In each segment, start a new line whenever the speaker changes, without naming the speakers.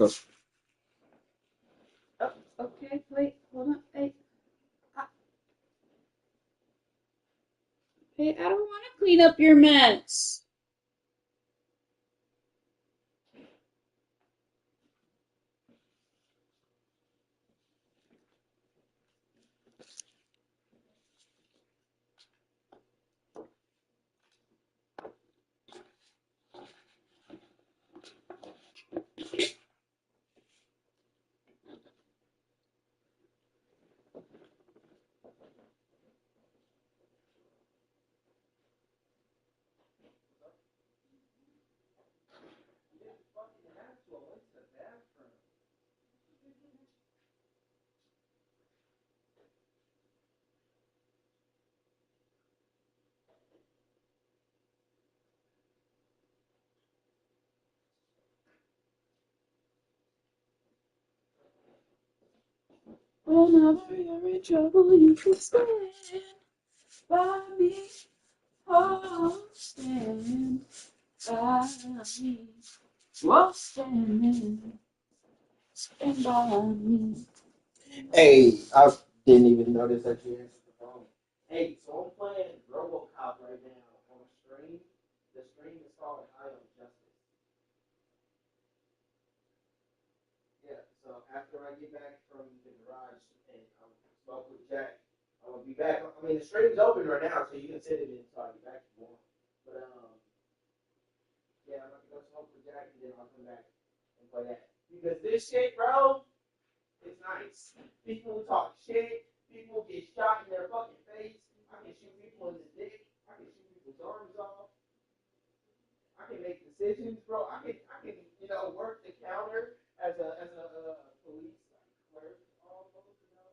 Oh, okay, wait, hold on. Hey, I don't want to clean up your mess. Whenever you're in trouble, you can stand by me. Oh, stand by me. Whoa, stand by me.
Hey, I didn't even notice that you answered the phone. Hey, so I'm playing RoboCop right now on a stream. The stream is called High on Justice. Yeah, so after I get back from the garage and smoke with Jack, I'm gonna be back. I mean, the stream's open right now, so you can sit it in until I get back if you want. But yeah, I'm gonna go smoke with Jack and then I'll come back and play that. Because this shit, bro, is nice. People talk shit. People get shot in their fucking face. I can shoot people in the dick. I can shoot people's arms off. I can make decisions, bro. I can, work the counter as a police clerk, almost, you know.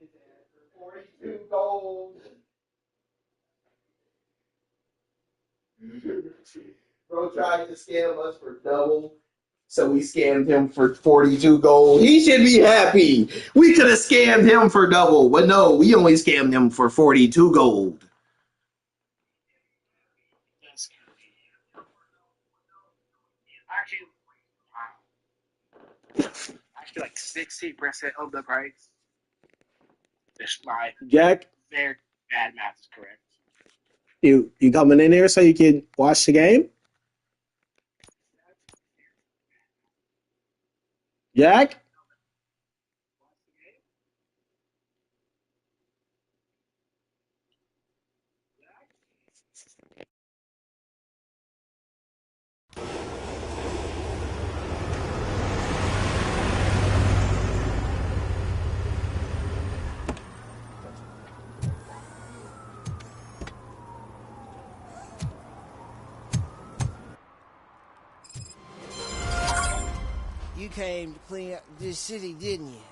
his ass for 42 gold. Bro tried to scam us for double. So we scammed him for 42 gold. He should be happy. We could have scammed him for double, but no, we only scammed him for 42 gold.
Actually, like 60% of the price. My
Jack,
very bad math is correct.
you coming in here so you can watch the game? Jack?
You came to clean up this city, didn't you?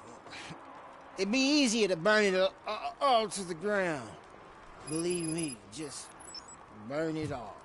It'd be easier to burn it all to the ground. Believe me, just burn it all.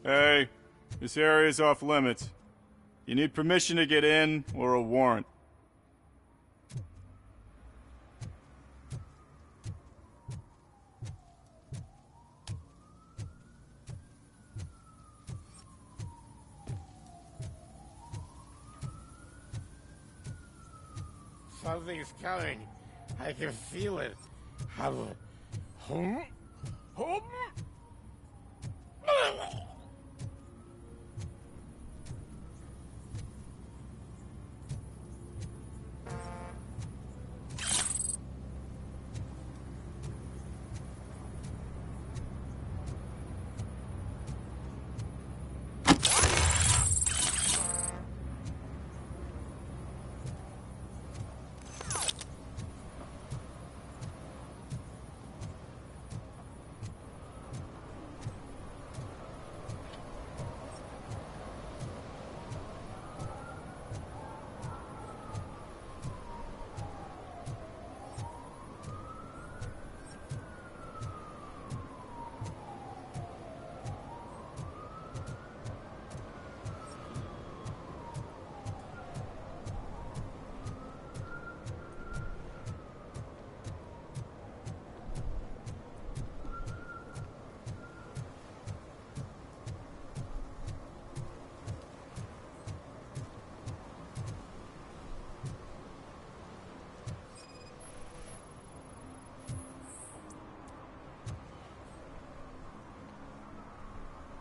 Hey, this area is off limits. You need permission to get in or a warrant.
Something's coming. I can feel it. Home?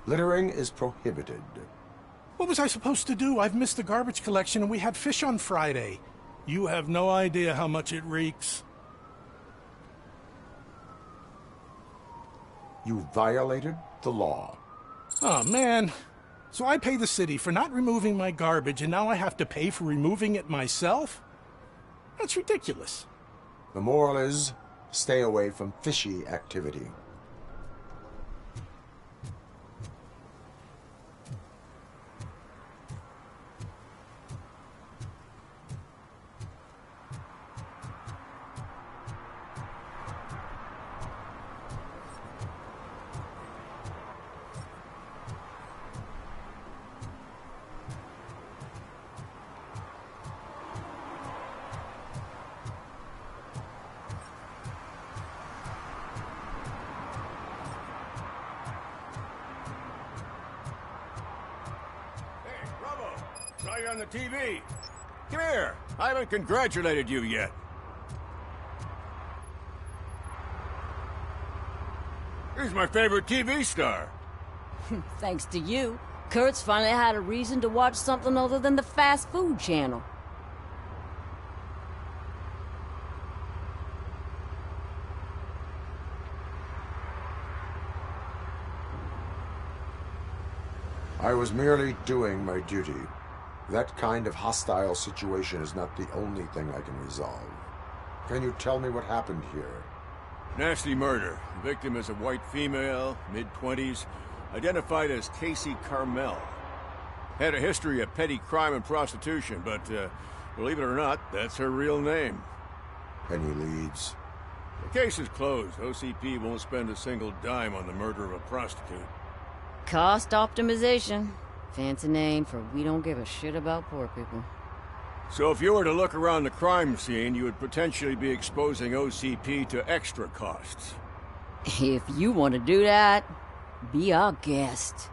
Littering is prohibited. What was I supposed to do? I've missed the garbage collection and we had fish on Friday. You have no idea how much it reeks.
You violated the law.
Oh, man. So I pay the city for not removing my garbage, and now I have to pay for removing it myself? That's ridiculous.
The moral is, stay away from fishy activity.
Saw you on the TV. Come here. I haven't congratulated you yet. He's my favorite TV star.
Thanks to you, Kurt's finally had a reason to watch something other than the fast food channel.
I was merely doing my duty. That kind of hostile situation is not the only thing I can resolve. Can you tell me what happened here?
Nasty murder. The victim is a white female, mid-20s, identified as Casey Carmel. Had a history of petty crime and prostitution, but believe it or not, that's her real name.
Any leads?
The case is closed. OCP won't spend a single dime on the murder of a prostitute.
Cost optimization. Fancy name for we don't give a shit about poor people.
So if you were to look around the crime scene, you would potentially be exposing OCP to extra costs.
If you want to do that, be our guest.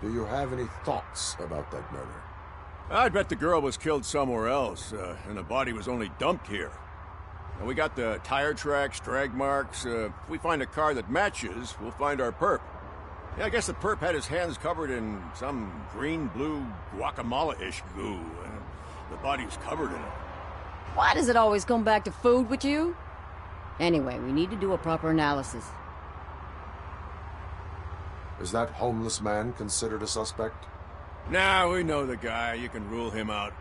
Do you have any thoughts about that murder?
I'd bet the girl was killed somewhere else, and the body was only dumped here. And we got the tire tracks, drag marks. If we find a car that matches, we'll find our perp. Yeah, I guess the perp had his hands covered in some green-blue guacamole-ish goo, and the body's covered in it.
Why does it always come back to food with you? Anyway, we need to do a proper analysis.
Is that homeless man considered a suspect?
Nah, we know the guy. You can rule him out.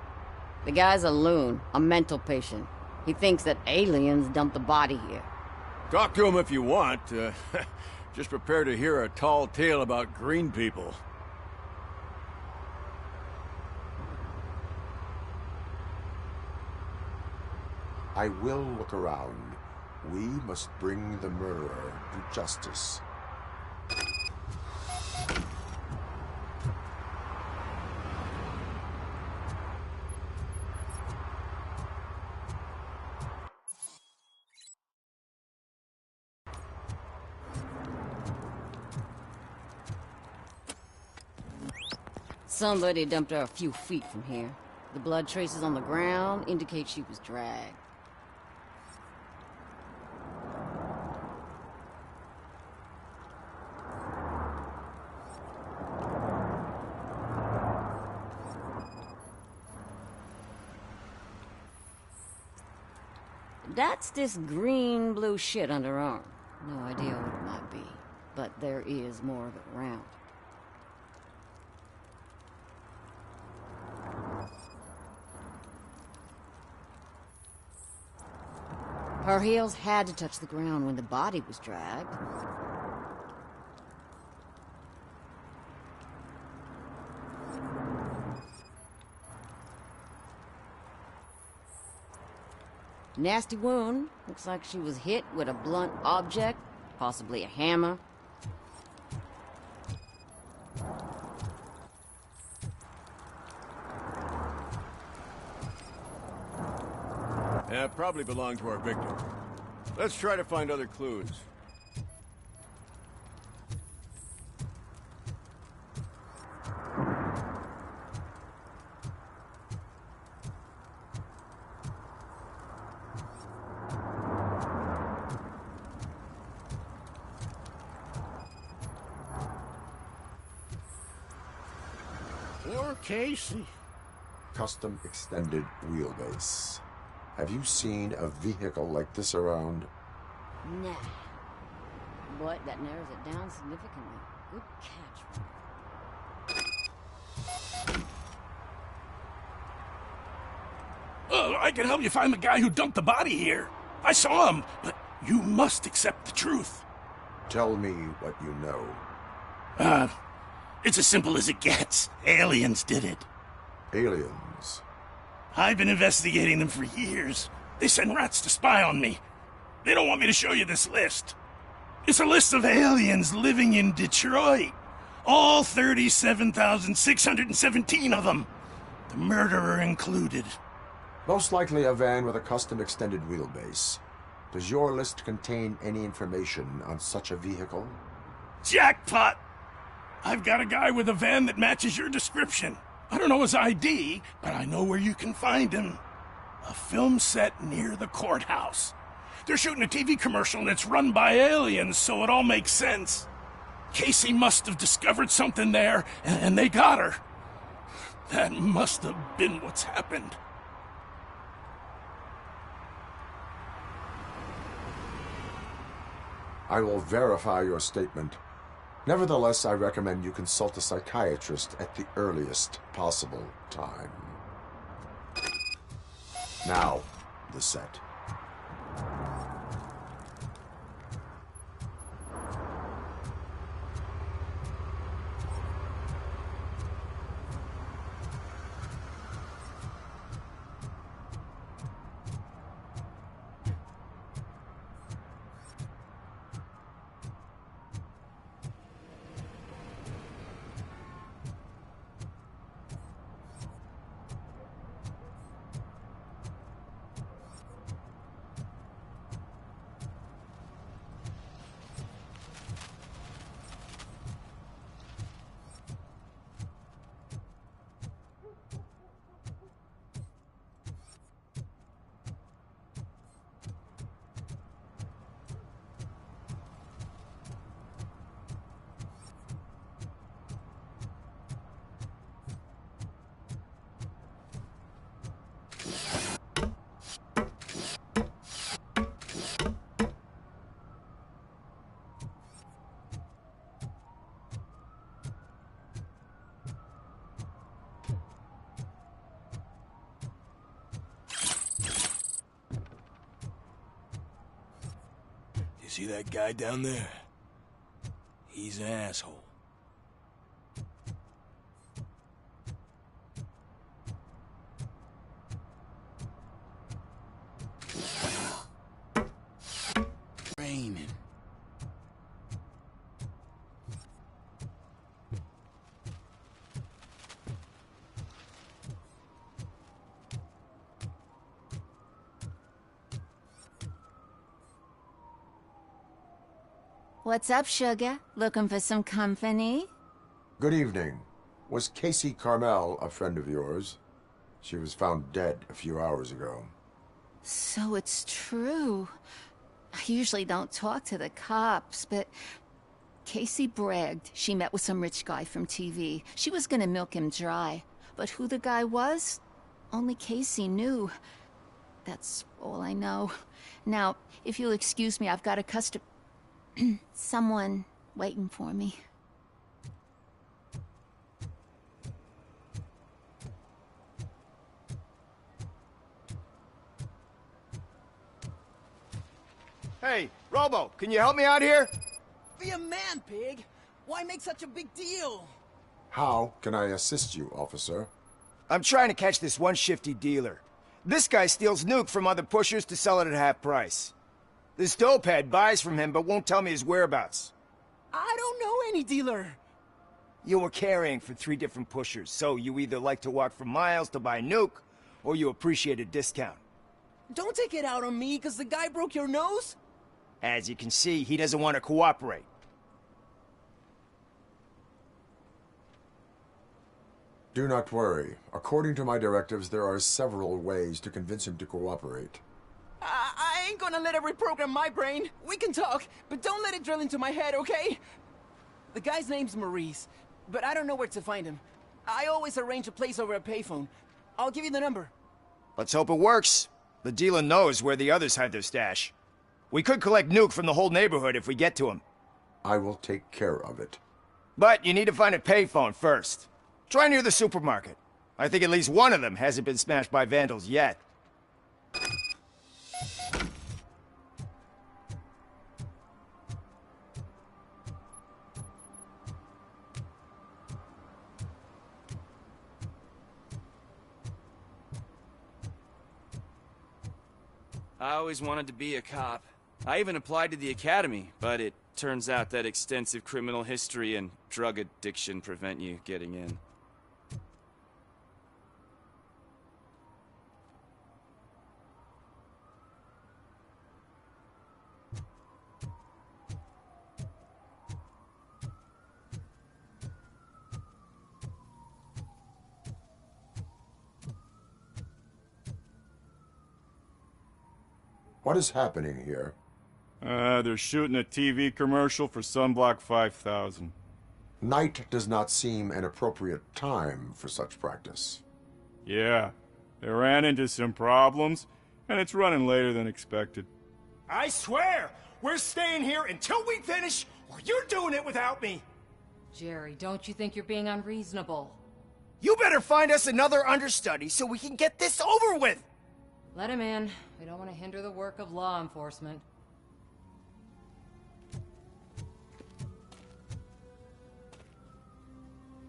The guy's a loon, a mental patient. He thinks that aliens dumped the body here.
Talk to him if you want. Just prepare to hear a tall tale about green people.
I will look around. We must bring the murderer to justice.
Somebody dumped her a few feet from here. The blood traces on the ground indicate she was dragged. That's this green-blue shit under her arm. No idea what it might be, but there is more of it around. Her heels had to touch the ground when the body was dragged. Nasty wound. Looks like she was hit with a blunt object, possibly a hammer.
Yeah, probably belonged to our victim. Let's try to find other clues.
Poor Casey.
Custom extended wheelbase. Have you seen a vehicle like this around?
Nah. But that narrows it down significantly. Good catch.
I can help you find the guy who dumped the body here. I saw him, but you must accept the truth.
Tell me what you know.
It's as simple as it gets. Aliens did it.
Aliens?
I've been investigating them for years. They send rats to spy on me. They don't want me to show you this list. It's a list of aliens living in Detroit. All 37,617 of them. The murderer included.
Most likely a van with a custom extended wheelbase. Does your list contain any information on such a vehicle?
Jackpot! I've got a guy with a van that matches your description. I don't know his ID, but I know where you can find him. A film set near the courthouse. They're shooting a TV commercial and it's run by aliens, so it all makes sense. Casey must have discovered something there, and they got her. That must have been what's happened.
I will verify your statement. Nevertheless, I recommend you consult a psychiatrist at the earliest possible time. Now, the set.
See that guy down there? He's an asshole. Raining.
What's up, sugar? Looking for some company?
Good evening. Was Casey Carmel a friend of yours? She was found dead a few hours ago.
So it's true. I usually don't talk to the cops, but Casey bragged she met with some rich guy from TV. She was gonna milk him dry. But who the guy was? Only Casey knew. That's all I know. Now, if you'll excuse me, I've got a someone waiting for me.
Hey, Robo, can you help me out here?
Be a man, pig! Why make such a big deal?
How can I assist you, officer?
I'm trying to catch this one shifty dealer. This guy steals nuke from other pushers to sell it at half price. This dopehead buys from him but won't tell me his whereabouts.
I don't know any dealer.
You were carrying for 3 different pushers, so you either like to walk for miles to buy nuke, or you appreciate a discount.
Don't take it out on me, because the guy broke your nose?
As you can see, he doesn't want to cooperate.
Do not worry. According to my directives, there are several ways to convince him to cooperate.
I ain't gonna let it reprogram my brain. We can talk, but don't let it drill into my head, okay? The guy's name's Maurice, but I don't know where to find him. I always arrange a place over a payphone. I'll give you the number.
Let's hope it works. The dealer knows where the others hide their stash. We could collect Nuke from the whole neighborhood if we get to him.
I will take care of it.
But you need to find a payphone first. Try near the supermarket. I think at least one of them hasn't been smashed by vandals yet.
I always wanted to be a cop. I even applied to the academy, but it turns out that extensive criminal history and drug addiction prevent you getting in.
What is happening here?
They're shooting a TV commercial for Sunblock 5000.
Night does not seem an appropriate time for such practice.
Yeah, they ran into some problems, and it's running later than expected.
I swear, we're staying here until we finish, or you're doing it without me.
Jerry, don't you think you're being unreasonable?
You better find us another understudy so we can get this over with.
Let him in. We don't want to hinder the work of law enforcement.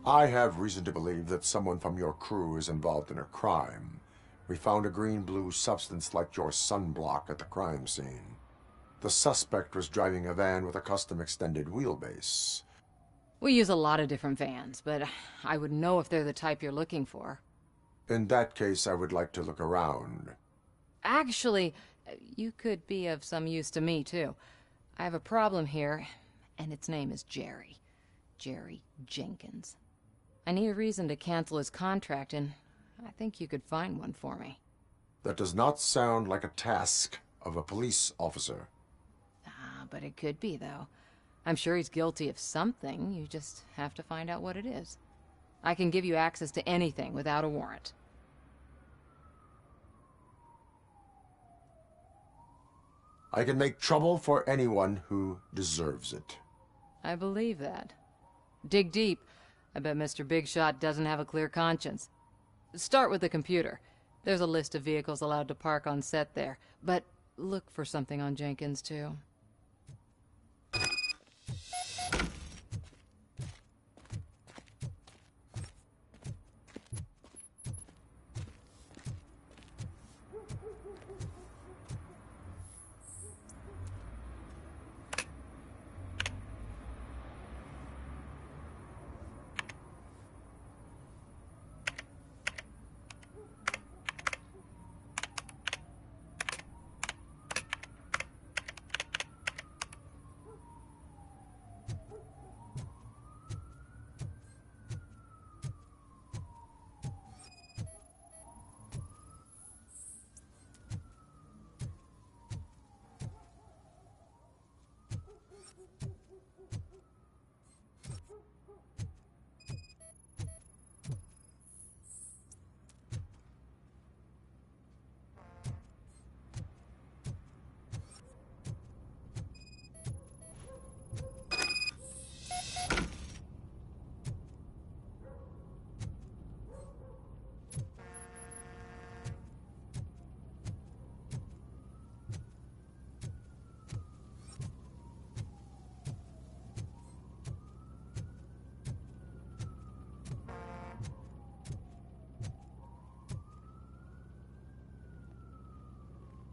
I have reason to believe that someone from your crew is involved in a crime. We found a green-blue substance like your sunblock at the crime scene. The suspect was driving a van with a custom extended wheelbase.
We use a lot of different vans, but I would know if they're the type you're looking for.
In that case, I would like to look around.
Actually, you could be of some use to me, too. I have a problem here, and its name is Jerry. Jerry Jenkins. I need a reason to cancel his contract, and I think you could find one for me.
That does not sound like a task of a police officer.
But it could be, though. I'm sure he's guilty of something. You just have to find out what it is. I can give you access to anything without a warrant.
I can make trouble for anyone who deserves it.
I believe that. Dig deep. I bet Mr. Big Shot doesn't have a clear conscience. Start with the computer. There's a list of vehicles allowed to park on set there. But look for something on Jenkins, too.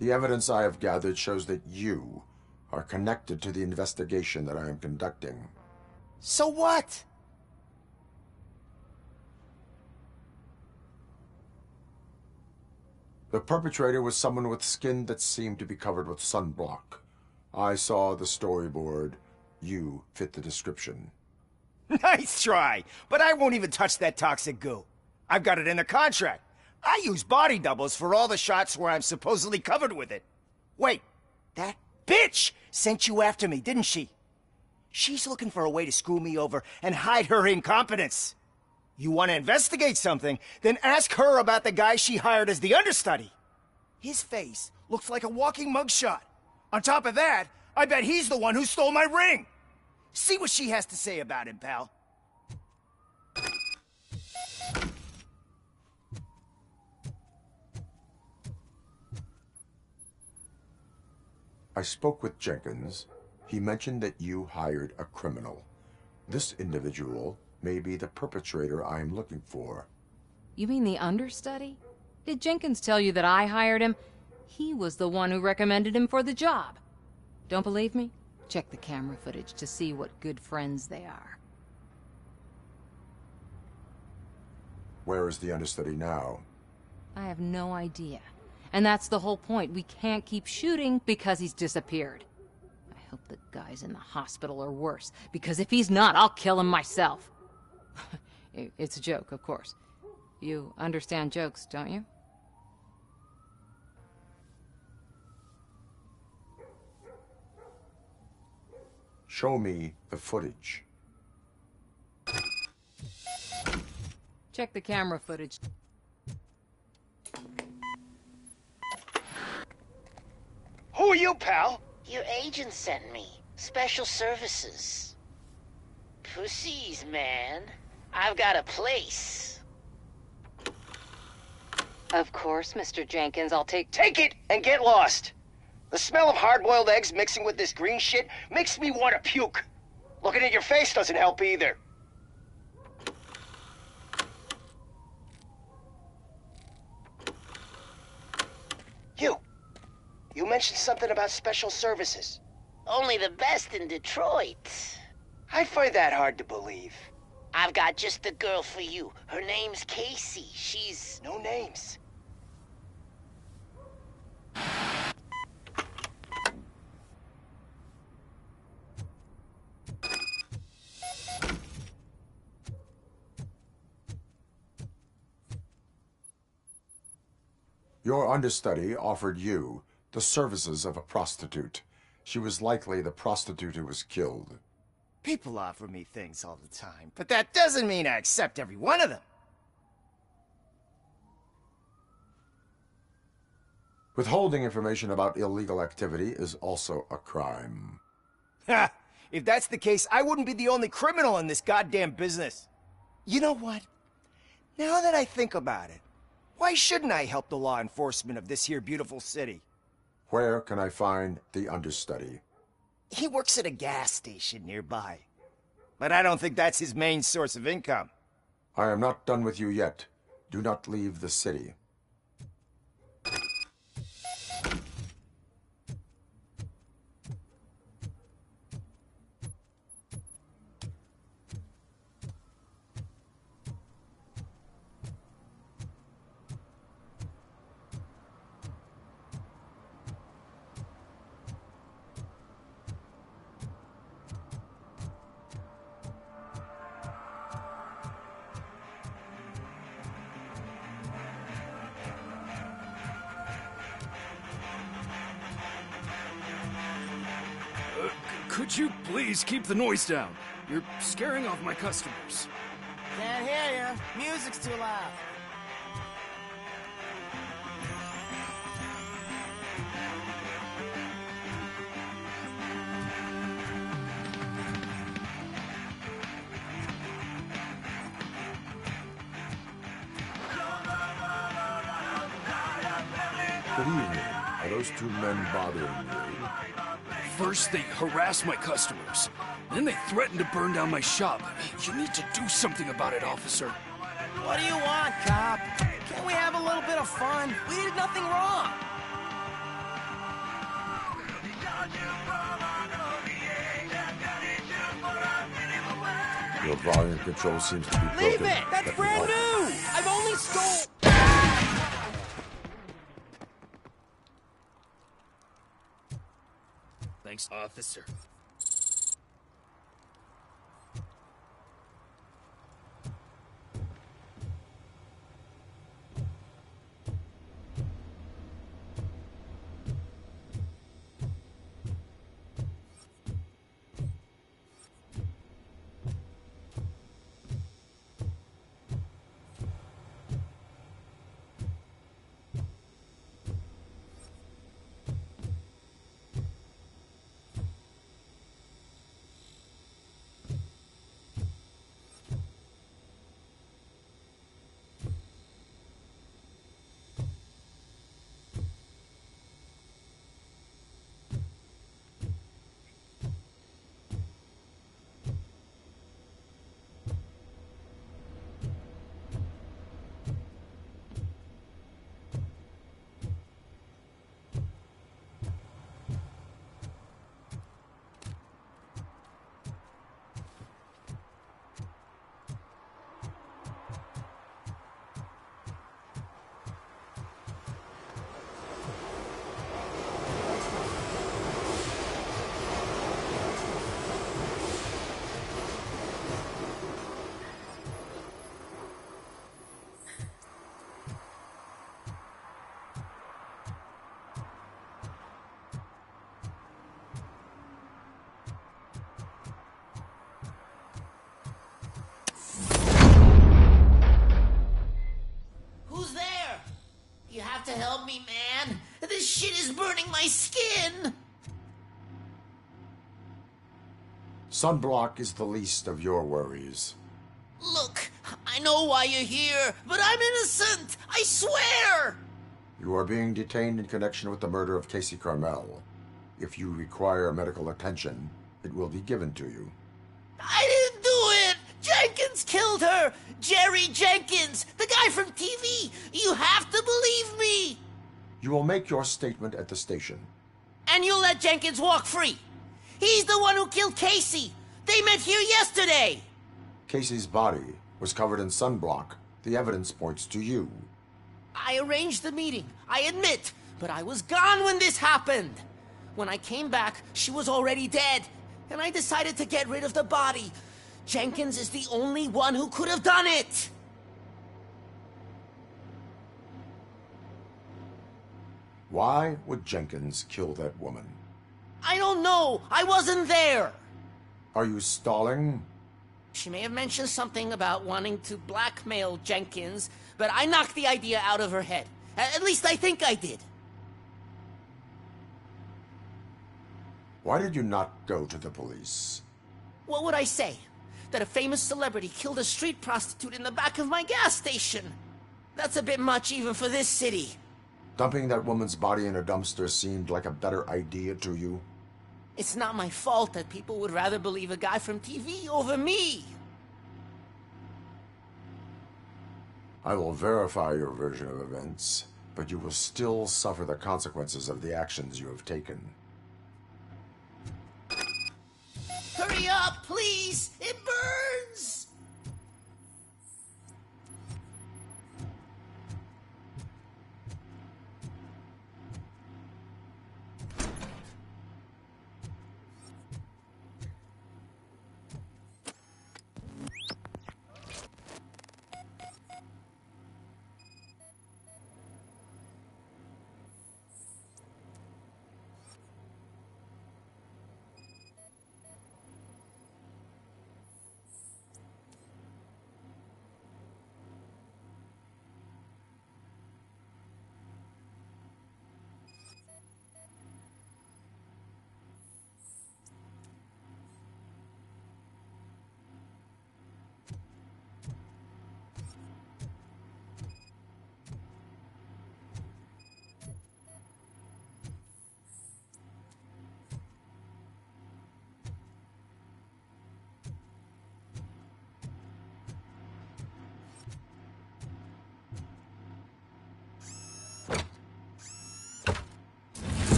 The evidence I have gathered shows that you are connected to the investigation that I am conducting.
So what?
The perpetrator was someone with skin that seemed to be covered with sunblock. I saw the storyboard. You fit the description.
Nice try, but I won't even touch that toxic goo. I've got it in the contract. I use body doubles for all the shots where I'm supposedly covered with it. Wait, that bitch sent you after me, didn't she? She's looking for a way to screw me over and hide her incompetence. You want to investigate something, then ask her about the guy she hired as the understudy. His face looks like a walking mugshot. On top of that, I bet he's the one who stole my ring. See what she has to say about him, pal.
I spoke with Jenkins. He mentioned that you hired a criminal. This individual may be the perpetrator I am looking for.
You mean the understudy? Did Jenkins tell you that I hired him? He was the one who recommended him for the job. Don't believe me? Check the camera footage to see what good friends they are.
Where is the understudy now?
I have no idea. And that's the whole point. We can't keep shooting because he's disappeared. I hope the guy's in the hospital or worse, because if he's not, I'll kill him myself. It's a joke, of course. You understand jokes, don't you?
Show me the footage.
Check the camera footage.
Who are you, pal?
Your agent sent me. Special services. Pussies, man. I've got a place.
Of course, Mr. Jenkins, I'll take
it and get lost. The smell of hard-boiled eggs mixing with this green shit makes me want to puke. Looking at your face doesn't help either. You mentioned something about special services.
Only the best in Detroit.
I find that hard to believe.
I've got just the girl for you. Her name's Casey. She's...
No names.
Your understudy offered you the services of a prostitute. She was likely the prostitute who was killed.
People offer me things all the time, but that doesn't mean I accept every one of them.
Withholding information about illegal activity is also a crime.
Ha! If that's the case, I wouldn't be the only criminal in this goddamn business. You know what? Now that I think about it, why shouldn't I help the law enforcement of this here beautiful city?
Where can I find the understudy?
He works at a gas station nearby. But I don't think that's his main source of income.
I am not done with you yet. Do not leave the city.
Could you please keep the noise down? You're scaring off my customers.
Can't hear you. Music's too loud.
Good evening. Are those two men bothering you?
First, they harass my customers. Then they threaten to burn down my shop. You need to do something about it, officer.
What do you want, cop? Can't we have a little bit of fun? We did nothing wrong.
Your volume control seems to be broken.
Leave it! That's brand new! I've only stole...
Thanks, officer.
help me, man. This shit is burning my skin.
Sunblock is the least of your worries.
Look, I know why you're here, but I'm innocent. I swear.
You are being detained in connection with the murder of Casey Carmel. If you require medical attention, it will be given to you.
I didn't do it. Jenkins killed her. Jerry Jenkins, the guy from TV. You have to believe me.
You will make your statement at the station.
And you'll let Jenkins walk free. He's the one who killed Casey. They met here yesterday.
Casey's body was covered in sunblock. The evidence points to you.
I arranged the meeting, I admit, but I was gone when this happened. When I came back, she was already dead, and I decided to get rid of the body. Jenkins is the only one who could have done it.
Why would Jenkins kill that woman?
I don't know. I wasn't there.
Are you stalling?
She may have mentioned something about wanting to blackmail Jenkins, but I knocked the idea out of her head. At least I think I did.
Why did you not go to the police?
What would I say? That a famous celebrity killed a street prostitute in the back of my gas station? That's a bit much even for this city.
Dumping that woman's body in a dumpster seemed like a better idea to you?
It's not my fault that people would rather believe a guy from TV over me.
I will verify your version of events, but you will still suffer the consequences of the actions you have taken.
Hurry up, please! It burns!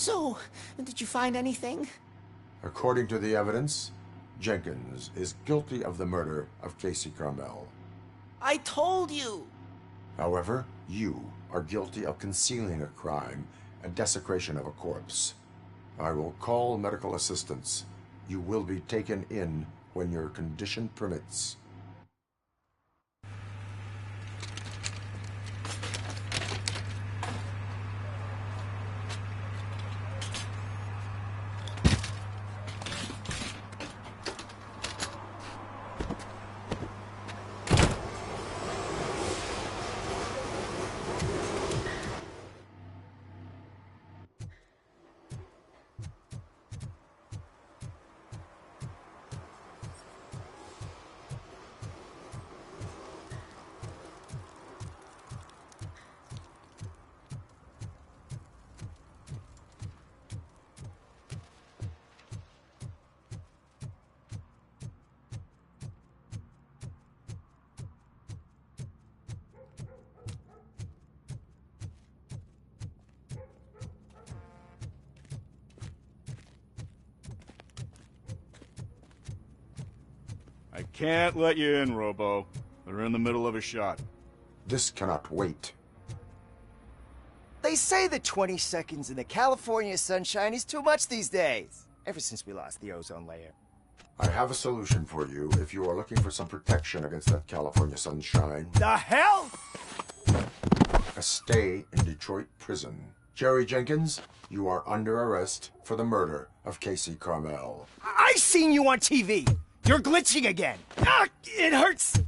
So, did you find anything?
According to the evidence, Jenkins is guilty of the murder of Casey Carmel.
I told you!
However, you are guilty of concealing a crime and desecration of a corpse. I will call medical assistance. You will be taken in when your condition permits.
Can't let you in, Robo. They're in the middle of a shot.
This cannot wait.
They say that 20 seconds in the California sunshine is too much these days. Ever since we lost the ozone layer.
I have a solution for you if you are looking for some protection against that California sunshine.
The hell?
A stay in Detroit prison. Jerry Jenkins, you are under arrest for the murder of Casey Carmel.
I seen you on TV. You're glitching again. Ah, it hurts.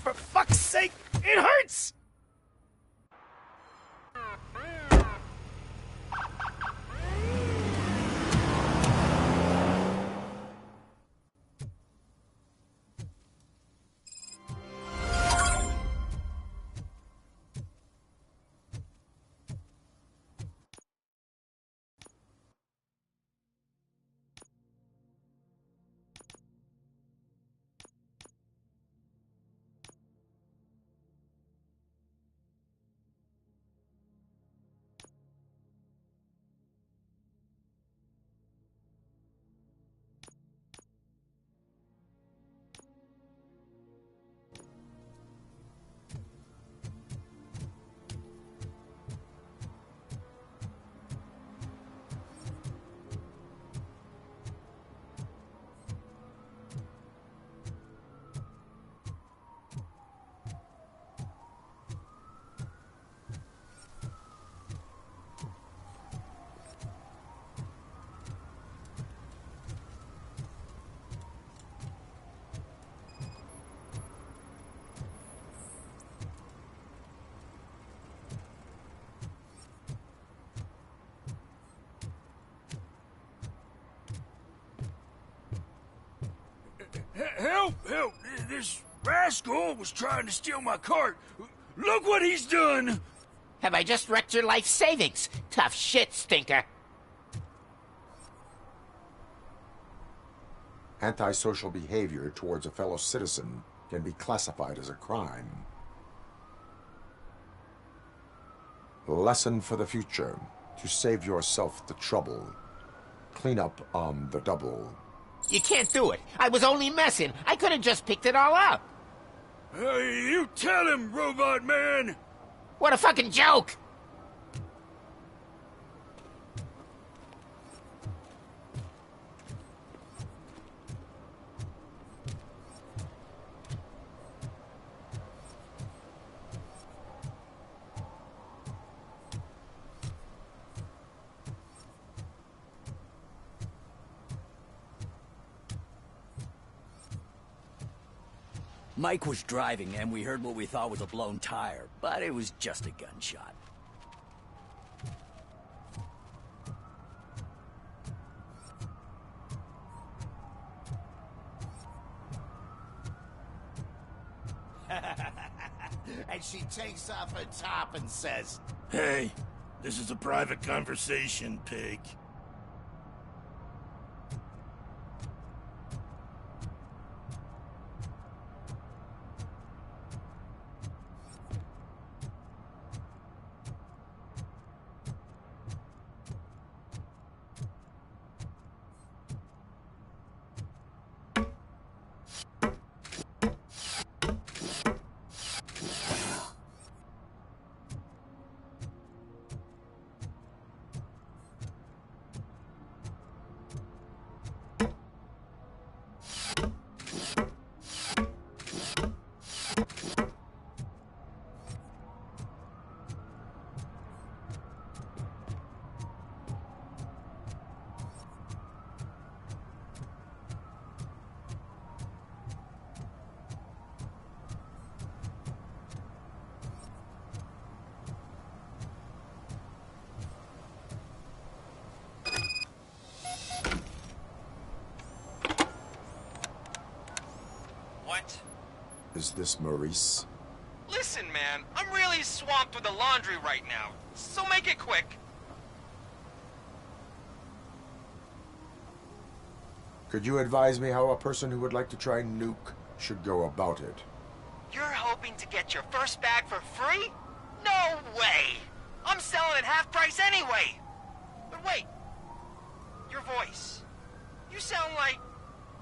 For fuck's sake, it hurts.
Help! Help! This rascal was trying to steal my cart. Look what he's done!
Have I just wrecked your life savings? Tough shit, stinker.
Antisocial behavior towards a fellow citizen can be classified as a crime. Lesson for the future. To save yourself the trouble. Clean up on the double.
You can't do it. I was only messing. I could have just picked it all up.
You tell him, Robot Man!
What a fucking joke!
Mike was driving and we heard what we thought was a blown tire, but it was just a gunshot.
And she takes off her top and says,
Hey, this is a private conversation, pig.
Is this Maurice?
Listen, man, I'm really swamped with the laundry right now, so make it quick.
Could you advise me how a person who would like to try nuke should go about it?
You're hoping to get your first bag for free? No way! I'm selling at half price anyway! But wait, your voice. You sound like...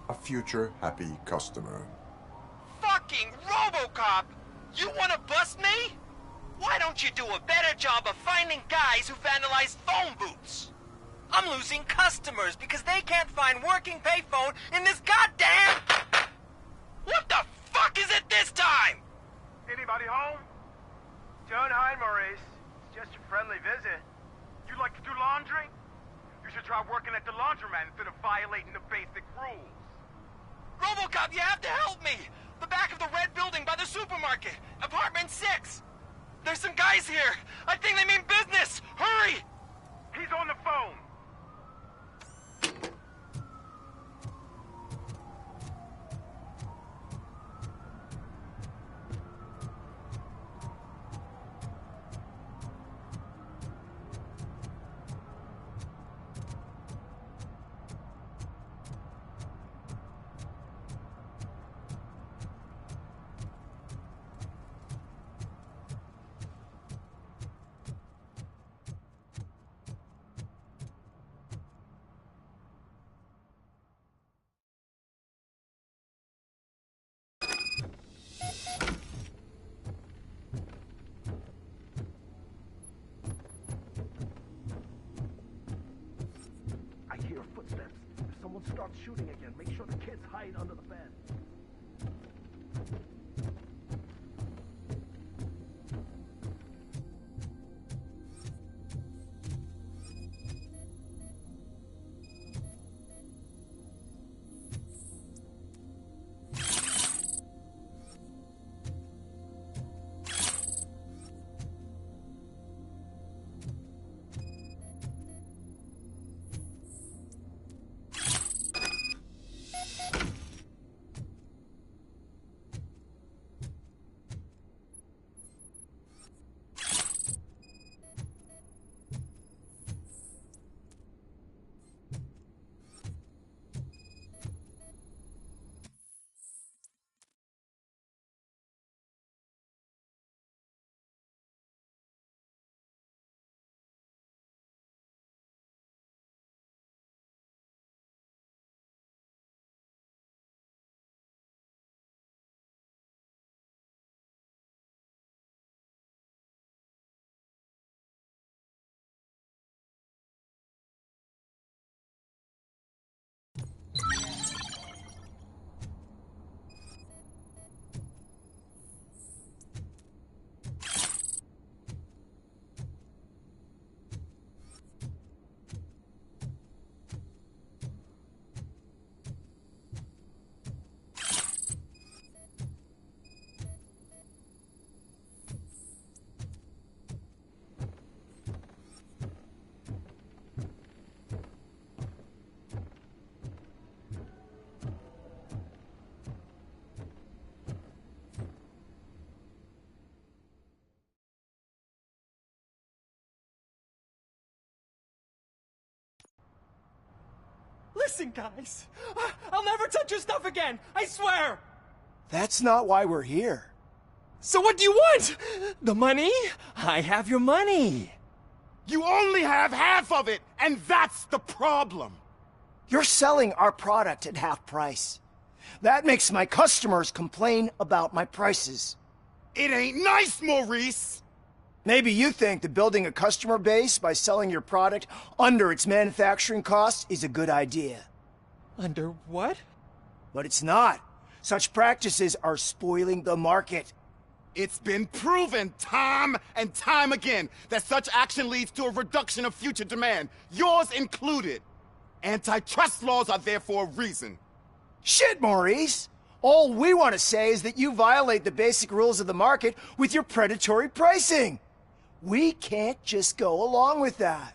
A future happy customer.
fucking RoboCop! You wanna bust me? Why don't you do a better job of finding guys who vandalize phone booths? I'm losing customers because they can't find working payphone in this goddamn... What the fuck is it this time?
Anybody home? Don't hide, Maurice. It's just a friendly visit. You like to do laundry? You should try working at the laundromat instead of violating the basic rules.
RoboCop, you have to help me! The back of the red building by the supermarket. Apartment 6. There's some guys here. I think they mean business. Hurry!
He's on the phone.
Starts shooting again. Make sure the kids hide under the bed.
Listen, guys. I'll never touch your stuff again. I swear.
That's not why we're here.
So what do you want? The money? I have your money.
You only have half of it, and that's the problem.
You're selling our product at half price. That makes my customers complain about my prices.
It ain't nice, Maurice!
Maybe you think that building a customer base by selling your product under its manufacturing costs is a good idea.
Under what?
But it's not. Such practices are spoiling the market.
It's been proven time and time again that such action leads to a reduction of future demand, yours included. Antitrust laws are there for a reason.
Shit, Maurice! All we want to say is that you violate the basic rules of the market with your predatory pricing. We can't just go along with that.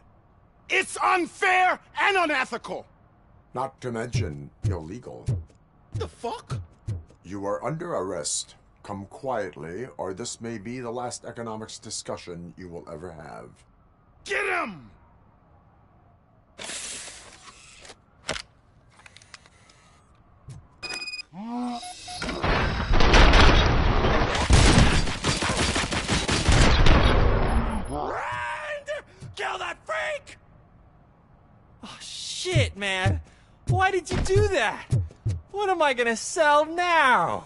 It's unfair and unethical!
Not to mention illegal.
The fuck?
You are under arrest. Come quietly, or this may be the last economics discussion you will ever have.
Get him!
Kill that freak! Oh, shit, man. Why did you do that? What am I gonna sell now?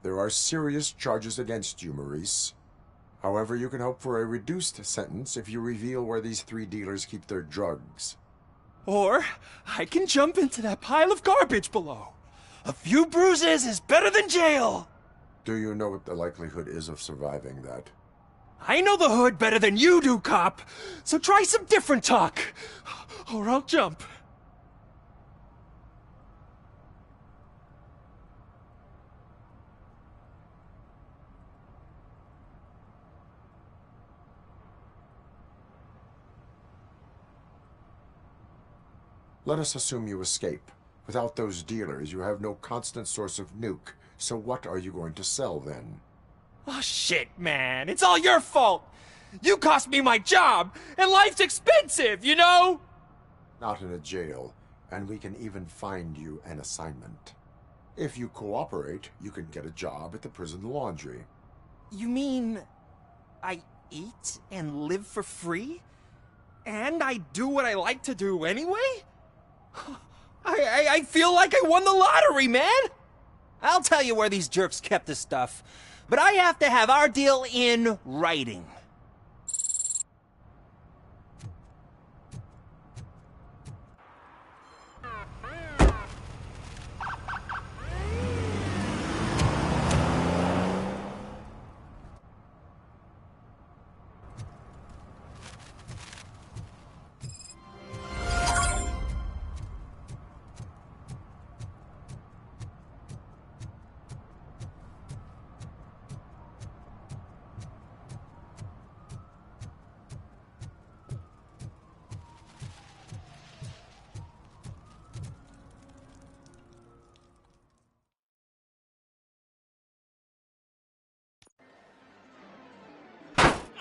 There are serious charges against you, Maurice. However, you can hope for a reduced sentence if you reveal where these 3 dealers keep their drugs.
Or I can jump into that pile of garbage below. A few bruises is better than jail.
Do you know what the likelihood is of surviving that?
I know the hood better than you do, cop. So try some different talk, or I'll jump.
Let us assume you escape. Without those dealers, you have no constant source of nuke. So what are you going to sell then?
Oh shit, man. It's all your fault. You cost me my job, and life's expensive, you know?
Not in a jail, and we can even find you an assignment. If you cooperate, you can get a job at the prison laundry.
You mean I eat and live for free? And I do what I like to do anyway? I feel like I won the lottery, man! I'll tell you where these jerks kept the stuff, but I have to have our deal in writing.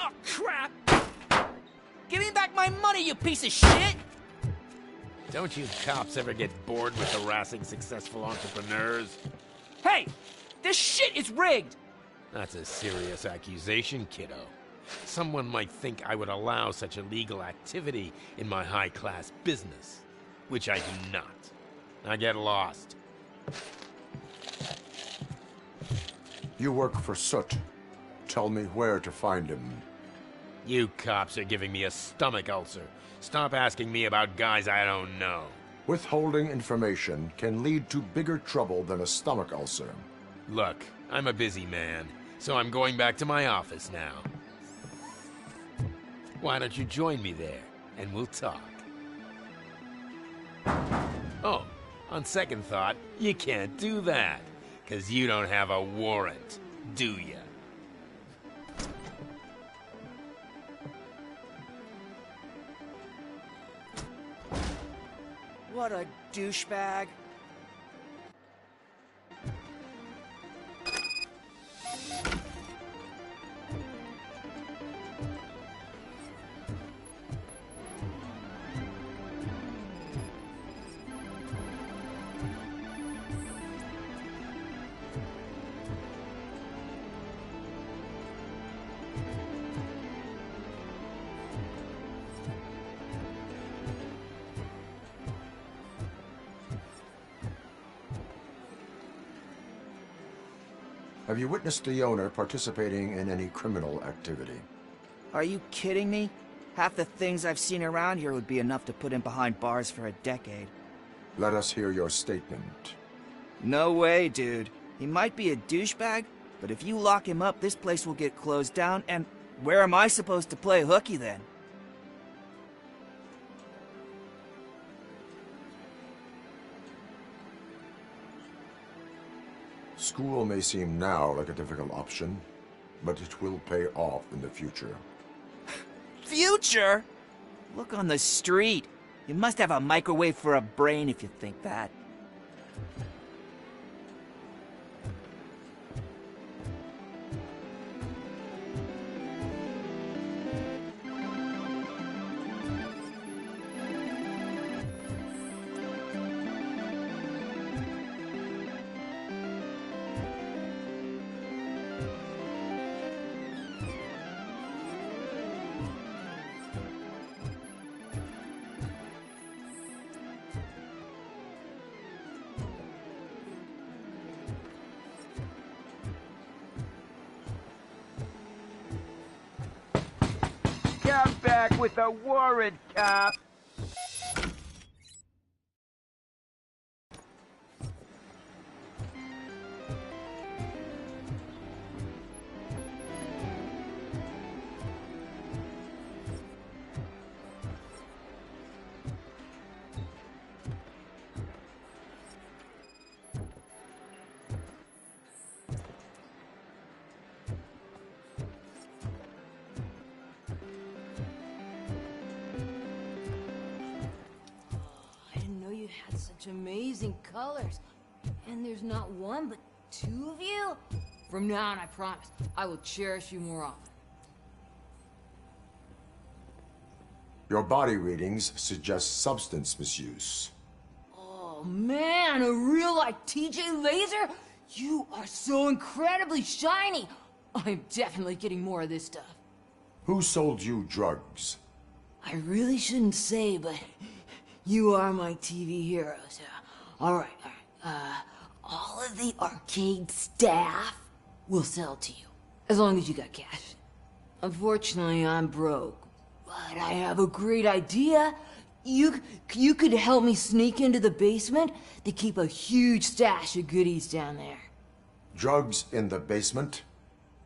Oh, crap! Give me back my money, you piece of shit!
Don't you cops ever get bored with harassing successful entrepreneurs?
Hey! This shit is rigged!
That's a serious accusation, kiddo. Someone might think I would allow such illegal activity in my high-class business, which I do not. Now get lost.
You work for Soot. Tell me where to find him.
You cops are giving me a stomach ulcer. Stop asking me about guys I don't know.
Withholding information can lead to bigger trouble than a stomach ulcer.
Look, I'm a busy man, so I'm going back to my office now. Why don't you join me there, and we'll talk. Oh, on second thought, you can't do that, 'cause you don't have a warrant, do ya?
What a douchebag.
Have you witnessed the owner participating in any criminal activity?
Are you kidding me? Half the things I've seen around here would be enough to put him behind bars for a decade.
Let us hear your statement.
No way, dude. He might be a douchebag, but if you lock him up, this place will get closed down, and where am I supposed to play hooky then?
School may seem now like a difficult option, but it will pay off in the future.
Future? Look on the street. You must have a microwave for a brain if you think that.
back with a warrant, cop.
I didn't know you had such amazing colors. And there's not one, but two of you? From now on, I promise, I will cherish you more often.
Your body readings suggest substance misuse.
Oh man, a real like TJ Laser? You are so incredibly shiny! I'm definitely getting more of this stuff.
Who sold you drugs?
I really shouldn't say, but you are my TV heroes. Alright. All of the arcade staff will sell to you, as long as you got cash. Unfortunately, I'm broke, but I have a great idea. You could help me sneak into the basement. They keep a huge stash of goodies down there.
Drugs in the basement?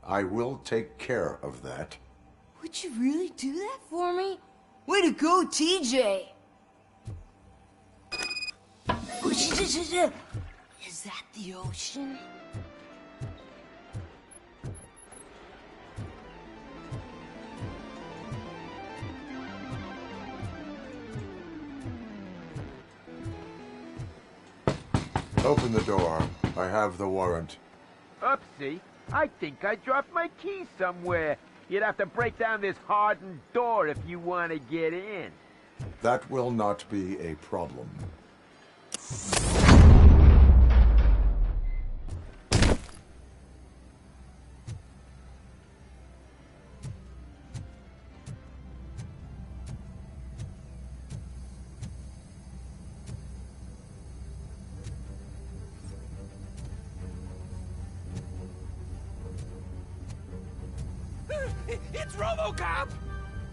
I will take care of that.
Would you really do that for me? Way to go, TJ! Is that the ocean?
Open the door. I have the warrant.
Oopsie. I think I dropped my key somewhere. You'd have to break down this hardened door if you want to get in.
That will not be a problem.
It's RoboCop!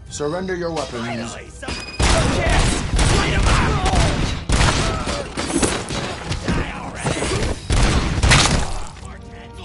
Surrender your weapons.
Finally, some kids! Light 'em up! Die already! My hand!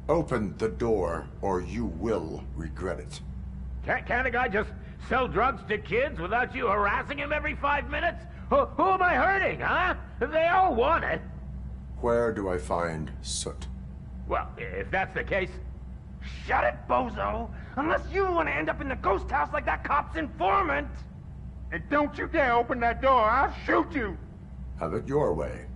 Open the door, or you will regret it.
Can't a guy just sell drugs to kids without you harassing him every 5 minutes? Who am I hurting, huh? They all want it.
Where do I find Soot?
Well, if that's the case... Shut it, bozo! Unless you want to end up in the ghost house like that cop's informant! And don't you dare open that door, I'll shoot you!
Have it your way.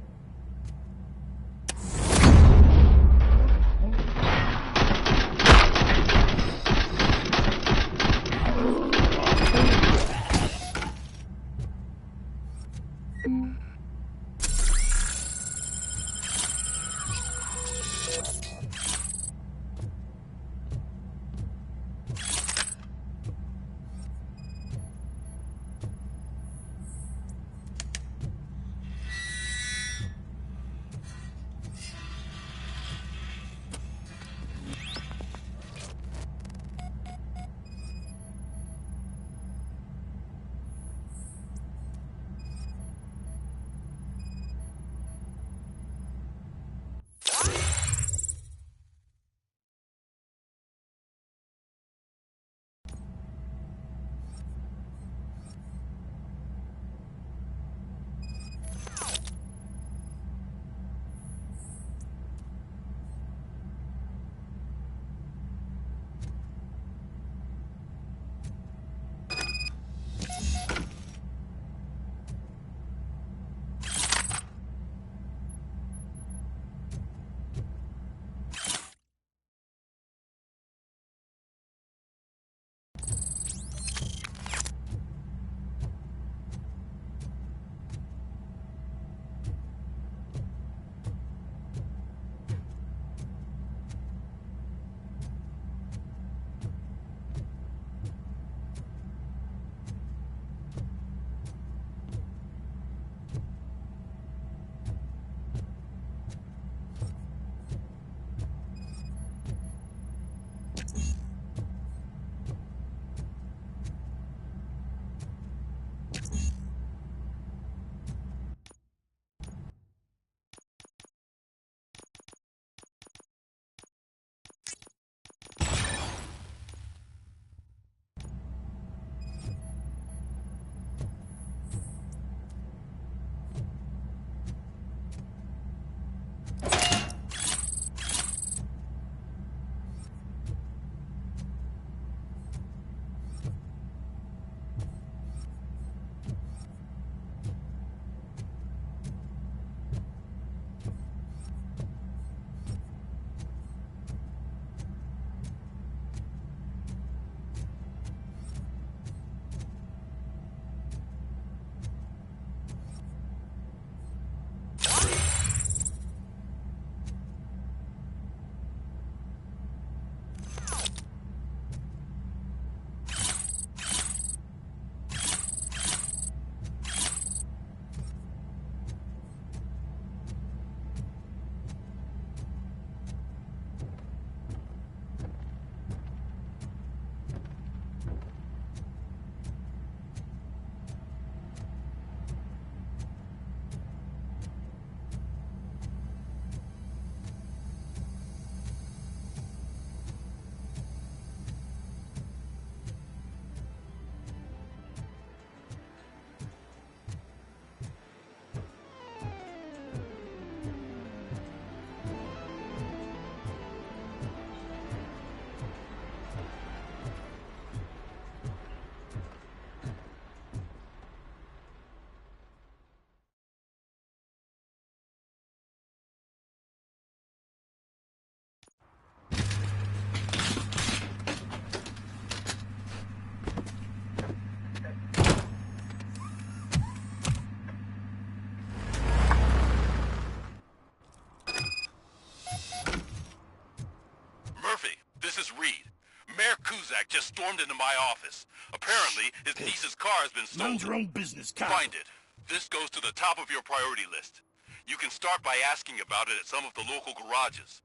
Kuzak just stormed into my office. Apparently, his niece's car has been stolen.
Mind your own business, Kyle.
Find it. This goes to the top of your priority list. You can start by asking about it at some of the local garages.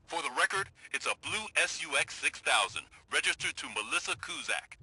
For the record, it's a blue SUX 6000, registered to Melissa Kuzak.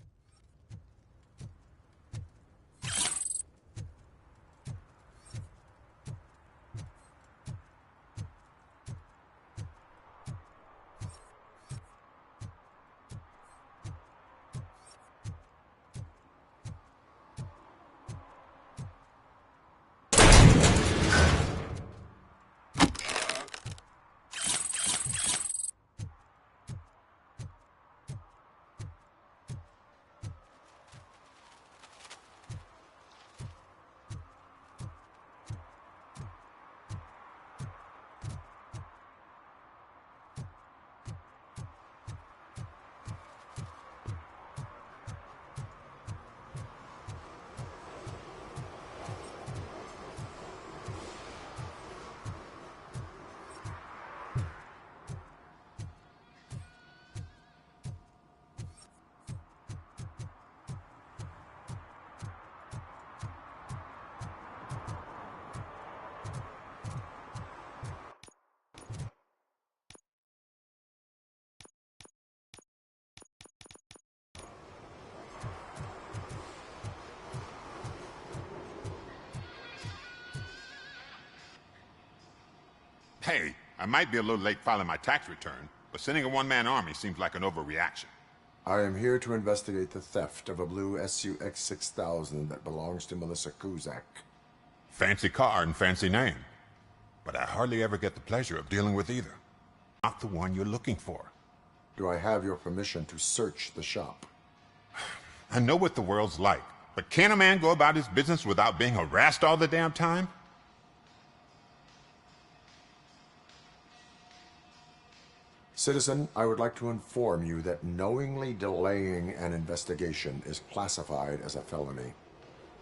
Hey, I might be a little late filing my tax return, but sending a one-man army seems like an overreaction.
I am here to investigate the theft of a blue SUX 6000 that belongs to Melissa Kuzak.
Fancy car and fancy name. But I hardly ever get the pleasure of dealing with either. Not the one you're looking for.
Do I have your permission to search the shop?
I know what the world's like, but can a man go about his business without being harassed all the damn time?
Citizen, I would like to inform you that knowingly delaying an investigation is classified as a felony.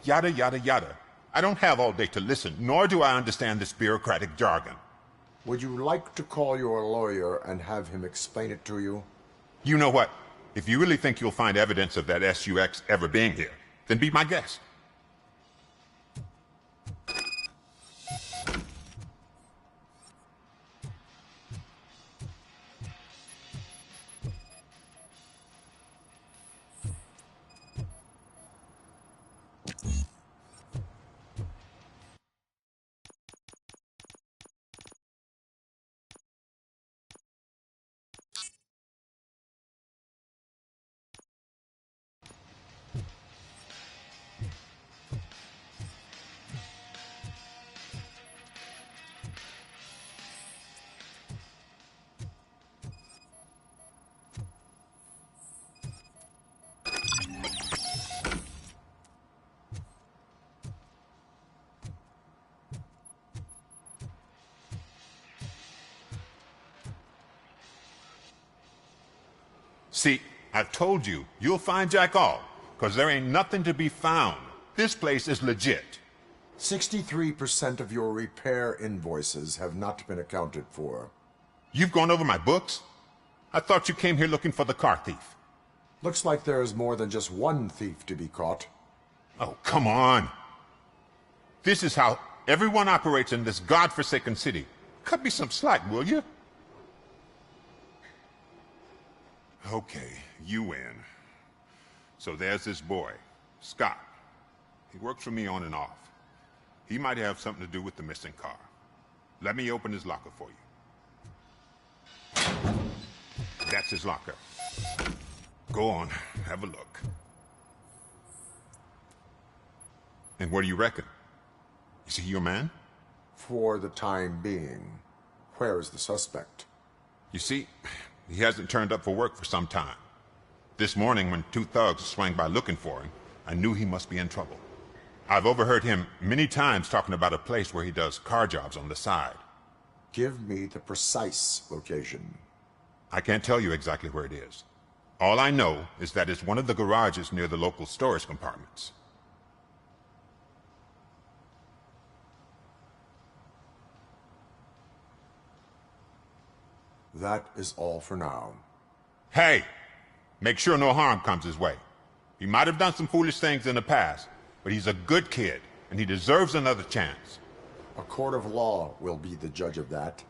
Yada, yada, yada. I don't have all day to listen, nor do I understand this bureaucratic jargon.
Would you like to call your lawyer and have him explain it to you?
You know what? If you really think you'll find evidence of that SUX ever being here, then be my guest. See, I've told you, you'll find Jack all, because there ain't nothing to be found. This place is legit.
63% of your repair invoices have not been accounted for.
You've gone over my books? I thought you came here looking for the car thief.
Looks like there's more than just one thief to be caught.
Oh, come on. This is how everyone operates in this godforsaken city. Cut me some slack, will you? Okay, you win. So there's this boy, Scott. He works for me on and off. He might have something to do with the missing car. Let me open his locker for you. That's his locker. Go on, have a look. And what do you reckon? Is he your man?
For the time being. Where is the suspect?
You see, he hasn't turned up for work for some time. This morning, when two thugs swang by looking for him, I knew he must be in trouble. I've overheard him many times talking about a place where he does car jobs on the side.
Give me the precise location.
I can't tell you exactly where it is. All I know is that it's one of the garages near the local storage compartments.
That is all for now.
Hey! Make sure no harm comes his way. He might have done some foolish things in the past, but he's a good kid, and he deserves another chance.
A court of law will be the judge of that.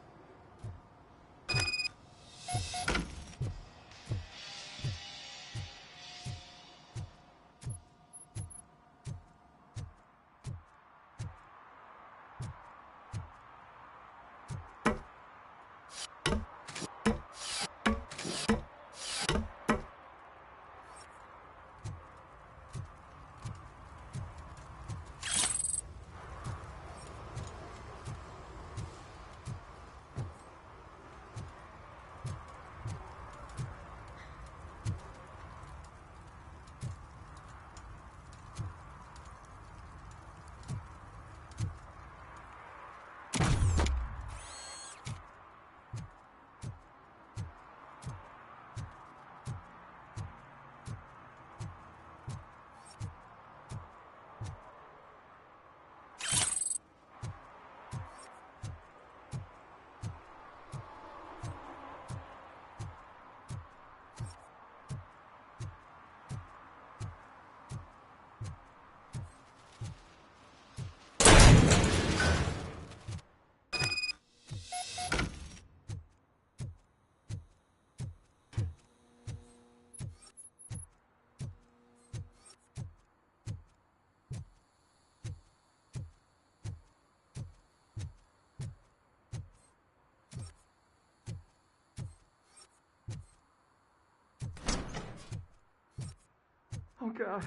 God.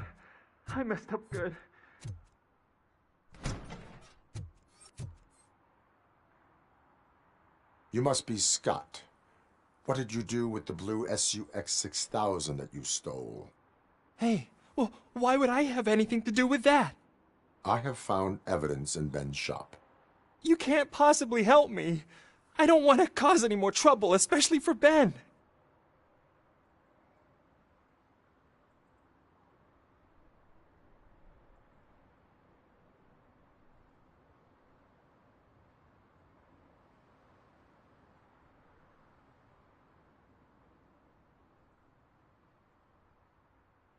I messed up good.
You must be Scott. What did you do with the blue SUX 6000 that you stole?
Hey, well, why would I have anything to do with that?
I have found evidence in Ben's shop.
You can't possibly help me. I don't want to cause any more trouble, especially for Ben.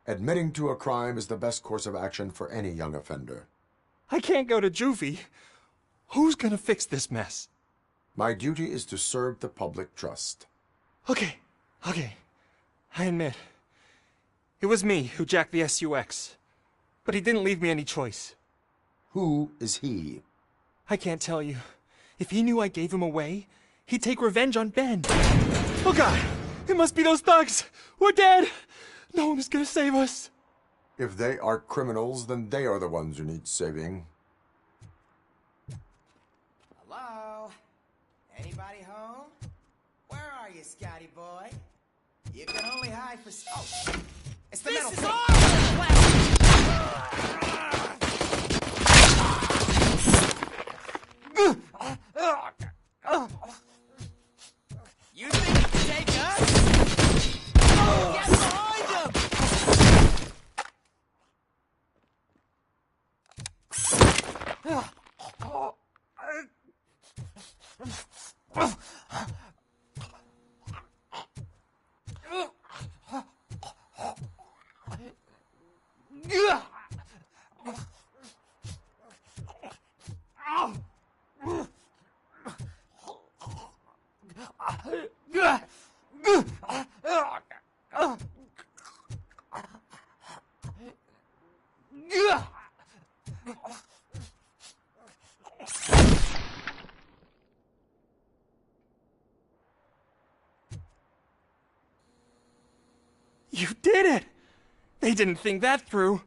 Admitting to a crime is the best course of action for any young offender.
I can't go to juvie. Who's gonna fix this mess?
My duty is to serve the public trust.
Okay. I admit. It was me who jacked the SUX. But he didn't leave me any choice.
Who is he?
I can't tell you. If he knew I gave him away, he'd take revenge on Ben. Oh God! It must be those thugs! We're dead! No one is gonna save us.
If they are criminals, then they are the ones who need saving.
Hello? Anybody home? Where are you, Scotty boy? You can only hide for... Oh! It's the metal...
You think you can take us? Get behind him!
You did it! They didn't think that through.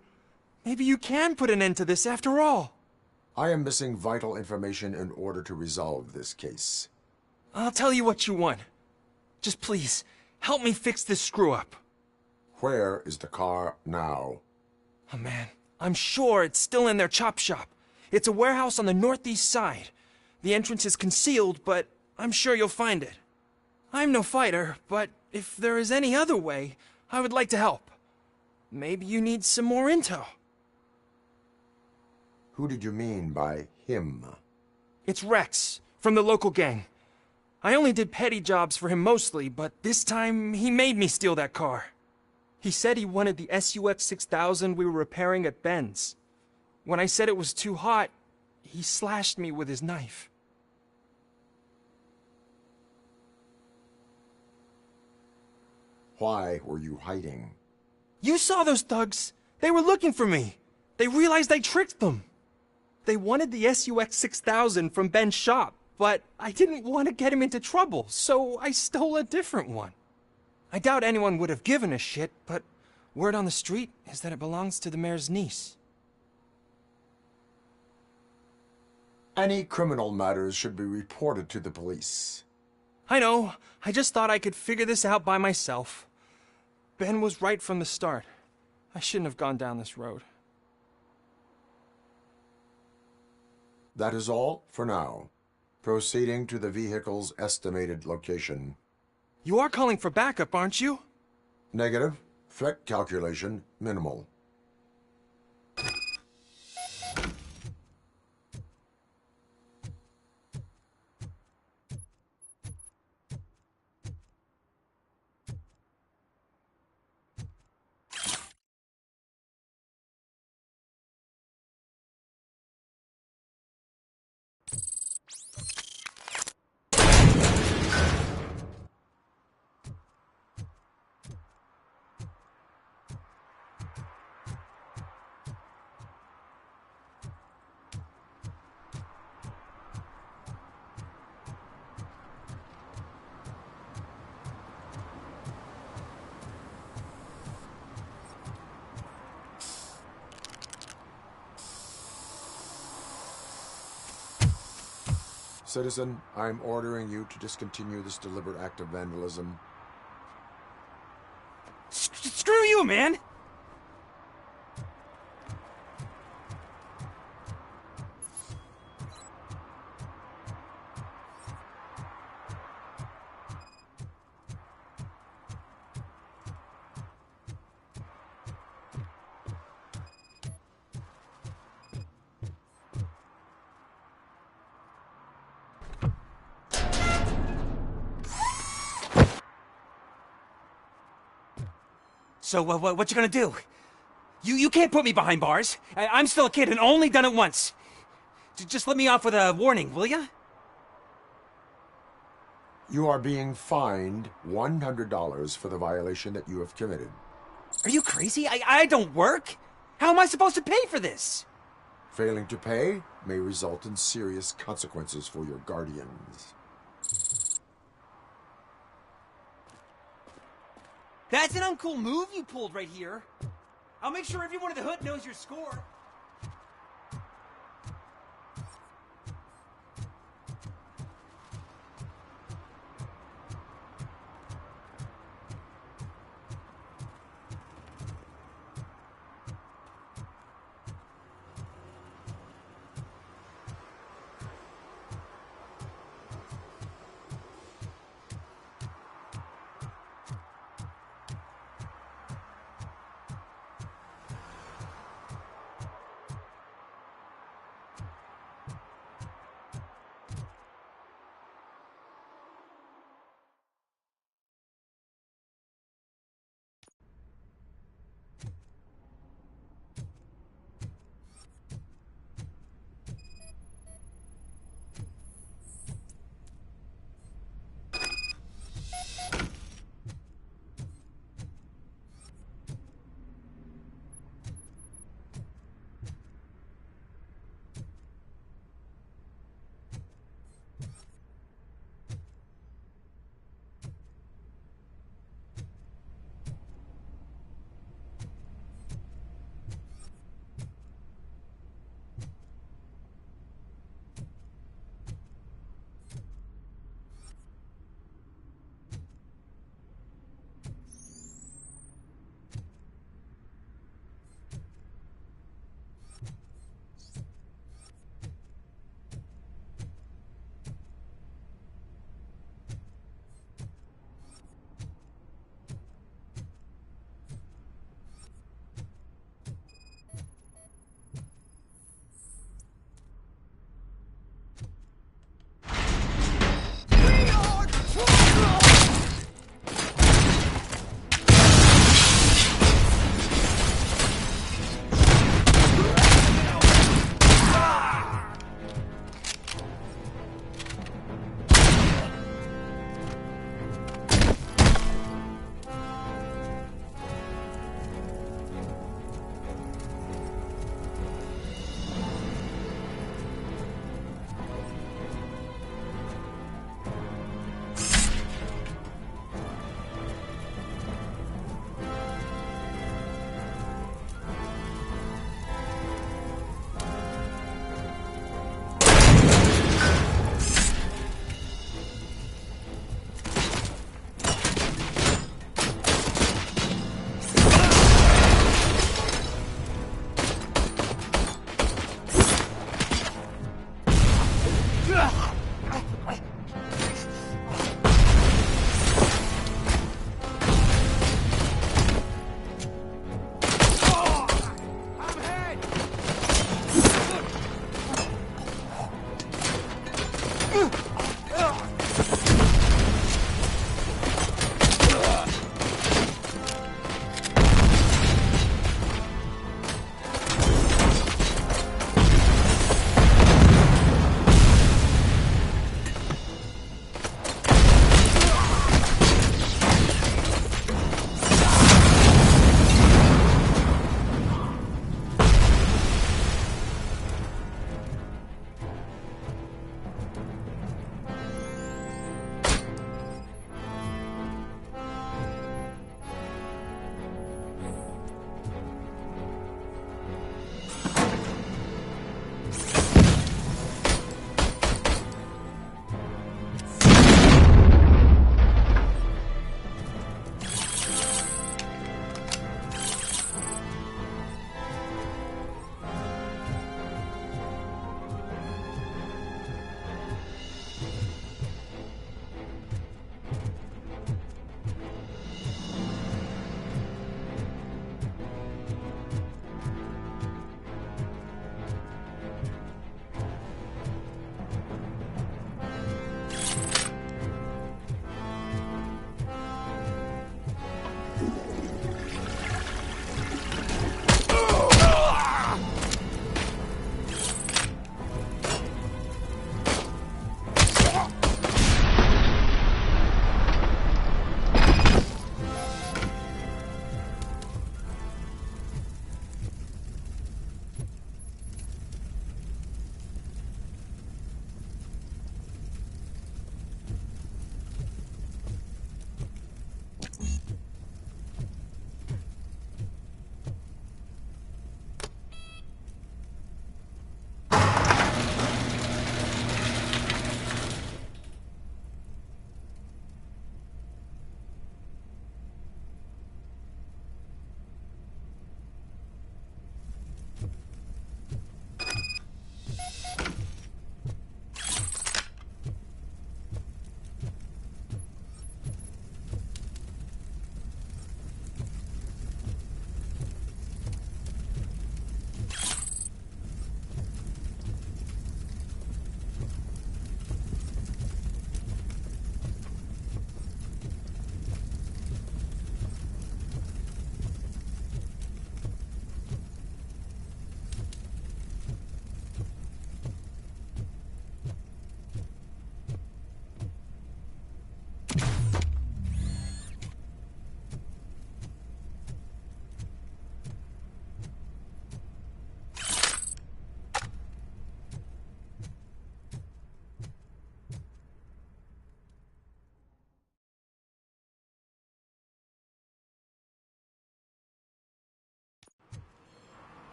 Maybe you can put an end to this after all.
I am missing vital information in order to resolve this case.
I'll tell you what you want. Just please, help me fix this screw-up.
Where is the car now?
Oh man, I'm sure it's still in their chop shop. It's a warehouse on the northeast side. The entrance is concealed, but I'm sure you'll find it. I'm no fighter, but if there is any other way, I would like to help. Maybe you need some more intel.
Who did you mean by him?
It's Rex, from the local gang. I only did petty jobs for him mostly, but this time he made me steal that car. He said he wanted the SUX 6000 we were repairing at Ben's. When I said it was too hot, he slashed me with his knife.
Why were you hiding?
You saw those thugs. They were looking for me. They realized I tricked them. They wanted the SUX 6000 from Ben's shop, but I didn't want to get him into trouble, so I stole a different one. I doubt anyone would have given a shit, but word on the street is that it belongs to the mayor's niece.
Any criminal matters should be reported to the police.
I know. I just thought I could figure this out by myself. Ben was right from the start. I shouldn't have gone down this road.
That is all for now. Proceeding to the vehicle's estimated location.
You are calling for backup, aren't you?
Negative. Threat calculation minimal. Citizen, I'm ordering you to discontinue this deliberate act of vandalism.
Screw you, man! So, what you gonna do? You can't put me behind bars. I'm still a kid and only done it once. Just let me off with a warning, will ya?
You are being fined $100 for the violation that you have committed.
Are you crazy? I don't work. How am I supposed to pay for this?
Failing to pay may result in serious consequences for your guardians.
That's an uncool move you pulled right here. I'll make sure everyone in the hood knows your score.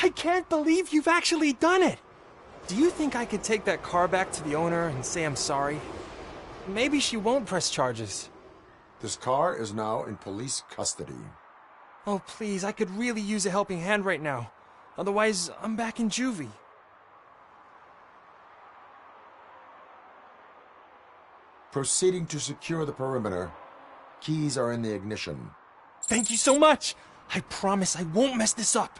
I can't believe you've actually done it! Do you think I could take that car back to the owner and say I'm sorry? Maybe she won't press charges.
This car is now in police custody.
Oh, please, I could really use a helping hand right now. Otherwise, I'm back in juvie.
Proceeding to secure the perimeter. Keys are in the ignition.
Thank you so much! I promise I won't mess this up.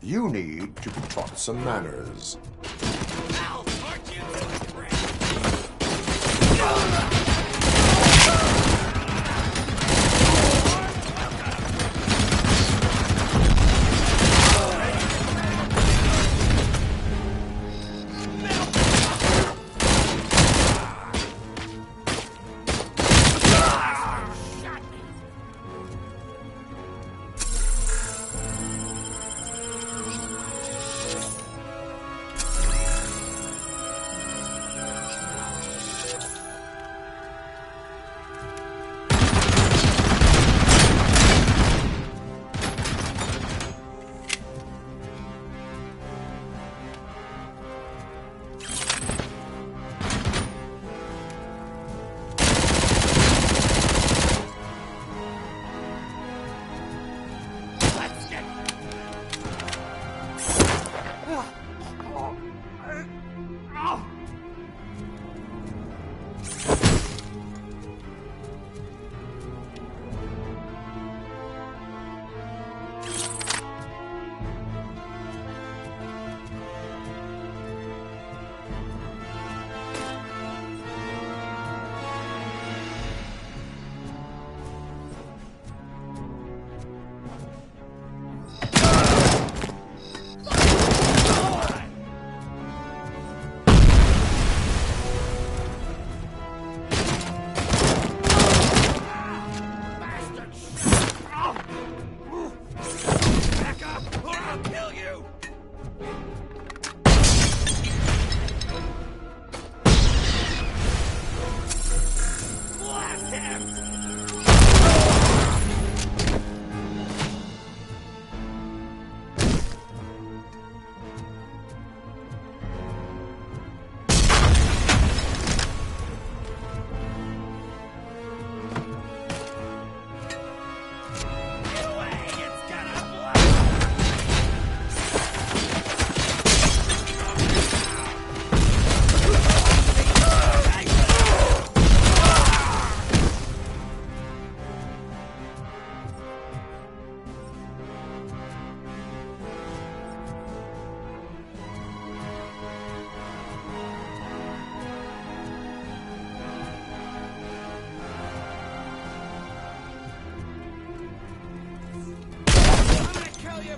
You need to be taught some manners.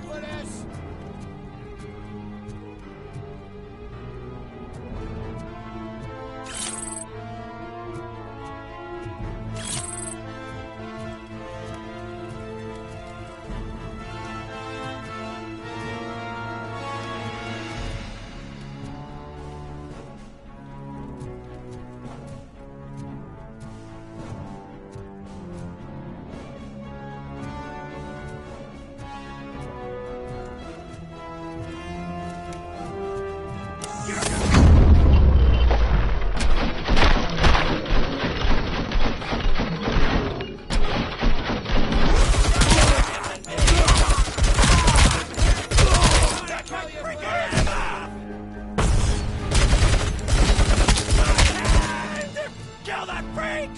for this?
Kill that freak!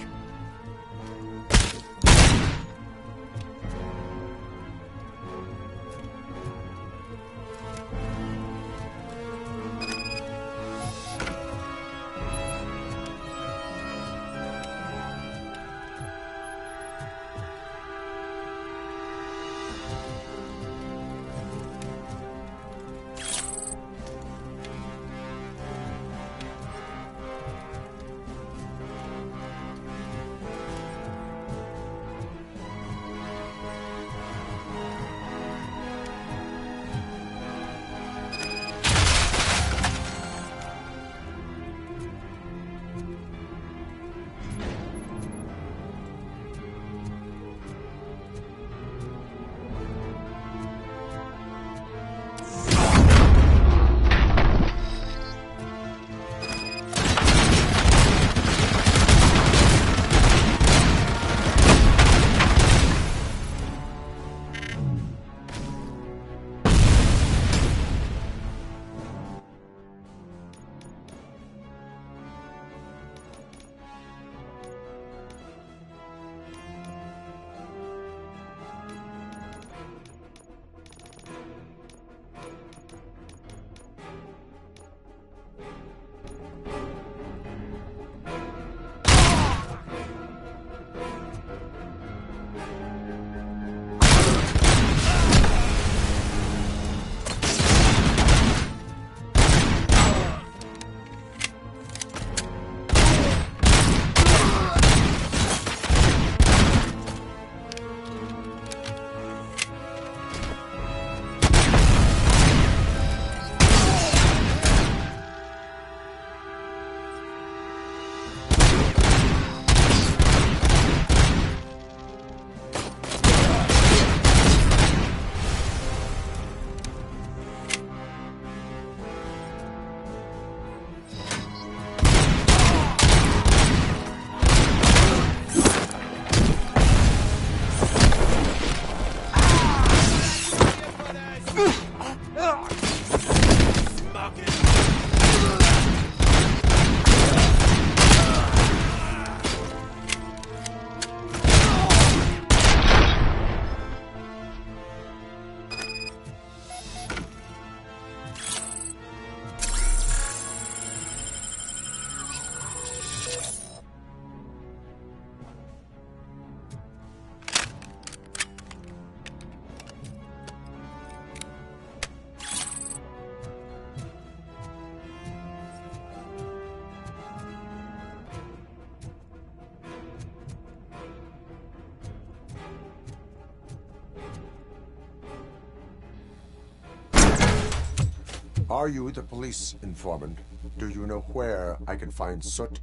Are you the police informant? Do you know where I can find Soot?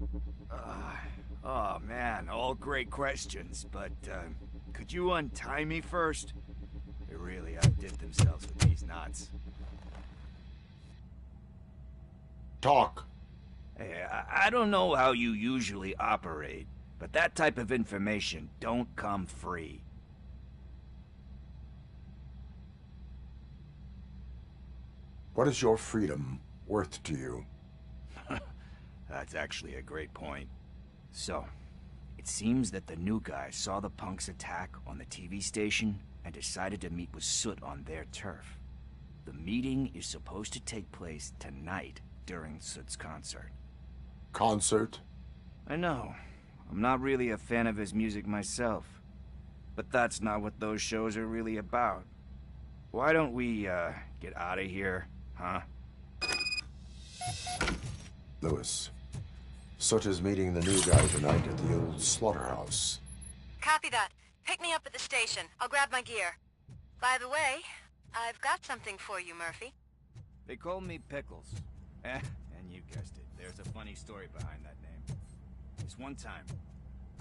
Oh man, all great questions, but could you untie me first? They really outdid themselves with these knots.
Talk.
Hey, I don't know how you usually operate, but that type of information don't come free.
What is your freedom worth to you?
That's actually a great point. So, it seems that the new guy saw the punks' attack on the TV station and decided to meet with Soot on their turf. The meeting is supposed to take place tonight during Soot's concert.
Concert?
I know. I'm not really a fan of his music myself. But that's not what those shows are really about. why don't we, get out of here, huh?
Lewis, Soot is meeting the new guy tonight at the old slaughterhouse.
Copy that. Pick me up at the station. I'll grab my gear. By the way, I've got something for you, Murphy.
They call me Pickles. And you guessed it. There's a funny story behind that name. This one time,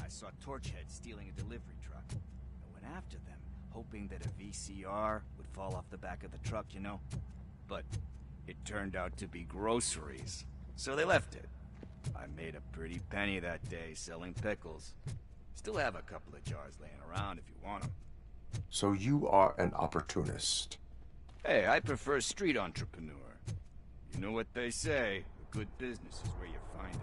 I saw Torchhead stealing a delivery truck. I went after them, hoping that a VCR would fall off the back of the truck, you know? But it turned out to be groceries. So they left it. I made a pretty penny that day selling pickles. Still have a couple of jars laying around if you want them.
So you are an opportunist.
Hey, I prefer street entrepreneur. You know what they say, a good business is where you find it.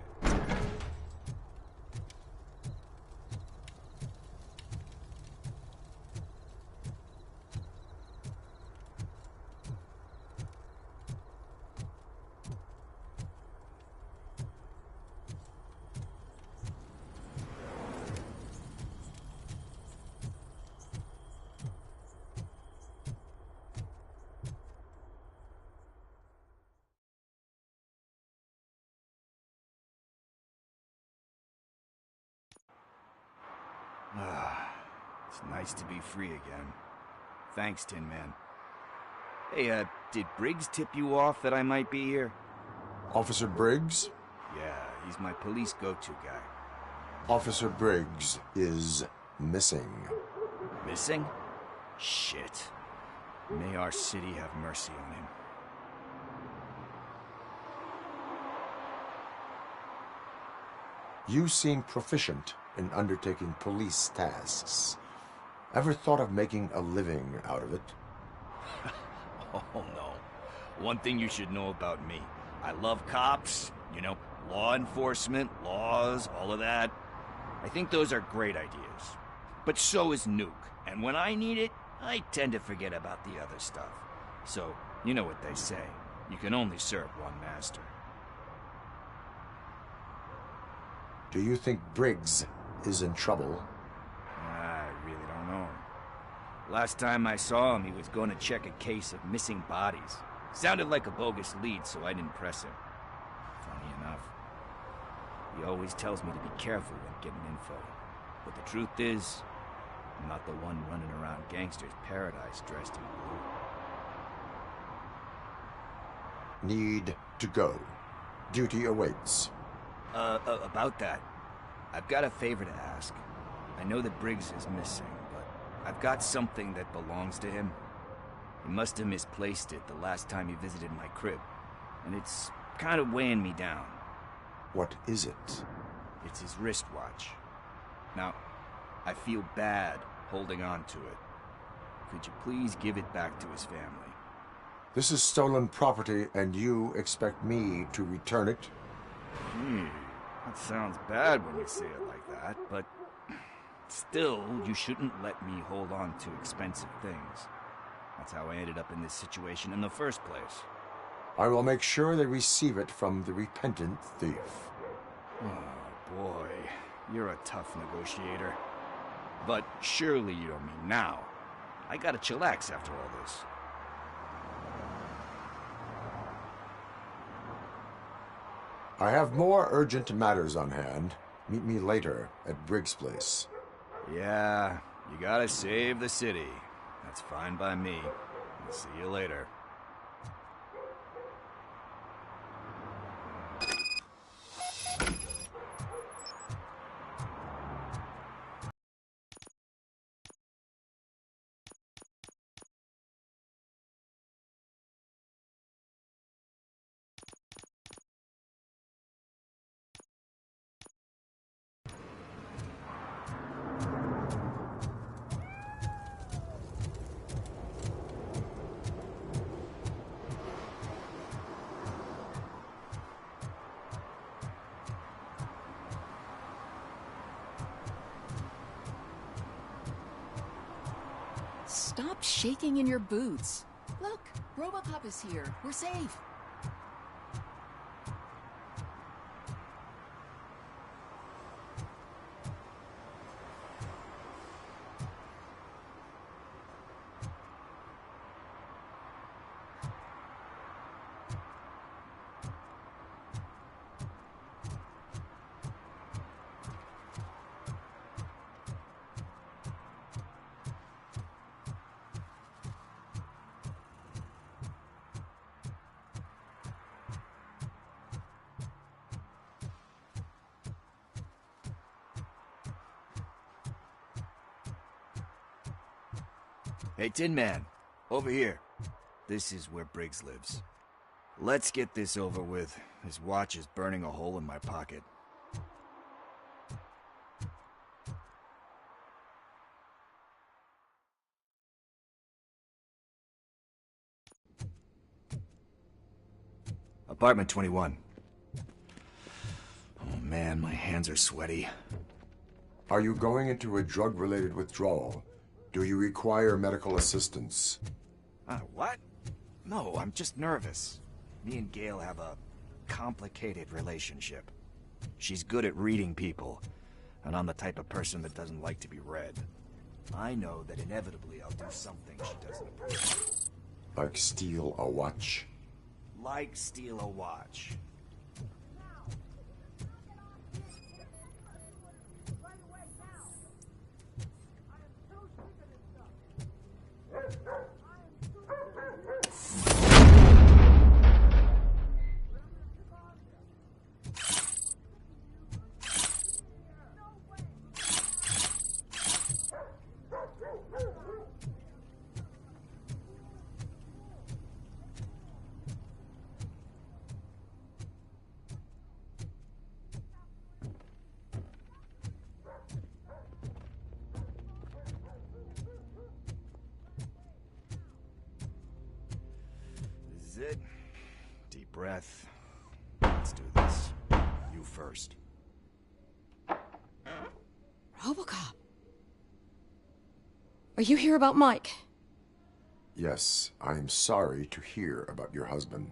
It's nice to be free again. Thanks, Tin Man. Hey, did Briggs tip you off that I might be here?
Officer Briggs?
Yeah, he's my police go-to guy.
Officer Briggs is missing.
Missing? Shit. May our city have mercy on him.
You seem proficient in undertaking police tasks. Ever thought of making a living out of it?
Oh, no. One thing you should know about me. I love cops, you know, law enforcement, laws, all of that. I think those are great ideas. But so is Nuke. And when I need it, I tend to forget about the other stuff. So, you know what they say. You can only serve one master.
Do you think Briggs is in trouble?
I really don't know. Last time I saw him, he was going to check a case of missing bodies. Sounded like a bogus lead, so I didn't press him. Funny enough. He always tells me to be careful when getting info. But the truth is, I'm not the one running around Gangster's Paradise dressed in blue.
Need to go. Duty awaits.
About that, I've got a favor to ask. I know that Briggs is missing, but I've got something that belongs to him. He must have misplaced it the last time he visited my crib, and it's kind of weighing me down.
What is it?
It's his wristwatch. Now, I feel bad holding on to it. Could you please give it back to his family?
This is stolen property, and you expect me to return it?
That sounds bad when you say it like that, but still, you shouldn't let me hold on to expensive things. That's how I ended up in this situation in the first place.
I will make sure they receive it from the repentant thief.
Oh, boy. You're a tough negotiator. But surely you don't mean now. I gotta chillax after all this.
I have more urgent matters on hand. Meet me later at Briggs' place.
Yeah, you gotta save the city. That's fine by me. I'll see you later.
Stop shaking in your boots. Look, Robocop is here. We're safe.
Hey, Tin Man, over here. This is where Briggs lives. Let's get this over with. His watch is burning a hole in my pocket. Apartment 21. Oh man, my hands are sweaty.
Are you going into a drug-related withdrawal? Do you require medical assistance?
What? No, I'm just nervous. Me and Gail have a complicated relationship. She's good at reading people, and I'm the type of person that doesn't like to be read. I know that inevitably I'll do something she doesn't approve.
Like steal a watch?
Like steal a watch. This is it. Deep breath. Let's do this. You first.
RoboCop. Are you here about Mike?
Yes, I am sorry to hear about your husband.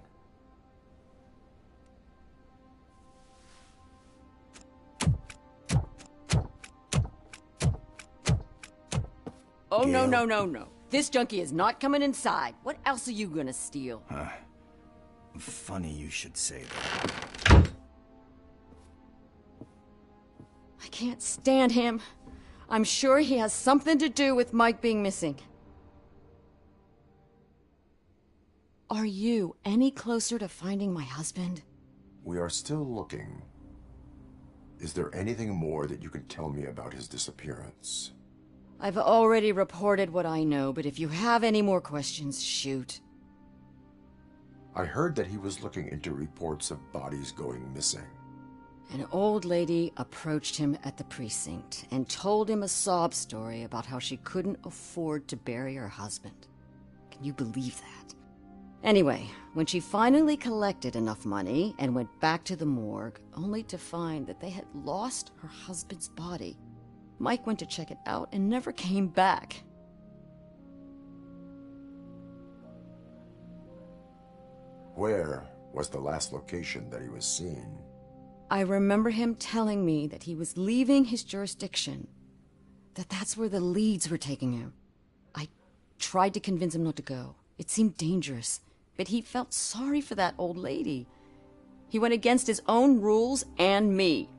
Oh, no, no, no, no. This junkie is not coming inside. What else are you gonna steal?
Funny you should say that.
I can't stand him. I'm sure he has something to do with Mike being missing. Are you any closer to finding my husband?
We are still looking. Is there anything more that you can tell me about his disappearance?
I've already reported what I know, but if you have any more questions, shoot.
I heard that he was looking into reports of bodies going missing.
An old lady approached him at the precinct and told him a sob story about how she couldn't afford to bury her husband. Can you believe that? Anyway, when she finally collected enough money and went back to the morgue, only to find that they had lost her husband's body, Mike went to check it out and never came back.
Where was the last location that he was seen?
I remember him telling me that he was leaving his jurisdiction, that's where the leads were taking him. I tried to convince him not to go. It seemed dangerous, but he felt sorry for that old lady. He went against his own rules and me.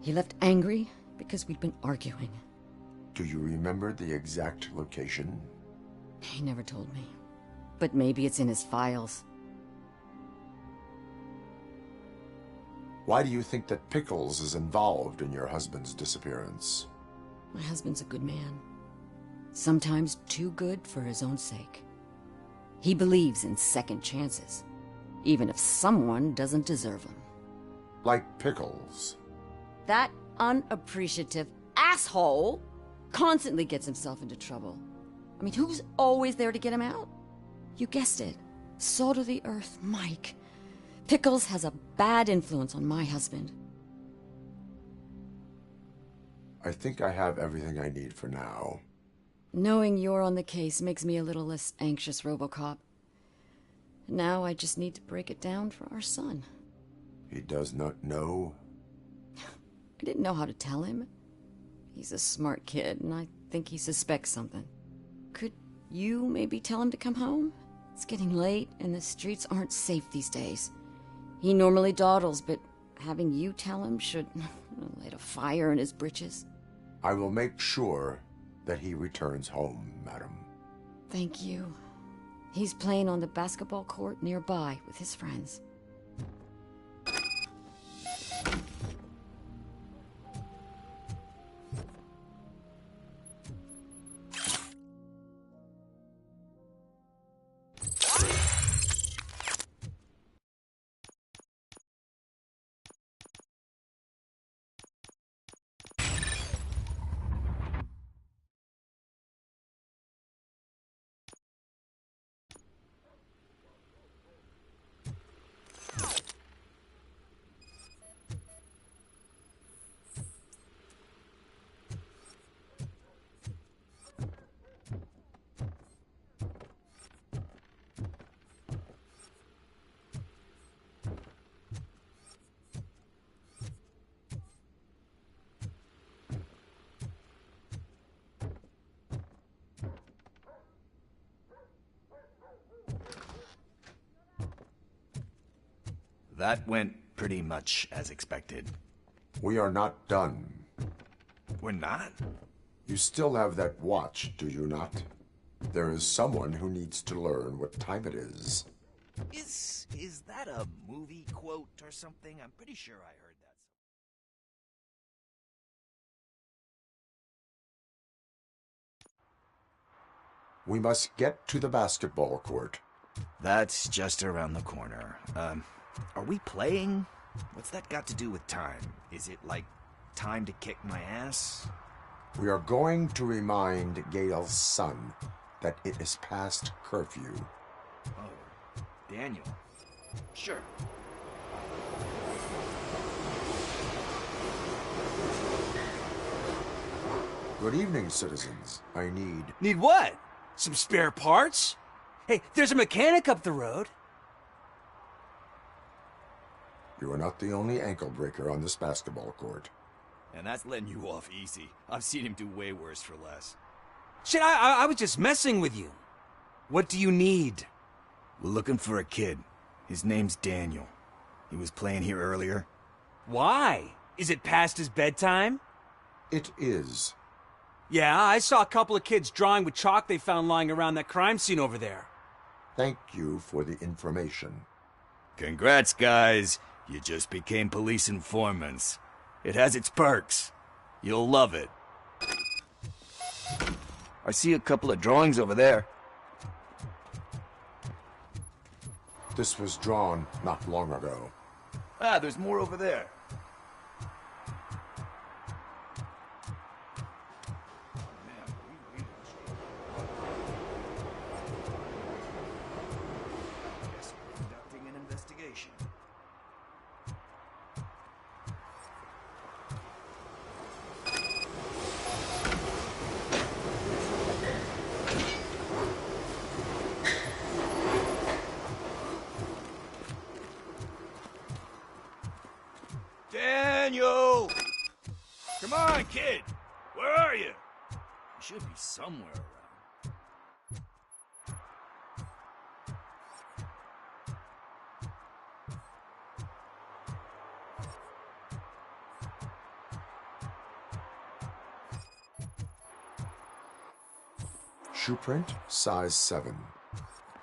He left angry because we'd been arguing.
Do you remember the exact location?
He never told me, but maybe it's in his files.
Why do you think that Pickles is involved in your husband's disappearance?
My husband's a good man. Sometimes too good for his own sake. He believes in second chances, even if someone doesn't deserve them.
Like Pickles.
That unappreciative asshole constantly gets himself into trouble. I mean, who's always there to get him out? You guessed it. Salt of the earth, Mike. Pickles has a bad influence on my husband.
I think I have everything I need for now.
Knowing you're on the case makes me a little less anxious, RoboCop. Now I just need to break it down for our son.
He does not know?
I didn't know how to tell him. He's a smart kid, and I think he suspects something. Could you maybe tell him to come home? It's getting late, and the streets aren't safe these days. He normally dawdles, but having you tell him should light a fire in his britches.
I will make sure that he returns home, madam.
Thank you. He's playing on the basketball court nearby with his friends.
That went pretty much as expected.
We are not done.
We're not?
You still have that watch, do you not? There is someone who needs to learn what time it is.
Is that a movie quote or something? I'm pretty sure I heard that.
We must get to the basketball court.
That's just around the corner. Are we playing? What's that got to do with time? Is it like time to kick my ass?
We are going to remind Gail's son that it is past curfew.
Oh, Daniel. Sure.
Good evening, citizens. I need...
Need what? Some spare parts? Hey, there's a mechanic up the road.
You are not the only ankle breaker on this basketball court.
And that's letting you off easy. I've seen him do way worse for less.
Shit, I was just messing with you. What do you need?
We're looking for a kid. His name's Daniel. He was playing here earlier.
Why? Is it past his bedtime?
It is.
Yeah, I saw a couple of kids drawing with chalk they found lying around that crime scene over there.
Thank you for the information.
Congrats, guys. You just became police informants. It has its perks. You'll love it. I see a couple of drawings over there.
This was drawn not long ago.
Ah, there's more over there. Guess we're conducting an investigation. Daniel! Come on, kid! Where are you? You should be somewhere around.
Shoe print, size 7.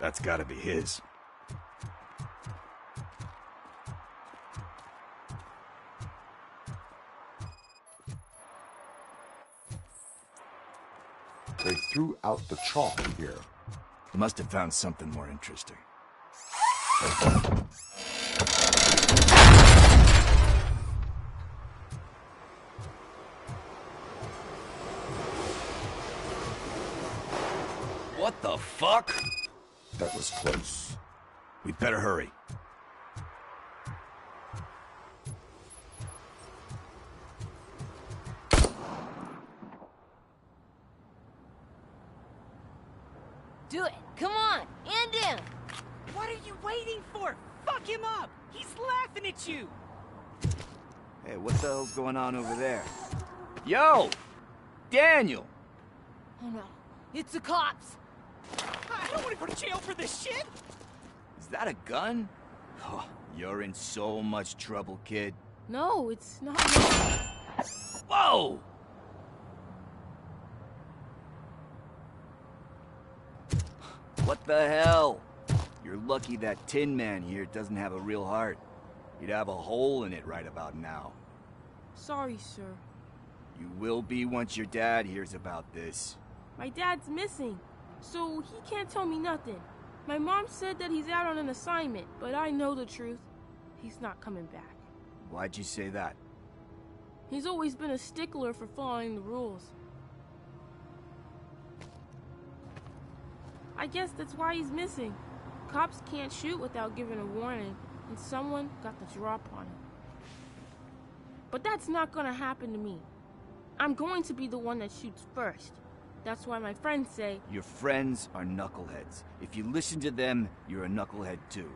That's gotta be his.
They threw out the chalk here.
He must have found something more interesting. What the fuck?
That was close.
We'd better hurry.
Do it. Come on. End him.
What are you waiting for? Fuck him up! He's laughing at you!
Hey, what the hell's going on over there? Yo! Daniel!
Oh no. It's the cops.
I don't want to go to jail for this shit!
Is that a gun? Oh, you're in so much trouble, kid.
No, it's not.
Whoa! What the hell? You're lucky that Tin Man here doesn't have a real heart. He'd have a hole in it right about now.
Sorry, sir.
You will be once your dad hears about this.
My dad's missing, so he can't tell me nothing. My mom said that he's out on an assignment, but I know the truth. He's not coming back.
Why'd you say that?
He's always been a stickler for following the rules. I guess that's why he's missing. Cops can't shoot without giving a warning, and someone got the drop on him. But that's not gonna happen to me. I'm going to be the one that shoots first. That's why my friends say...
Your friends are knuckleheads. If you listen to them, you're a knucklehead too.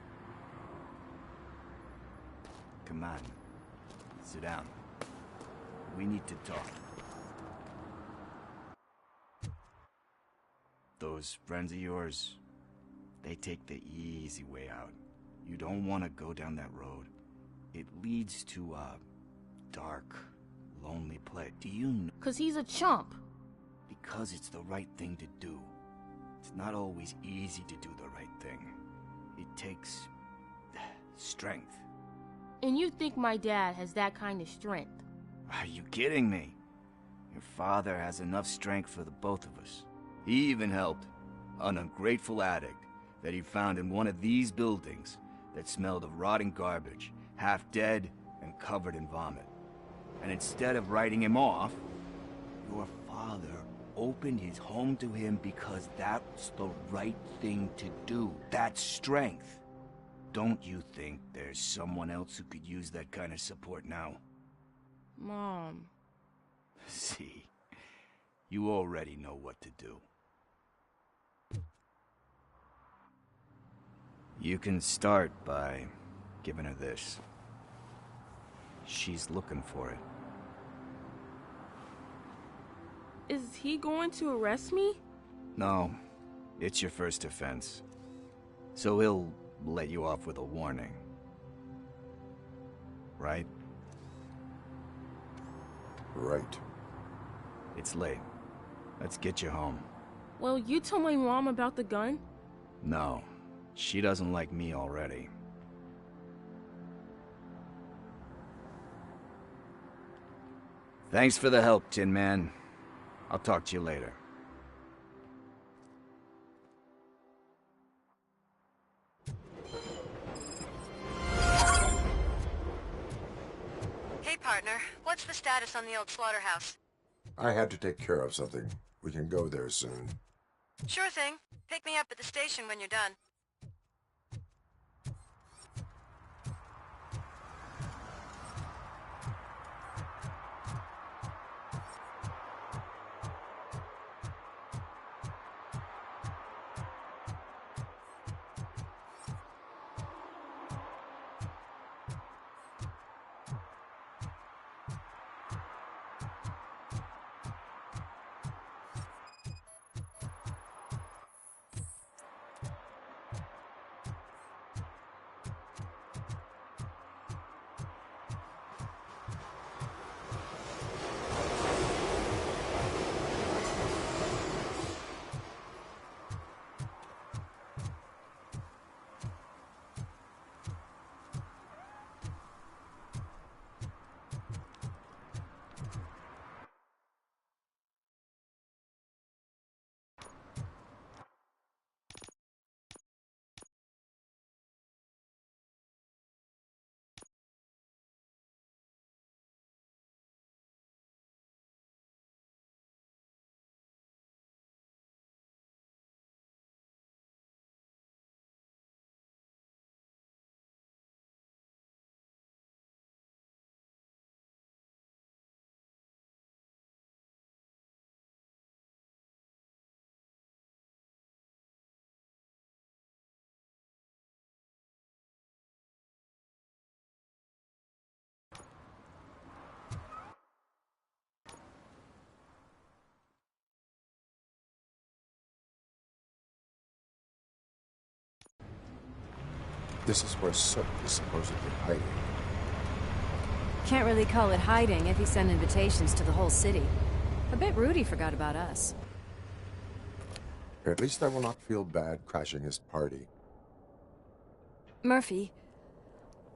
Come on. Sit down. We need to talk. Those friends of yours, they take the easy way out. You don't want to go down that road. It leads to a dark, lonely place. Do you know?
'Cause he's a chump.
Because it's the right thing to do. It's not always easy to do the right thing. It takes strength.
And you think my dad has that kind of strength?
Are you kidding me? Your father has enough strength for the both of us. He even helped an ungrateful addict that he found in one of these buildings that smelled of rotting garbage, half dead and covered in vomit. And instead of writing him off, your father opened his home to him because that's the right thing to do. That's strength. Don't you think there's someone else who could use that kind of support now?
Mom.
See, you already know what to do. You can start by giving her this. She's looking for it.
Is he going to arrest me?
No, it's your first offense. So he'll let you off with a warning. Right?
Right.
It's late. Let's get you home.
Well, you told my mom about the gun?
No, she doesn't like me already. Thanks for the help, Tin Man. I'll talk to you later.
Hey, partner. What's the status on the old slaughterhouse?
I had to take care of something. We can go there soon.
Sure thing. Pick me up at the station when you're done.
This is where Soot is supposedly hiding.
Can't really call it hiding if he sent invitations to the whole city. A bit rude he forgot about us.
At least I will not feel bad crashing his party.
Murphy,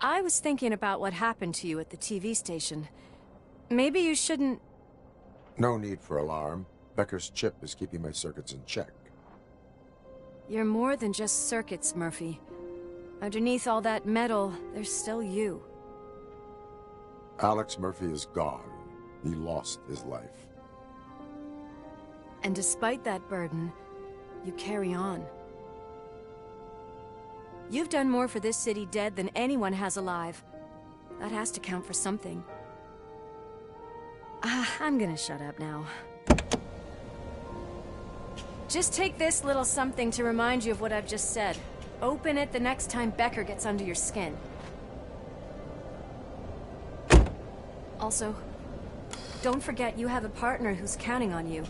I was thinking about what happened to you at the TV station. Maybe you shouldn't...
No need for alarm. Becker's chip is keeping my circuits in check.
You're more than just circuits, Murphy. Underneath all that metal, there's still you.
Alex Murphy is gone. He lost his life.
And despite that burden, you carry on. You've done more for this city dead than anyone has alive. That has to count for something. I'm gonna shut up now. Just take this little something to remind you of what I've just said. Open it the next time Becker gets under your skin. Also, don't forget you have a partner who's counting on you.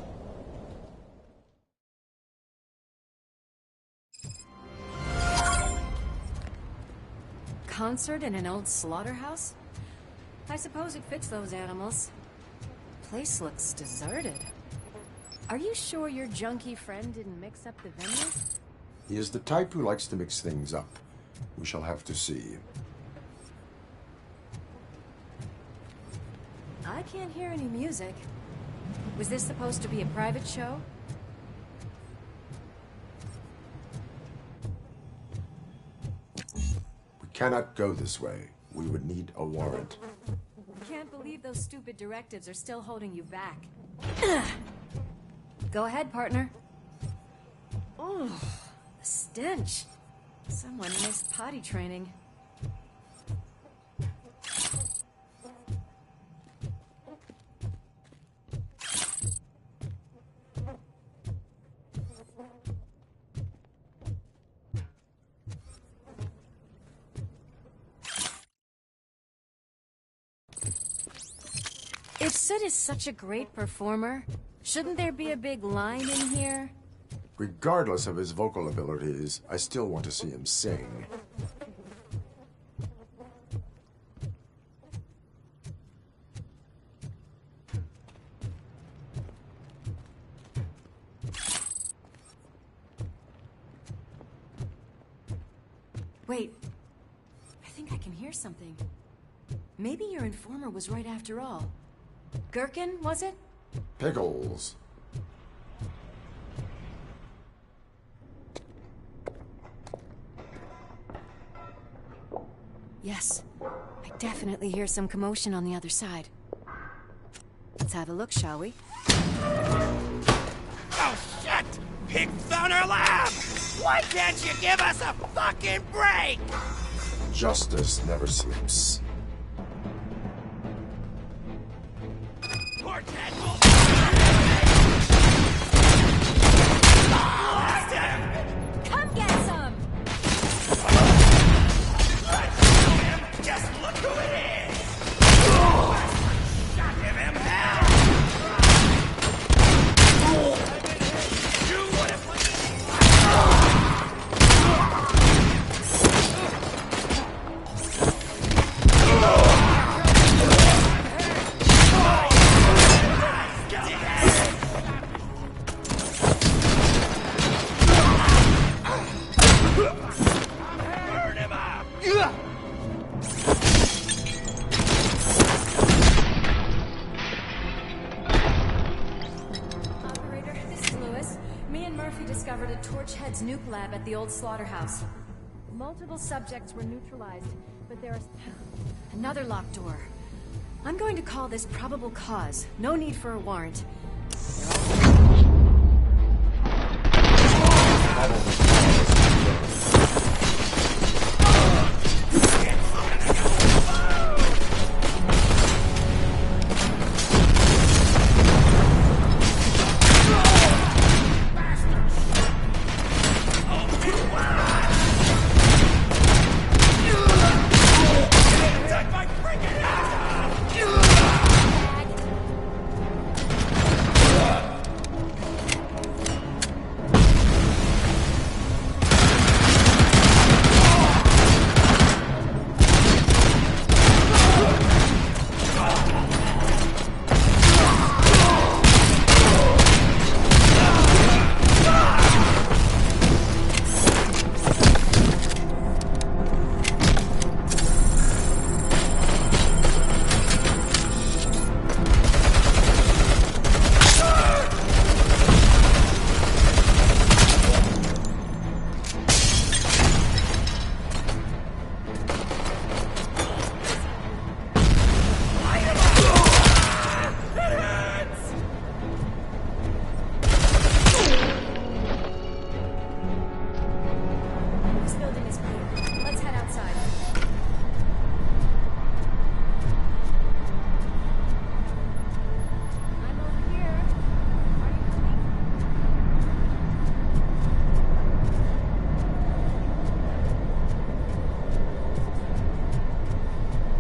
concert in an old slaughterhouse? I suppose it fits those animals. Place looks deserted. Are you sure your junkie friend didn't mix up the venue?
He is the type who likes to mix things up. We shall have to see.
I can't hear any music. Was this supposed to be a private show?
We cannot go this way. We would need a warrant.
Can't believe those stupid directives are still holding you back. Go ahead, partner. Oh, the stench. Someone missed potty training. If Sid is such a great performer, shouldn't there be a big line in here?
Regardless of his vocal abilities, I still want to see him sing.
Wait, I think I can hear something. Maybe your informer was right after all. Gherkin, was it?
Pickles.
Yes. I definitely hear some commotion on the other side. Let's have a look, shall we?
Oh, shit! Pig found our lab! Why can't you give us a fucking break?
Justice never sleeps.
Come get some!
Just look who it is! Shot him in hell! You would have
Operator, this is Lewis. Me and Murphy discovered a Torchhead's nuke lab at the old slaughterhouse. Multiple subjects were neutralized, but there is another locked door. I'm going to call this probable cause. No need for a warrant.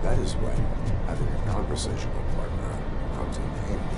That is when having a conversational partner comes in handy.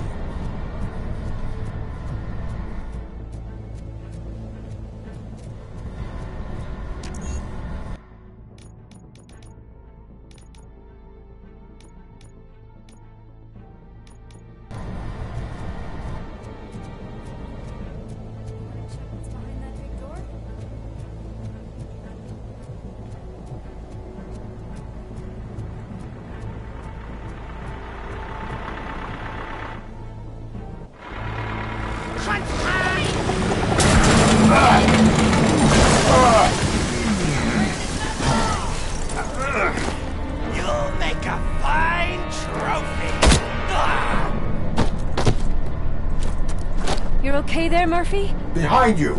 okay there, Murphy?
Behind you!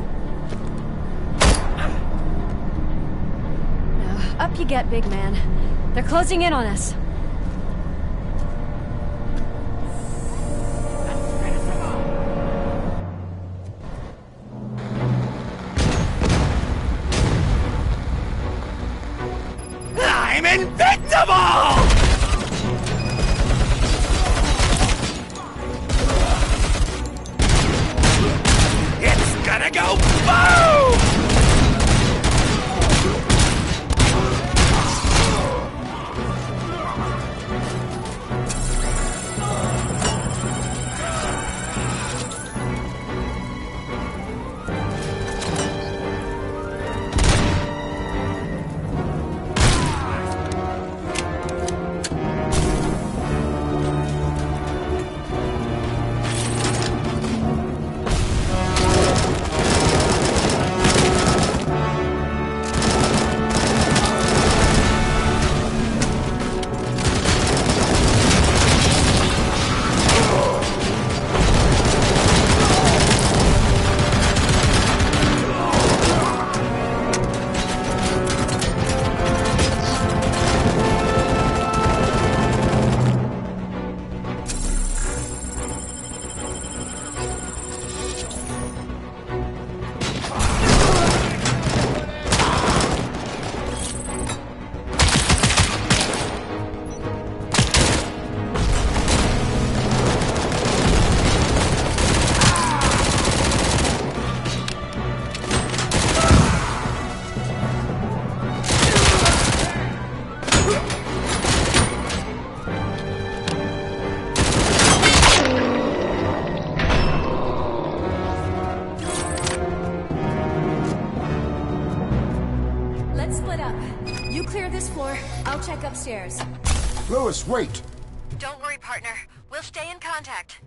Now, up you get, big man. They're closing in on us.
I'm invincible! It's gonna go boom!
Upstairs.
Lewis, wait!
Don't worry, partner. We'll stay in contact.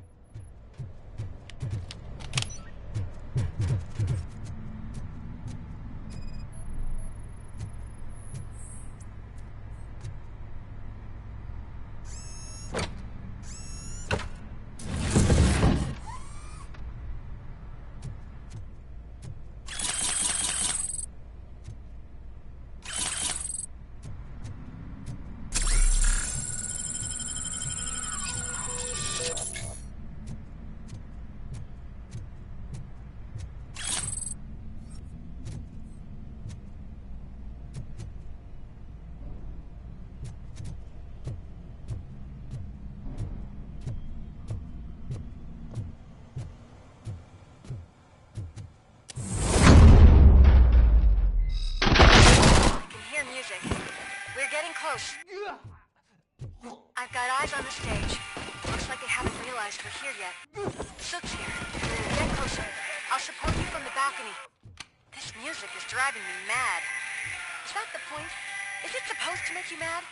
I've got eyes on the stage. Looks like they haven't realized we're here yet. Sook's here. Get closer. I'll support you from the balcony. This music is driving me mad. Is that the point? Is it supposed to make you mad?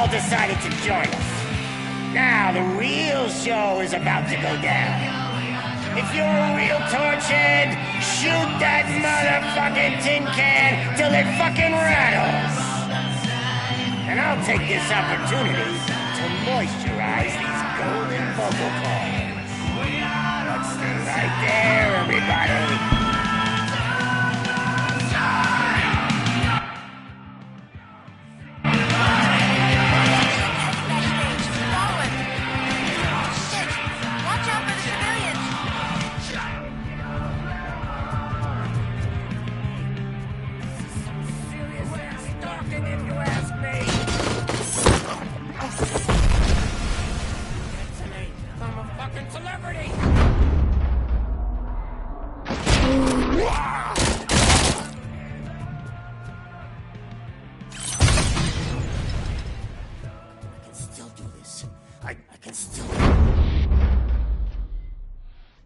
Decided to join us. Now the real show is about to go down. If you're a real torchhead, shoot that motherfucking tin can till it fucking rattles. And I'll take this opportunity to moisturize these golden vocal cords. Let's stay right there, everybody.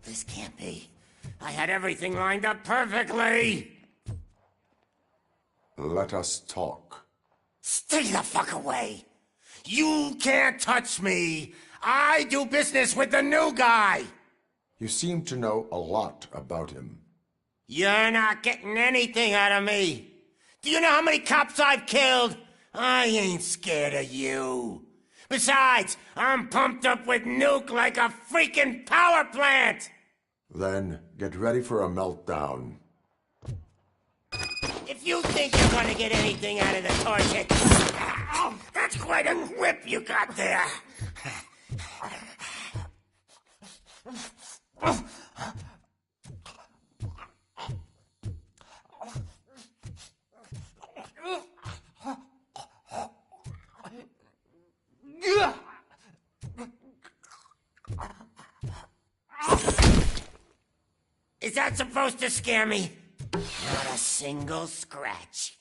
This can't be. I had everything lined up perfectly!
Let us talk.
Stay the fuck away! You can't touch me! I do business with the new guy!
You seem to know a lot about him.
You're not getting anything out of me! Do you know how many cops I've killed? I ain't scared of you. Besides, I'm pumped up with nuke like a freaking power plant!
Then get ready for a meltdown.
If you think you're gonna get anything out of the torch, oh, that's quite a grip you got there. Is that supposed to scare me? Not a single scratch.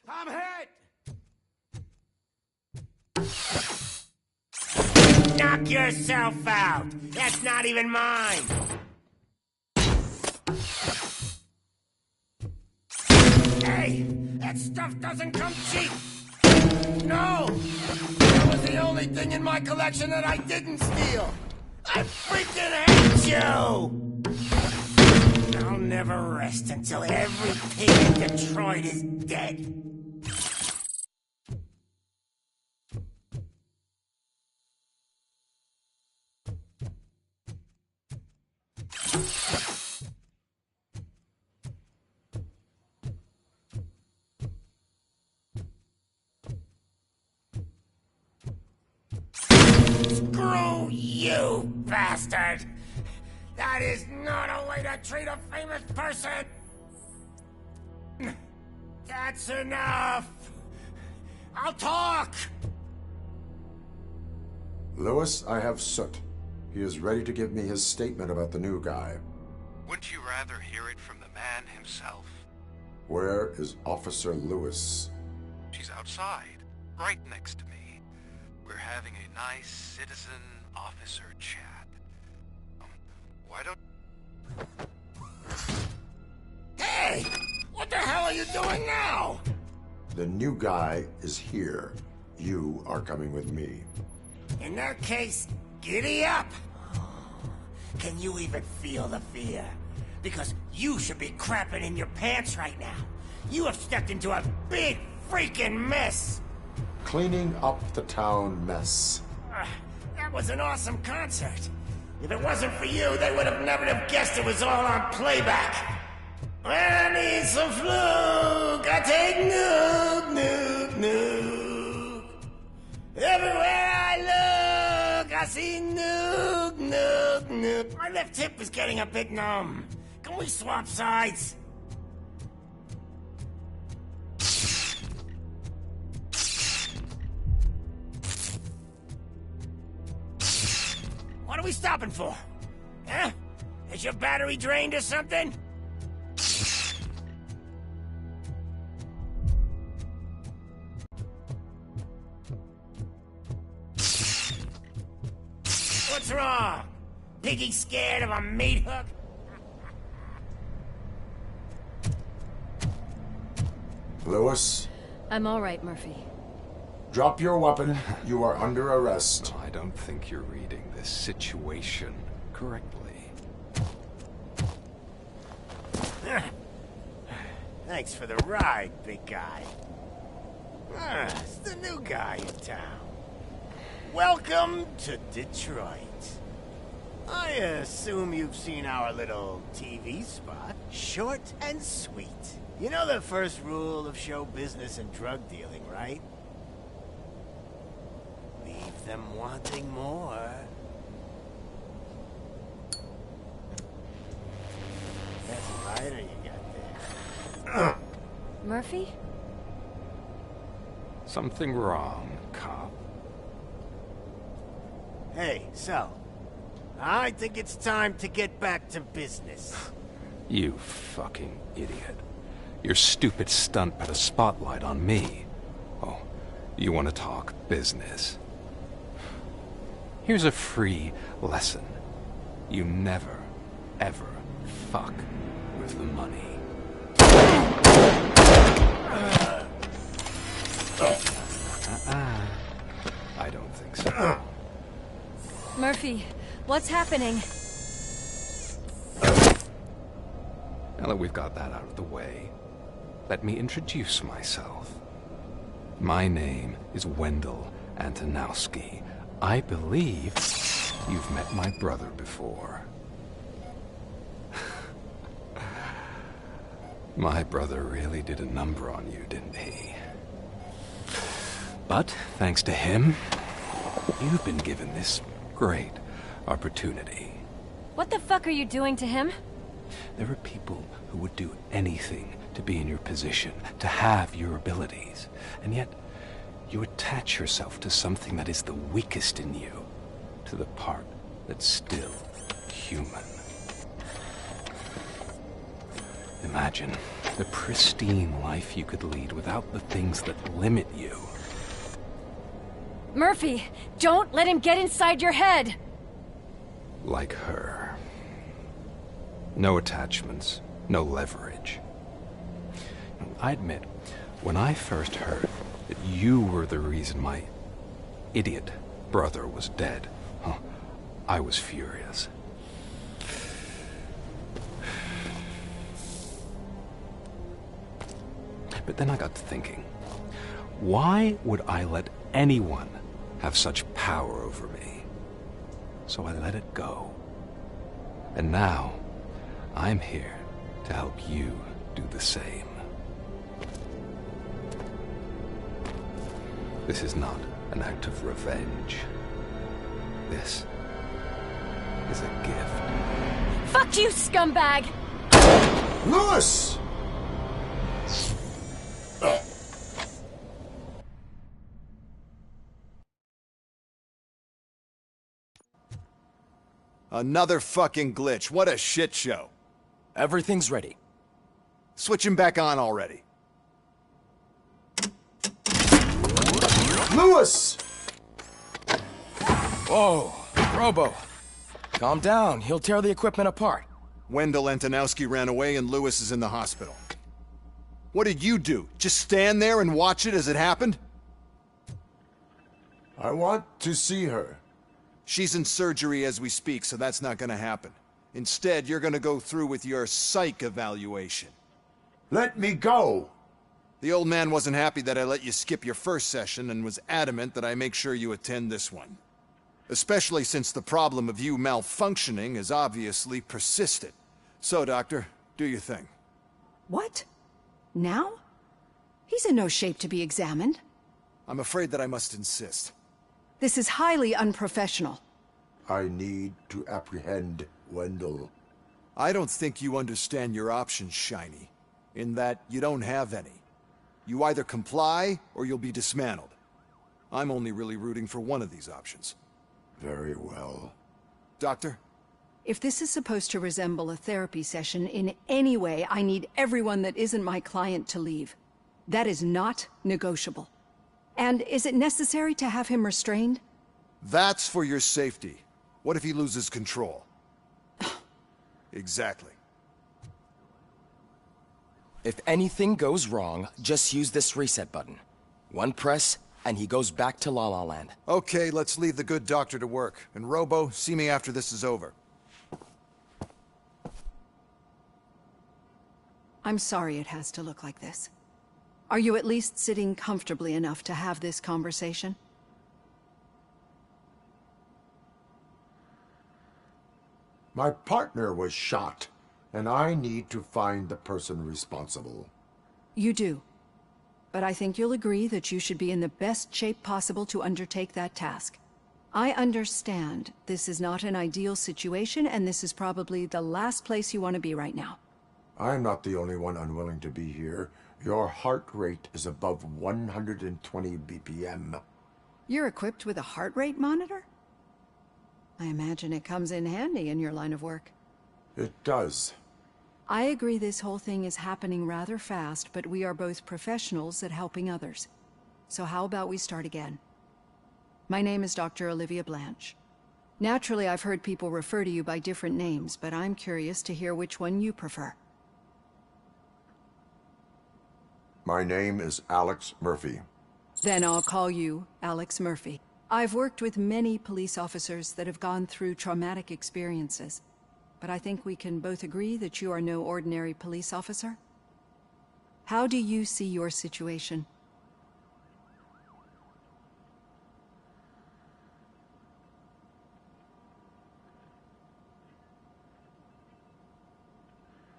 I'm hit!
Knock yourself out! That's not even mine! Hey! That stuff doesn't come cheap! No! That was the only thing in my collection that I didn't steal! I freaking hate you! I'll never rest until every pig in Detroit is dead. Screw you, bastard! That is not a way to treat a famous person! That's enough! I'll talk!
Lewis, I have Soot. He is ready to give me his statement about the new guy.
Wouldn't you rather hear it from the man himself?
Where is Officer Lewis?
She's outside, right next to me. We're having a nice citizen-officer chat. Why don't...
Hey! What the hell are you doing now?
The new guy is here. You are coming with me.
In that case, giddy up! Can you even feel the fear? Because you should be crapping in your pants right now. You have stepped into a big freaking mess!
Cleaning up the town mess.
That was an awesome concert. If it wasn't for you, they would have never have guessed it was all on playback. When I need some fluke, I take nuke, nuke, nuke. Everywhere I look, I see nuke, nuke, nuke. My left hip is getting a bit numb. Can we swap sides? What are we stopping for? Huh? Is your battery drained or something? What's wrong? Piggy scared of a meat hook?
Lewis?
I'm all right, Murphy.
Drop your weapon. You are under arrest.
No, I don't think you're reading this situation correctly.
Thanks for the ride, big guy. It's the new guy in town. Welcome to Detroit.
I assume you've seen our little TV spot. Short and sweet. You know the first rule of show business and drug dealing, right? Leave them wanting more. That's a lighter you got there.
Murphy?
Something wrong, cop.
Hey, so, I think it's time to get back to business.
You fucking idiot. Your stupid stunt put a spotlight on me. Oh, you want to talk business? Here's a free lesson. You never, ever fuck with the money. I don't think so.
Murphy, what's happening?
Now that we've got that out of the way, let me introduce myself. My name is Wendell Antonowski. I believe you've met my brother before. My brother really did a number on you, didn't he? But, thanks to him, you've been given this great opportunity.
What the fuck are you doing to him?
There are people who would do anything to be in your position, to have your abilities, and yet you attach yourself to something that is the weakest in you, to the part that's still human. Imagine the pristine life you could lead without the things that limit you.
Murphy, don't let him get inside your head!
Like her. No attachments, no leverage. I admit, when I first heard that you were the reason my idiot brother was dead, I was furious. But then I got to thinking, why would I let anyone have such power over me? So I let it go. And now, I'm here to help you do the same. This is not an act of revenge. This is a gift.
Fuck you, scumbag!
Lewis!
Another fucking glitch. What a shit show.
Everything's ready.
Switch him back on already.
Lewis!
Whoa, Robo. Calm down. He'll tear the equipment apart.
Wendell Antonowski ran away and Lewis is in the hospital. What did you do? Just stand there and watch it as it happened?
I want to see her.
She's in surgery as we speak, so that's not gonna happen. Instead, you're gonna go through with your psych evaluation.
Let me go!
The old man wasn't happy that I let you skip your first session and was adamant that I make sure you attend this one. Especially since the problem of you malfunctioning is obviously persistent. So, Doctor, do your thing.
What? Now? He's in no shape to be examined.
I'm afraid that I must insist.
This is highly unprofessional.
I need to apprehend Wendell.
I don't think you understand your options, Shiny. In that you don't have any. You either comply, or you'll be dismantled. I'm only really rooting for one of these options.
Very well.
Doctor?
If this is supposed to resemble a therapy session in any way, I need everyone that isn't my client to leave. That is not negotiable. And is it necessary to have him restrained?
That's for your safety. What if he loses control? Exactly.
If anything goes wrong, just use this reset button. One press, and he goes back to La La Land.
Okay, let's leave the good doctor to work. And Robo, see me after this is over.
I'm sorry it has to look like this. Are you at least sitting comfortably enough to have this conversation?
My partner was shot, and I need to find the person responsible.
You do. But I think you'll agree that you should be in the best shape possible to undertake that task. I understand this is not an ideal situation, and this is probably the last place you want to be right now.
I'm not the only one unwilling to be here. Your heart rate is above 120 BPM.
You're equipped with a heart rate monitor? I imagine it comes in handy in your line of work.
It does.
I agree this whole thing is happening rather fast, but we are both professionals at helping others. So how about we start again? My name is Dr. Olivia Blanche. Naturally, I've heard people refer to you by different names, but I'm curious to hear which one you prefer.
My name is Alex Murphy.
Then I'll call you Alex Murphy. I've worked with many police officers that have gone through traumatic experiences, but I think we can both agree that you are no ordinary police officer. How do you see your situation?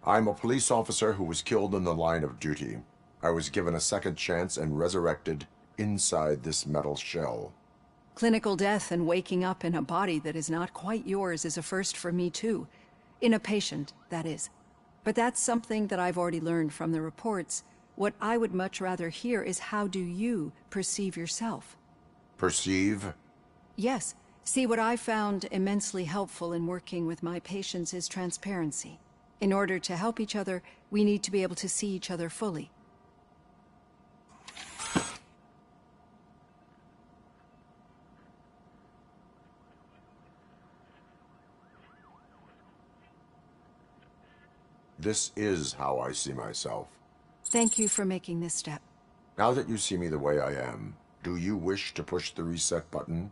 I'm a police officer who was killed in the line of duty. I was given a second chance and resurrected inside this metal shell.
Clinical death and waking up in a body that is not quite yours is a first for me too. In a patient, that is. But that's something that I've already learned from the reports. What I would much rather hear is how do you perceive yourself?
Perceive?
Yes. See, what I found immensely helpful in working with my patients is transparency. In order to help each other, we need to be able to see each other fully.
This is how I see myself.
Thank you for making this step.
Now that you see me the way I am, do you wish to push the reset button?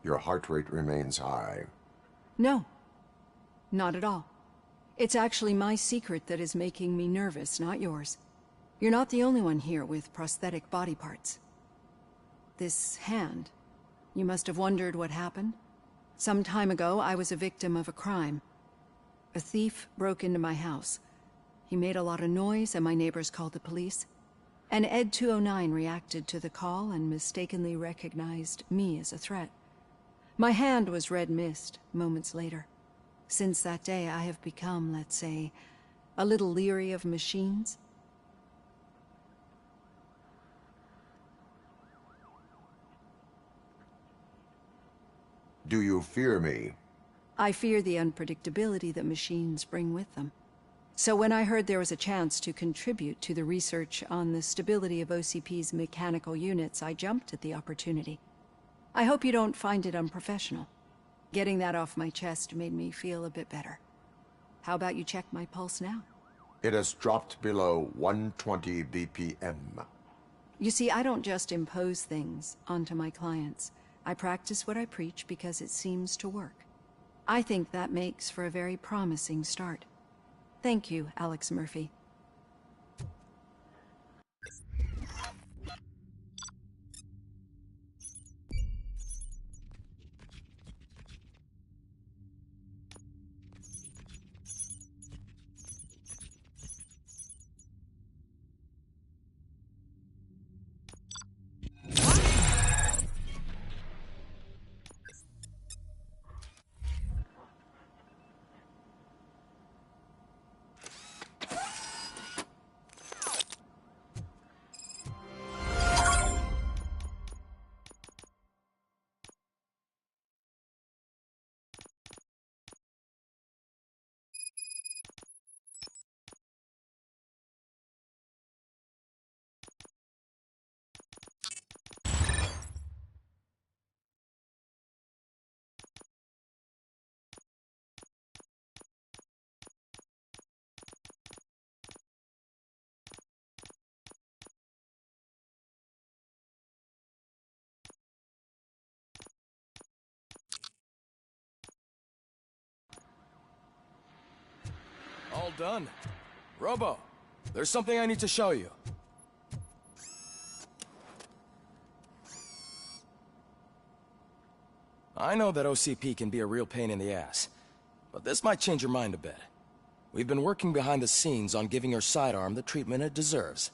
Your heart rate remains high.
No, not at all. It's actually my secret that is making me nervous, not yours. You're not the only one here with prosthetic body parts. This hand, you must have wondered what happened. Some time ago, I was a victim of a crime. A thief broke into my house. He made a lot of noise and my neighbors called the police. And Ed 209 reacted to the call and mistakenly recognized me as a threat. My hand was red mist moments later. Since that day, I have become, let's say, a little leery of machines.
Do you fear me?
I fear the unpredictability that machines bring with them. So when I heard there was a chance to contribute to the research on the stability of OCP's mechanical units, I jumped at the opportunity. I hope you don't find it unprofessional. Getting that off my chest made me feel a bit better. How about you check my pulse now?
It has dropped below 120 BPM.
You see, I don't just impose things onto my clients. I practice what I preach because it seems to work. I think that makes for a very promising start. Thank you, Alex Murphy.
All done. Robo, there's something I need to show you. I know that OCP can be a real pain in the ass, but this might change your mind a bit. We've been working behind the scenes on giving your sidearm the treatment it deserves.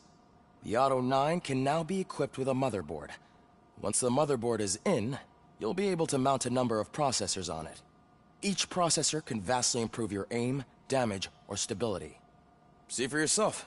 The Auto 9 can now be equipped with a motherboard. Once the motherboard is in, you'll be able to mount a number of processors on it. Each processor can vastly improve your aim, damage, or stability. See for yourself.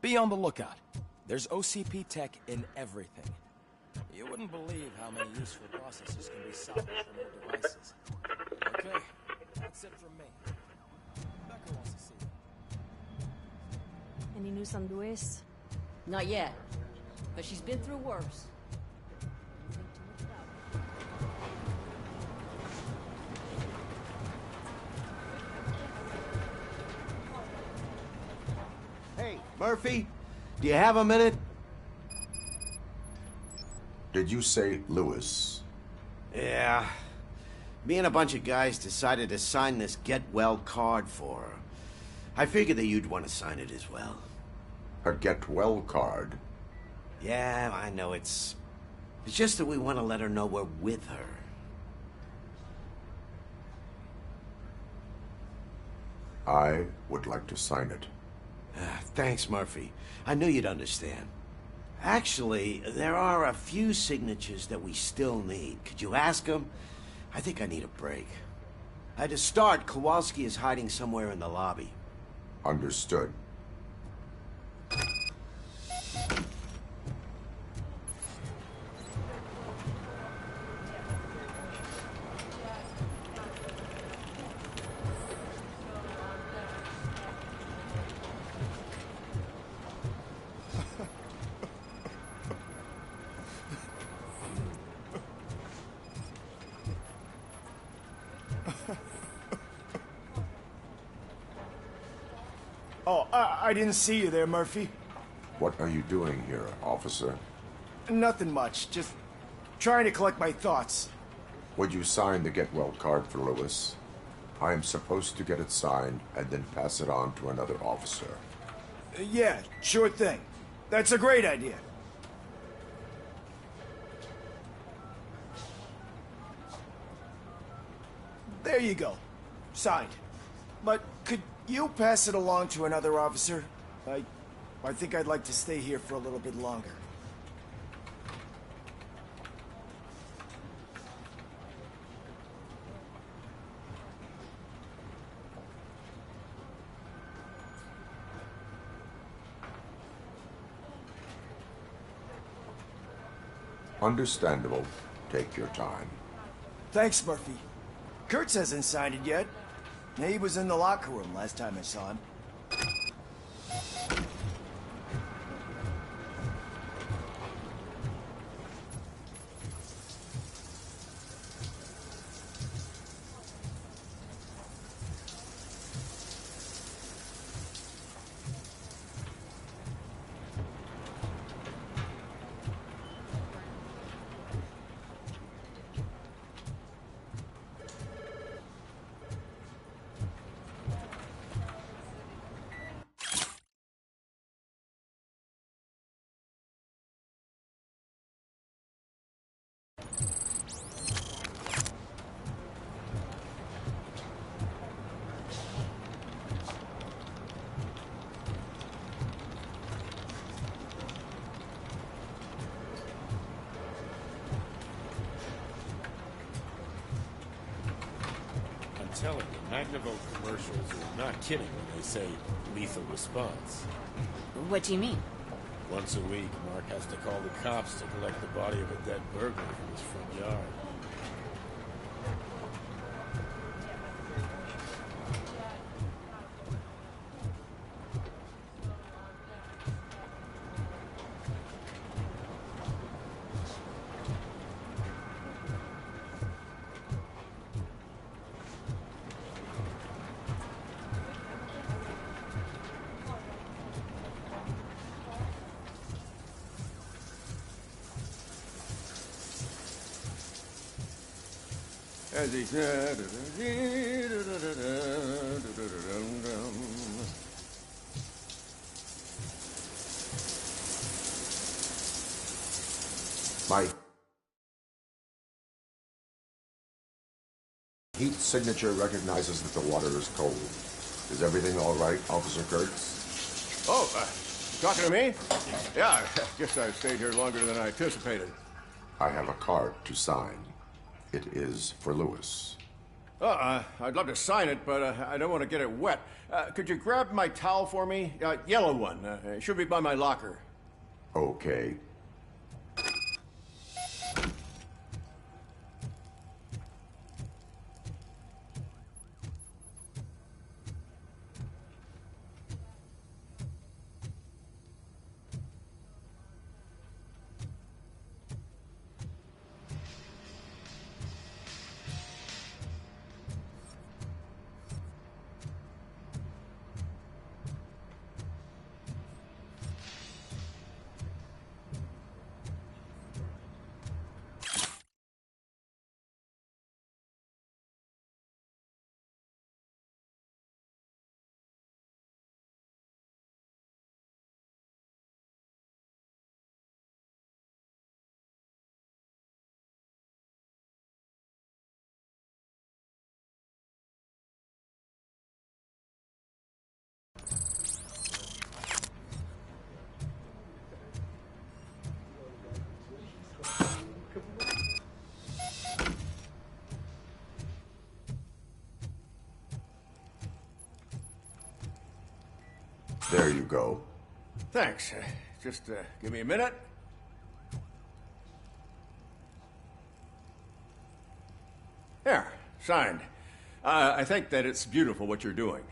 Be on the lookout. There's OCP tech in everything. You wouldn't believe how many useful processes can be salvaged from old devices. Okay, that's it from me. Becca wants to see you.
Any news on Luis?
Not yet, but she's been through worse.
Hey, Murphy, do you have a minute?
Did you say Lewis?
Yeah. Me and a bunch of guys decided to sign this get well card for her. I figured that you'd want to sign it as well.
A get well card?
Yeah, I know it's just that we want to let her know we're with her.
I would like to sign it.
Thanks, Murphy. I knew you'd understand. Actually, there are a few signatures that we still need. Could you ask them? I think I need a break. To start, Kowalski is hiding somewhere in the lobby.
Understood.
Oh, I didn't see you there, Murphy.
What are you doing here, officer?
Nothing much, just trying to collect my thoughts.
Would you sign the get well card for Lewis? I am supposed to get it signed and then pass it on to another officer.
Yeah, sure thing. That's a great idea. There you go. Signed. But could you pass it along to another officer? I think I'd like to stay here for a little bit longer.
Understandable. Take your time.
Thanks, Murphy. Kurtz hasn't signed it yet. He was in the locker room last time I saw him.
Telling you, Magnavolt commercials are not kidding when they say lethal response.
What do you mean?
Once a week, Mark has to call the cops to collect the body of a dead burglar from his front yard.
As he said,
My heat signature recognizes that the water is cold. Is everything all right, Officer Kurtz?
Oh, talking to me? Yeah, guess I stayed here longer than I anticipated.
I have a card to sign. It is for Lewis.
I'd love to sign it, but I don't want to get it wet. Could you grab my towel for me? Yellow one. It should be by my locker.
Okay. There you go.
Thanks. Just give me a minute. There, signed. I think that it's beautiful what you're doing.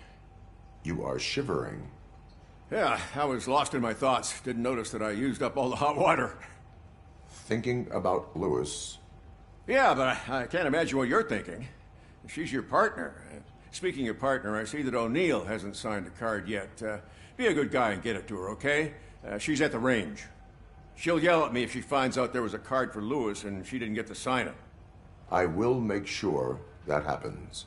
You are shivering.
Yeah, I was lost in my thoughts. Didn't notice that I used up all the hot water.
Thinking about Lewis.
Yeah, but I can't imagine what you're thinking. She's your partner. Speaking of partner, I see that O'Neill hasn't signed a card yet. Be a good guy and get it to her, okay? She's at the range. She'll yell at me if she finds out there was a card for Lewis and she didn't get to sign it.
I will make sure that happens.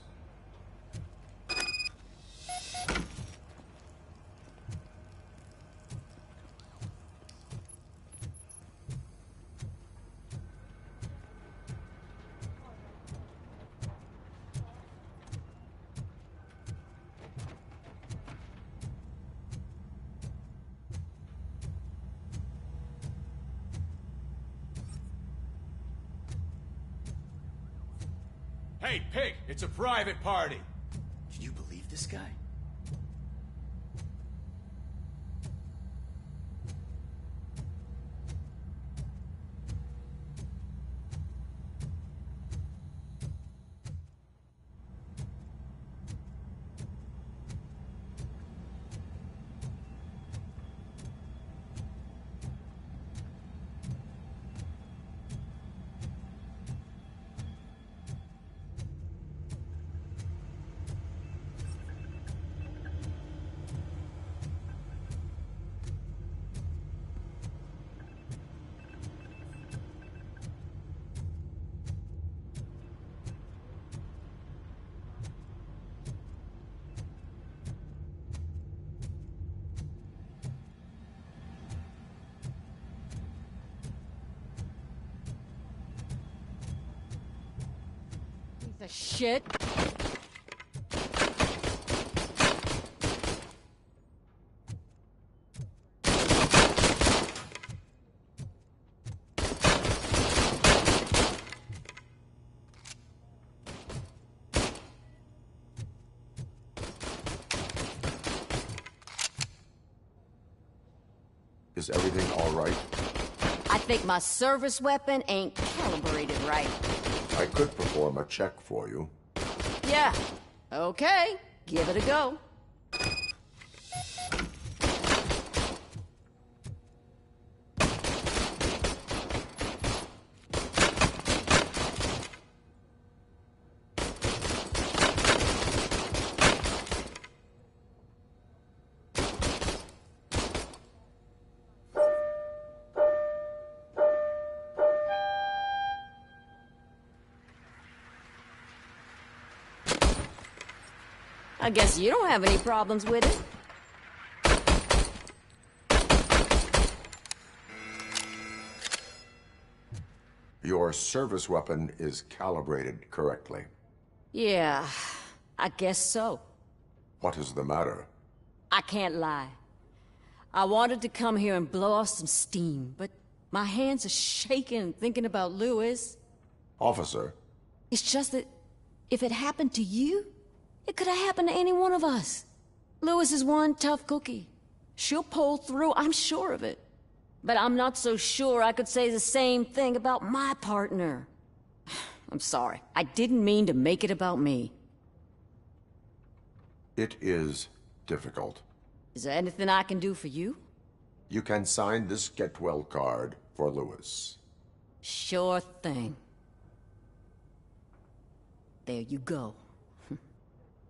Hey, Pig, it's a private party. Can you believe this guy?
The shit.
Is everything all right?
I think my service weapon ain't calibrated right.
I could perform a check for you.
Yeah. Okay. Give it a go. I guess you don't have any problems with it.
Your service weapon is calibrated correctly.
Yeah, I guess so.
What is the matter?
I can't lie. I wanted to come here and blow off some steam, but my hands are shaking thinking about Lewis.
Officer.
It's just that if it happened to you, it could have happened to any one of us. Lewis is one tough cookie. She'll pull through, I'm sure of it. But I'm not so sure I could say the same thing about my partner. I'm sorry. I didn't mean to make it about me.
It is difficult.
Is there anything I can do for you?
You can sign this Get Well card for Lewis.
Sure thing. There you go.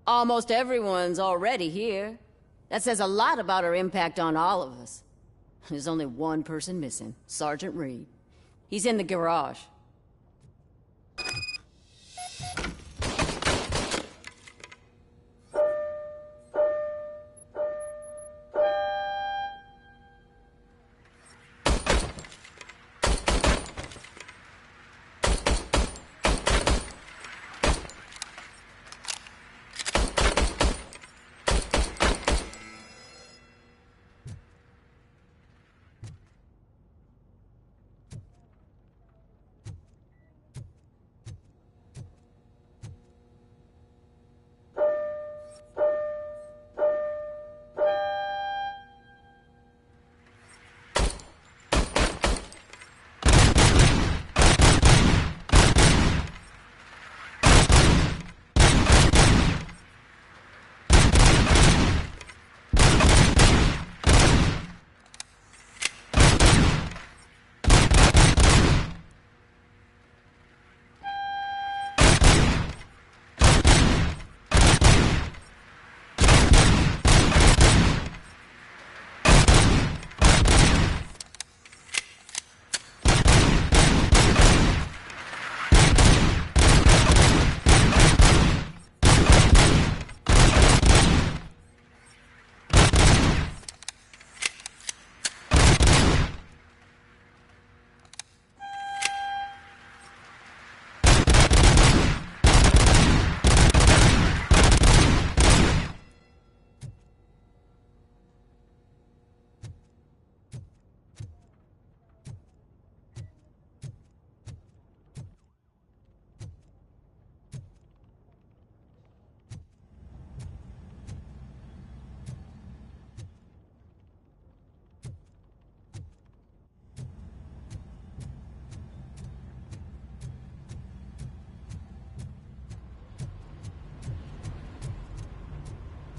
Almost everyone's already here. That says a lot about her impact on all of us. There's only one person missing, Sergeant Reed. He's in the garage.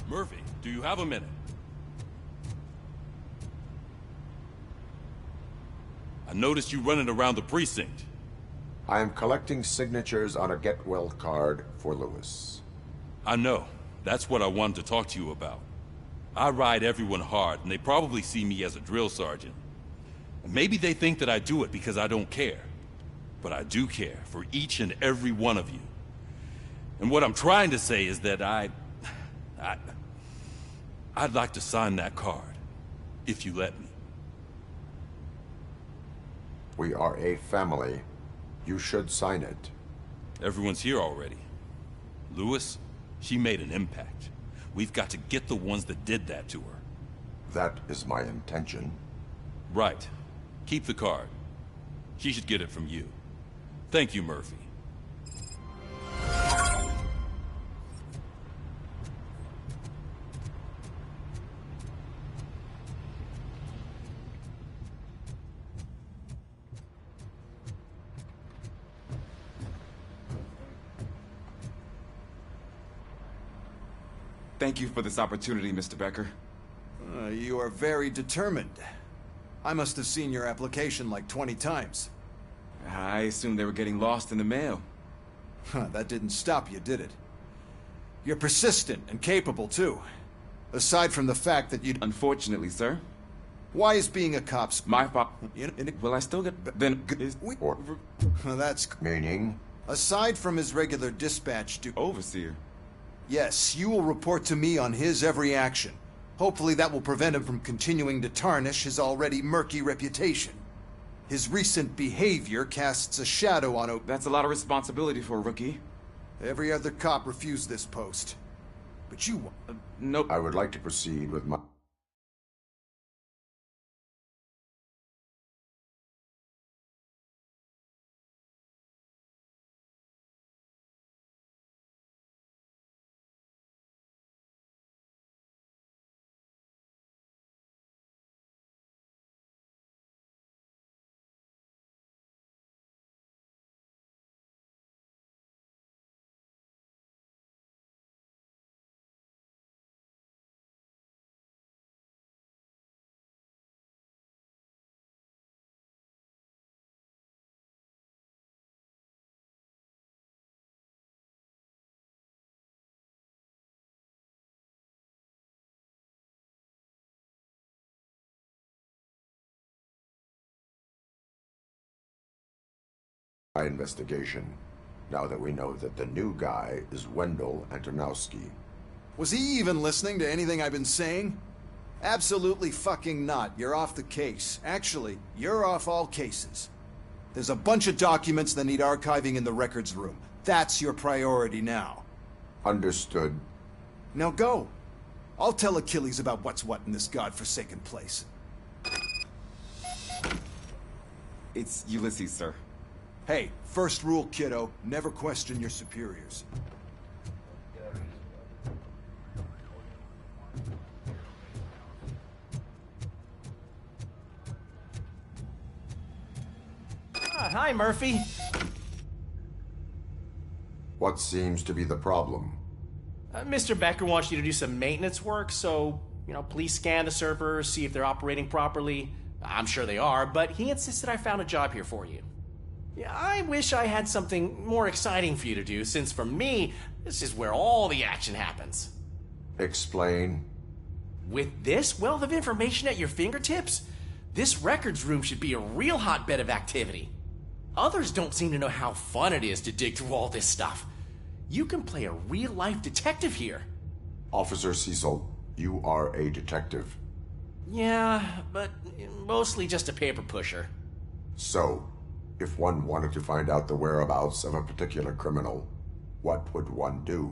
Murphy, do you have a minute? I noticed you running around the precinct.
I am collecting signatures on a Get Well card for Lewis.
I know. That's what I wanted to talk to you about. I ride everyone hard, and they probably see me as a drill sergeant. Maybe they think that I do it because I don't care. But I do care for each and every one of you. And what I'm trying to say is that I'd like to sign that card, if you let me.
We are a family. You should sign it.
Everyone's here already. Lewis, she made an impact. We've got to get the ones that did that to her.
That is my intention.
Right. Keep the card. She should get it from you. Thank you, Murphy.
Thank you for this opportunity, Mr. Becker.
You are very determined. I must have seen your application like 20 times.
I assumed they were getting lost in the mail.
That didn't stop you, did it? You're persistent and capable, too. Aside from the fact that you...
Unfortunately, sir.
Why is being a cop...
My fault. Will I still get... Then...
That's...
Meaning?
Aside from his regular dispatch to...
Overseer.
Yes, you will report to me on his every action. Hopefully that will prevent him from continuing to tarnish his already murky reputation. His recent behavior casts a shadow on...
That's a lot of responsibility for a rookie.
Every other cop refused this post. But you...
Nope.
I would like to proceed with my... my investigation, now that we know that the new guy is Wendell Antonowski.
Was he even listening to anything I've been saying? Absolutely fucking not. You're off the case. Actually, you're off all cases. There's a bunch of documents that need archiving in the records room. That's your priority now.
Understood.
Now go. I'll tell Achilles about what's what in this godforsaken place.
It's Ulysses, sir.
Hey, first rule, kiddo. Never question your superiors.
Hi, Murphy.
What seems to be the problem?
Mr. Becker wants you to do some maintenance work, so, please scan the servers, see if they're operating properly. I'm sure they are, but he insisted I found a job here for you. Yeah, I wish I had something more exciting for you to do, since for me, this is where all the action happens.
Explain.
With this wealth of information at your fingertips, this records room should be a real hotbed of activity. Others don't seem to know how fun it is to dig through all this stuff. You can play a real-life detective here.
Officer Cecil, you are a detective.
Yeah, but mostly just a paper pusher.
So, if one wanted to find out the whereabouts of a particular criminal, what would one do?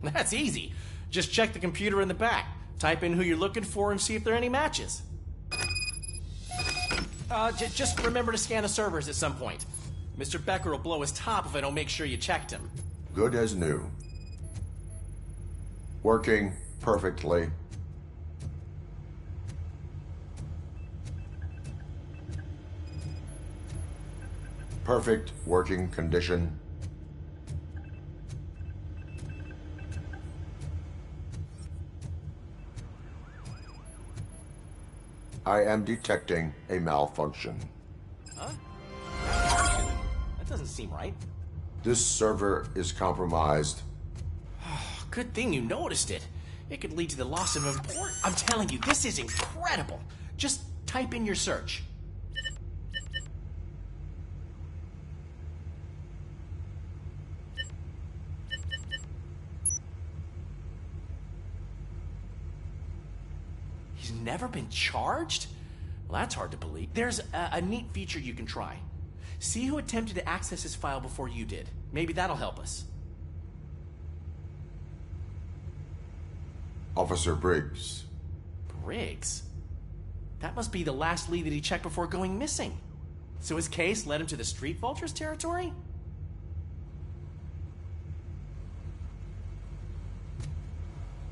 That's easy. Just check the computer in the back, type in who you're looking for, and see if there are any matches. Just remember to scan the servers at some point. Mr. Becker will blow his top if I don't make sure you checked him.
Good as new. Working perfectly. Perfect working condition. I am detecting a malfunction.
Huh? That doesn't seem right.
This server is compromised.
Good thing you noticed it. It could lead to the loss of important... I'm telling you, this is incredible. Just type in your search. He's never been charged? Well, that's hard to believe. There's a neat feature you can try. See who attempted to access his file before you did. Maybe that'll help us.
Officer Briggs.
Briggs? That must be the last lead that he checked before going missing. So his case led him to the Street Vultures territory?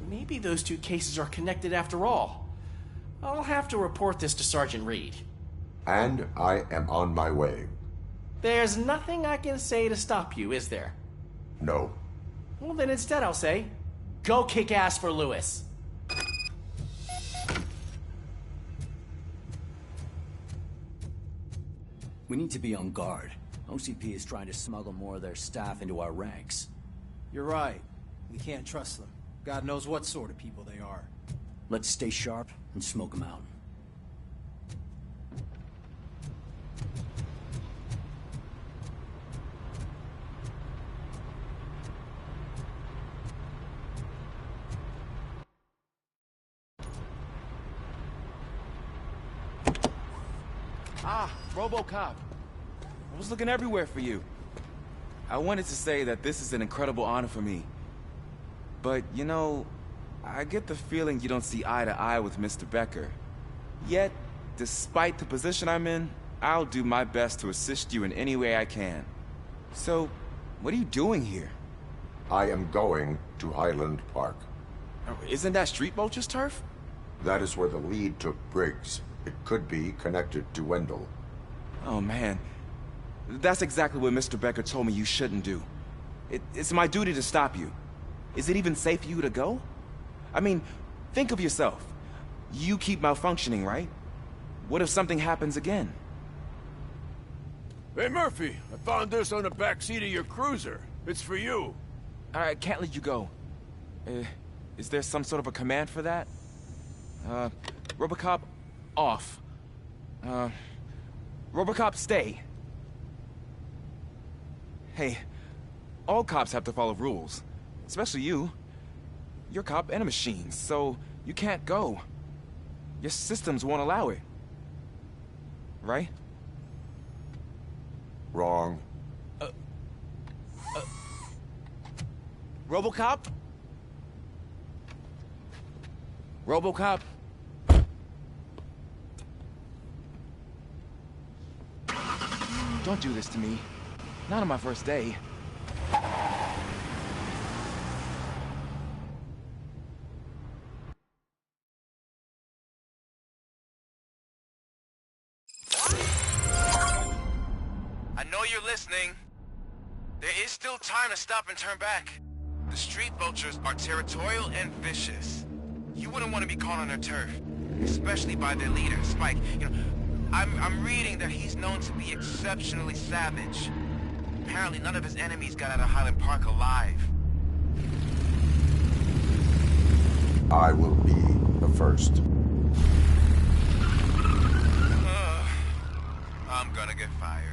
Maybe those two cases are connected after all. I'll have to report this to Sergeant Reed.
And I am on my way.
There's nothing I can say to stop you, is there?
No.
Well, then instead I'll say, go kick ass for Lewis.
We need to be on guard. OCP is trying to smuggle more of their staff into our ranks.
You're right. We can't trust them. God knows what sort of people they are.
Let's stay sharp and smoke them out.
Ah, RoboCop. I was looking everywhere for you. I wanted to say that this is an incredible honor for me. But, I get the feeling you don't see eye to eye with Mr. Becker. Yet, despite the position I'm in, I'll do my best to assist you in any way I can. So, what are you doing here?
I am going to Highland Park.
Isn't that Street Vulture's turf?
That is where the lead took Briggs. It could be connected to Wendell.
Oh, man. That's exactly what Mr. Becker told me you shouldn't do. It's my duty to stop you. Is it even safe for you to go? I mean, think of yourself. You keep malfunctioning, right? What if something happens again?
Hey, Murphy, I found this on the back seat of your cruiser. It's for you.
I can't let you go. Is there some sort of a command for that? RoboCop, off. RoboCop, stay. Hey, all cops have to follow rules. Especially you. You're a cop and a machine, so you can't go. Your systems won't allow it. Right?
Wrong.
RoboCop? RoboCop? Don't do this to me. Not on my first day. I know you're listening. There is still time to stop and turn back. The street vultures are territorial and vicious. You wouldn't want to be caught on their turf, especially by their leader, Spike. You know, I'm reading that he's known to be exceptionally savage. Apparently none of his enemies got out of Highland Park alive.
I will be the first.
I'm gonna get fired.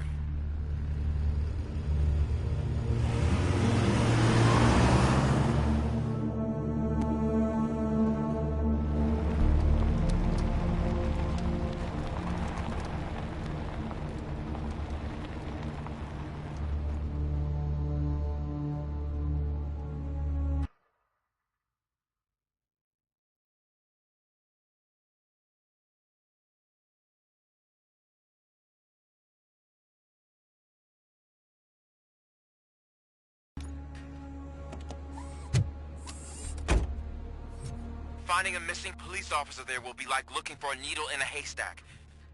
Finding a missing police officer there will be like looking for a needle in a haystack.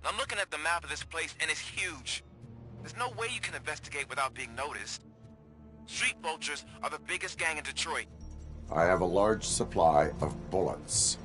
I'm looking at the map of this place and it's huge. There's no way you can investigate without being noticed. Street vultures are the biggest gang in Detroit.
I have a large supply of bullets.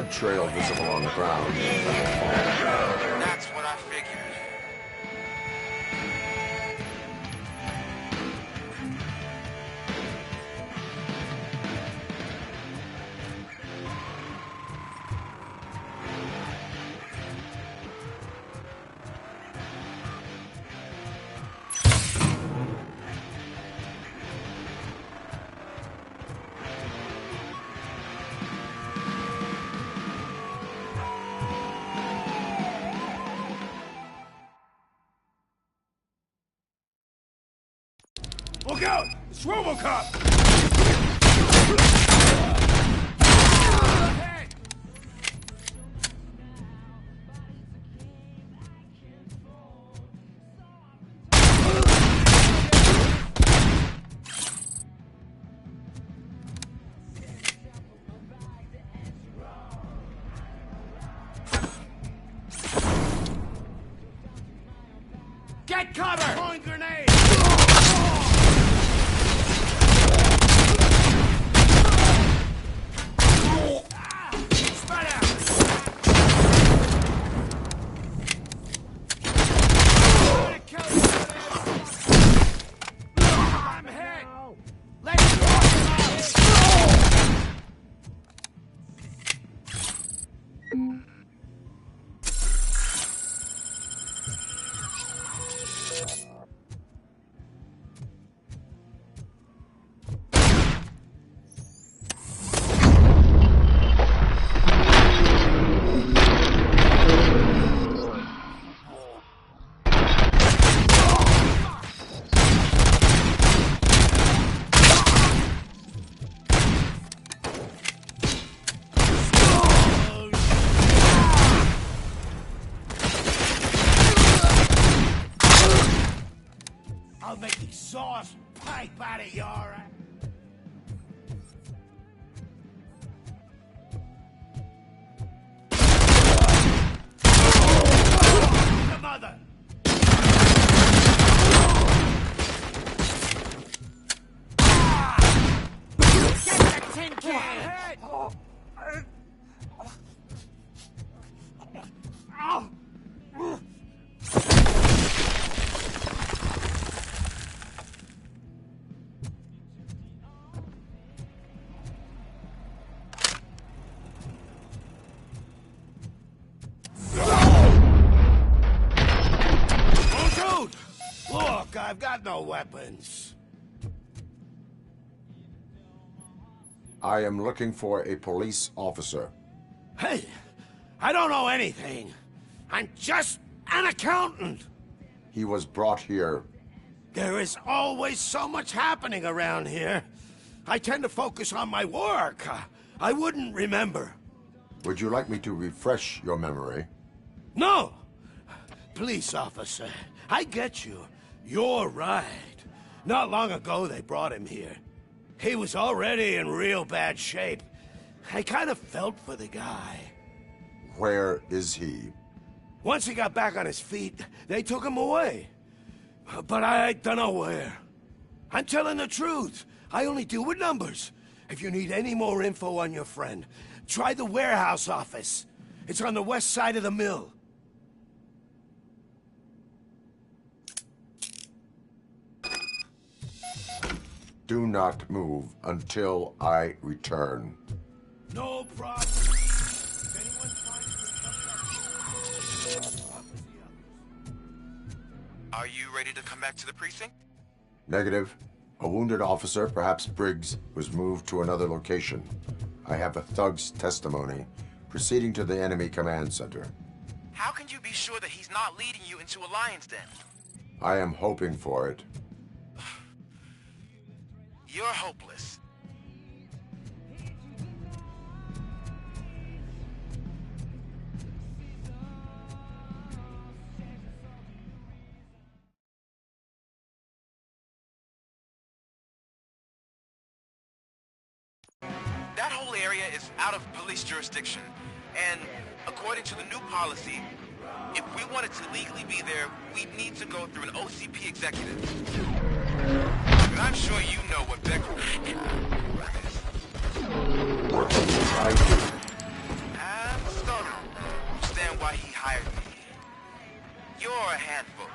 blood trail visible on the ground.
That's what I figured.
Look out! It's RoboCop!
Get cover!
Throwing grenade!
I'll make exhaust pipe out of your... The mother! Get the tin can!
Look, I've got no weapons.
I am looking for a police officer.
Hey, I don't know anything. I'm just an accountant.
He was brought here.
There is always so much happening around here. I tend to focus on my work. I wouldn't remember.
Would you like me to refresh your memory?
No! Police officer, I get you. You're right. Not long ago they brought him here. He was already in real bad shape. I kind of felt for the guy.
Where is he?
Once he got back on his feet, they took him away. But I don't know where. I'm telling the truth. I only deal with numbers. If you need any more info on your friend, try the warehouse office. It's on the west side of the mill.
Do not move until I return.
No problem.
Are you ready to come back to the precinct?
Negative. A wounded officer, perhaps Briggs, was moved to another location. I have a thug's testimony proceeding to the enemy command center.
How can you be sure that he's not leading you into a lion's den?
I am hoping for it.
You're hopeless. That whole area is out of police jurisdiction, and according to the new policy, if we wanted to legally be there, we'd need to go through an OCP executive. And I'm sure you know what Becker is.
What can I do?
or a handful?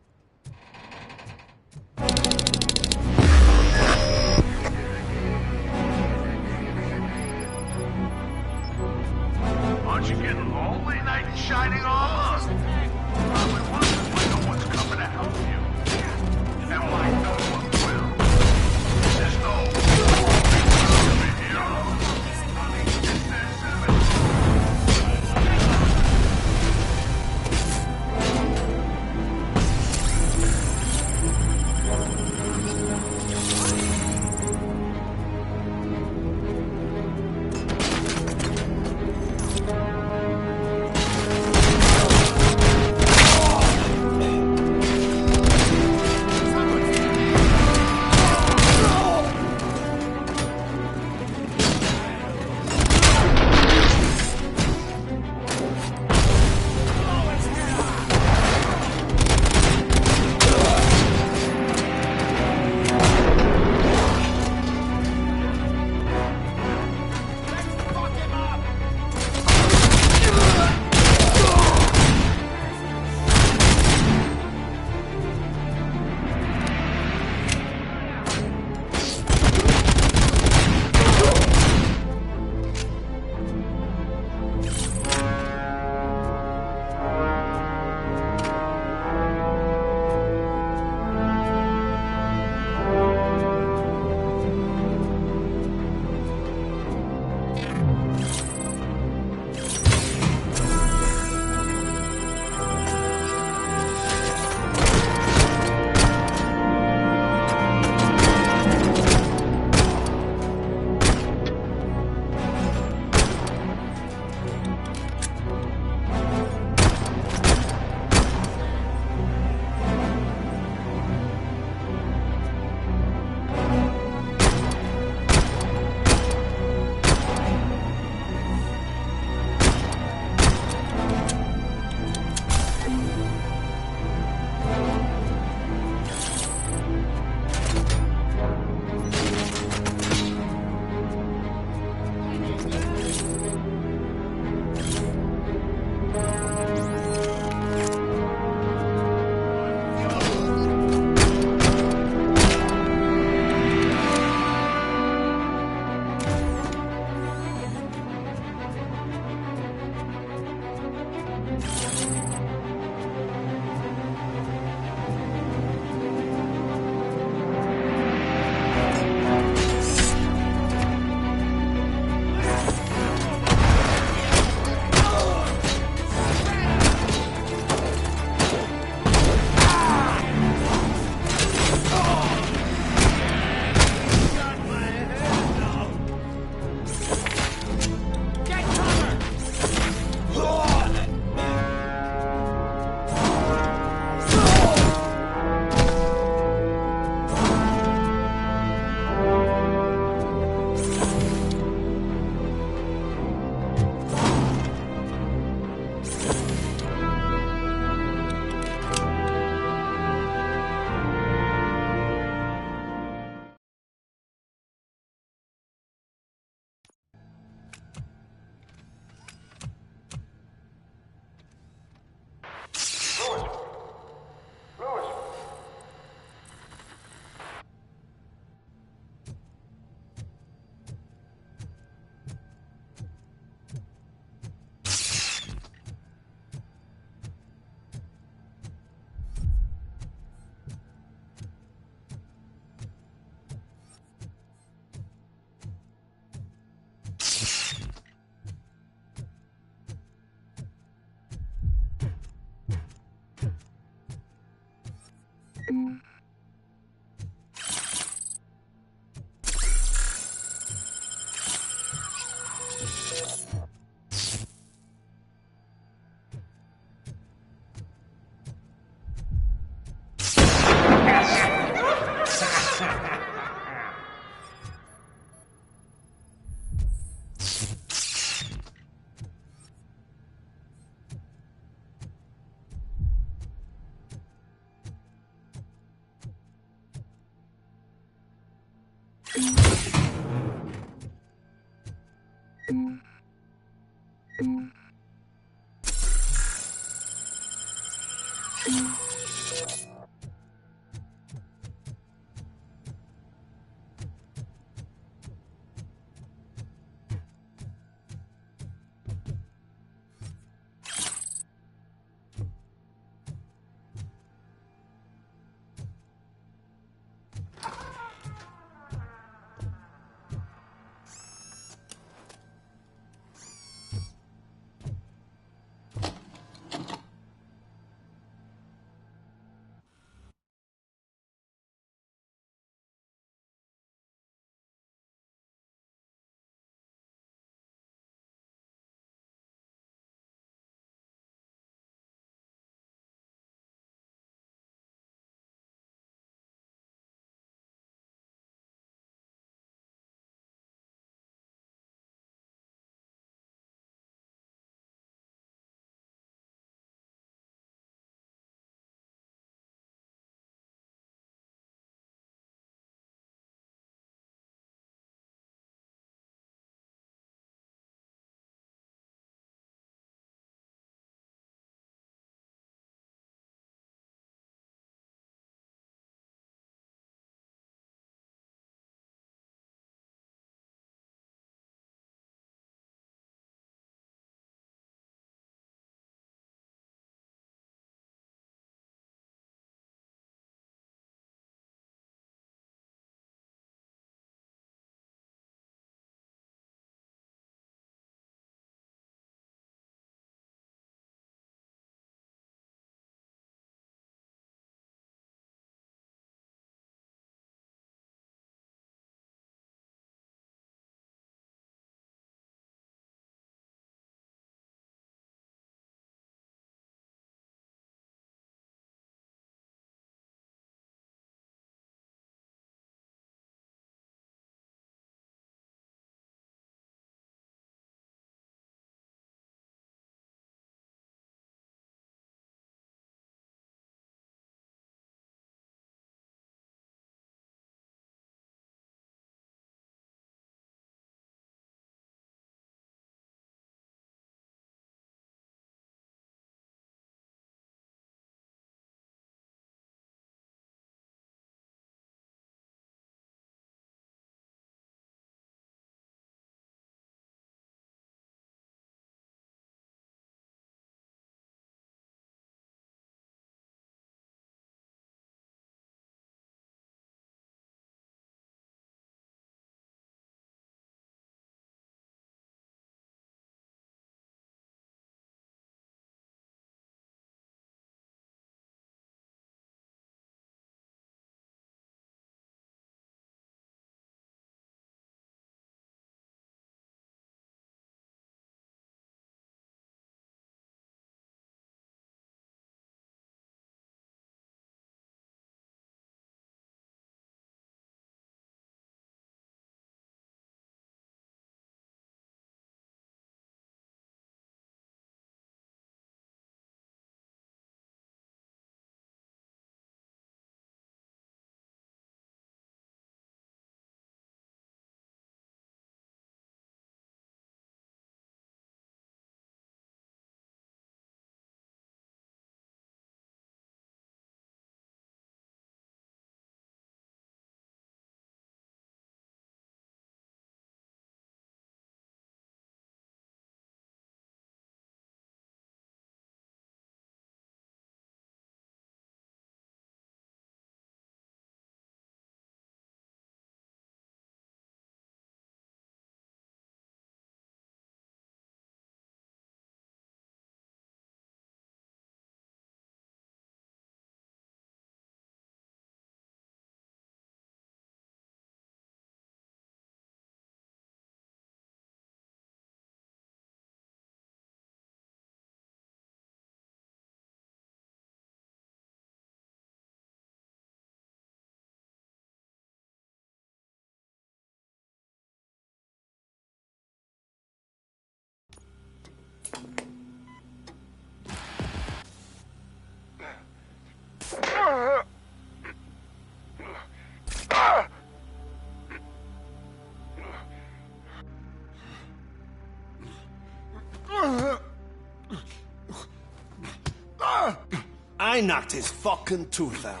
I knocked his fucking tooth out.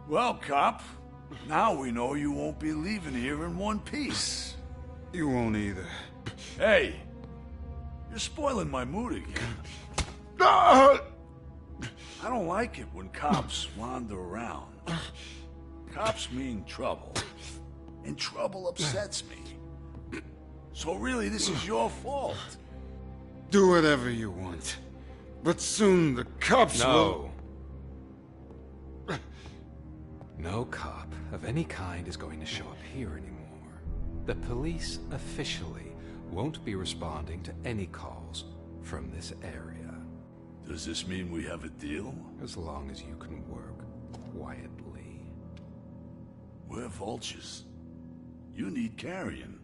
Well, cop, now we know you won't be leaving here in one piece.
You won't either.
Hey, you're spoiling my mood again. I don't like it when cops wander around. Cops mean trouble, and trouble upsets me. So really, this is your fault.
Do whatever you want. But soon the cops will...
No cop of any kind is going to show up here anymore. The police officially won't be responding to any calls from this area.
Does this mean we have a deal?
As long as you can work quietly.
We're vultures. You need carrion.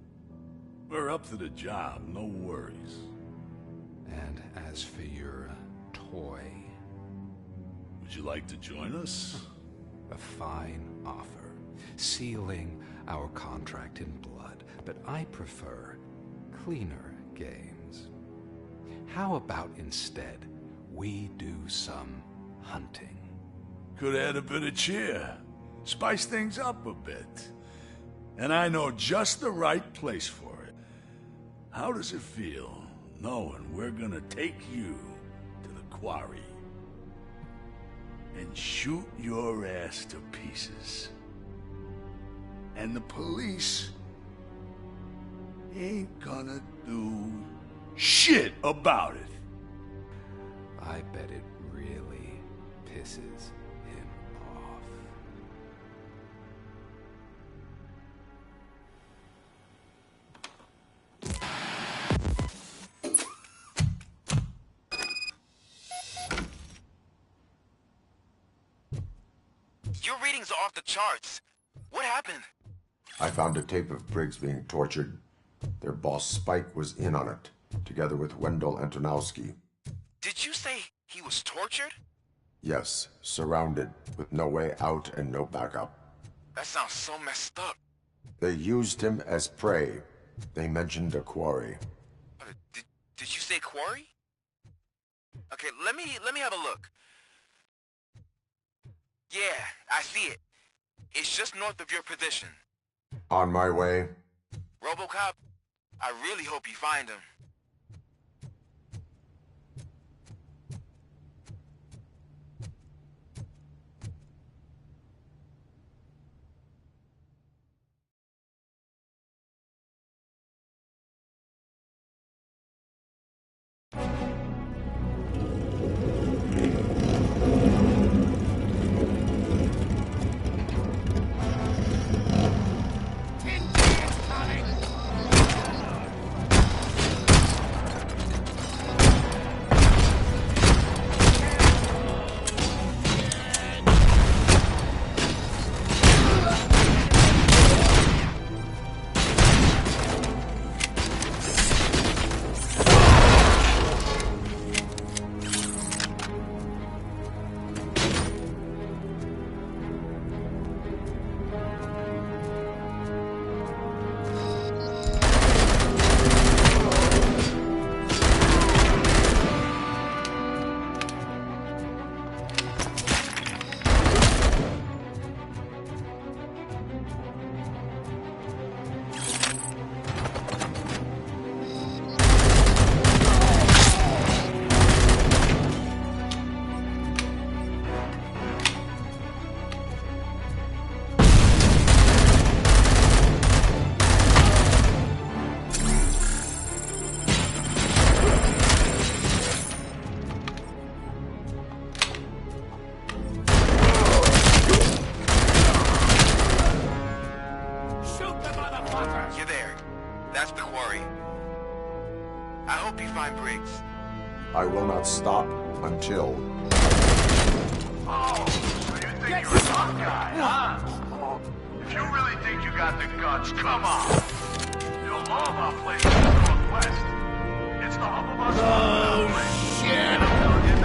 We're up to the job, no worries.
And as for your toy...
Would you like to join us?
A fine offer, sealing our contract in blood, but I prefer cleaner games. How about instead we do some hunting?
Could add a bit of cheer, spice things up a bit. And I know just the right place for it. How does it feel, knowing we're gonna take you to the quarry and shoot your ass to pieces? And the police ain't gonna do shit about it.
I bet it really pisses him off.
Your readings are off the charts. What happened?
I found a tape of Briggs being tortured. Their boss Spike was in on it, together with Wendell Antonowski.
Did you say he was tortured?
Yes, surrounded, with no way out and no backup.
That sounds so messed up.
They used him as prey. They mentioned a quarry.
Did you say quarry? Okay, let me have a look. Yeah, I see it. It's just north of your position.
On my way.
RoboCop, I really hope you find him. You're there. That's the quarry. I hope you find Briggs.
I will not stop until...
Oh, so you think you're a tough guy, huh? If you really think you got the guts, come on. You'll know about places in the Northwest. It's the hub of us. Oh, shit! I'm telling you.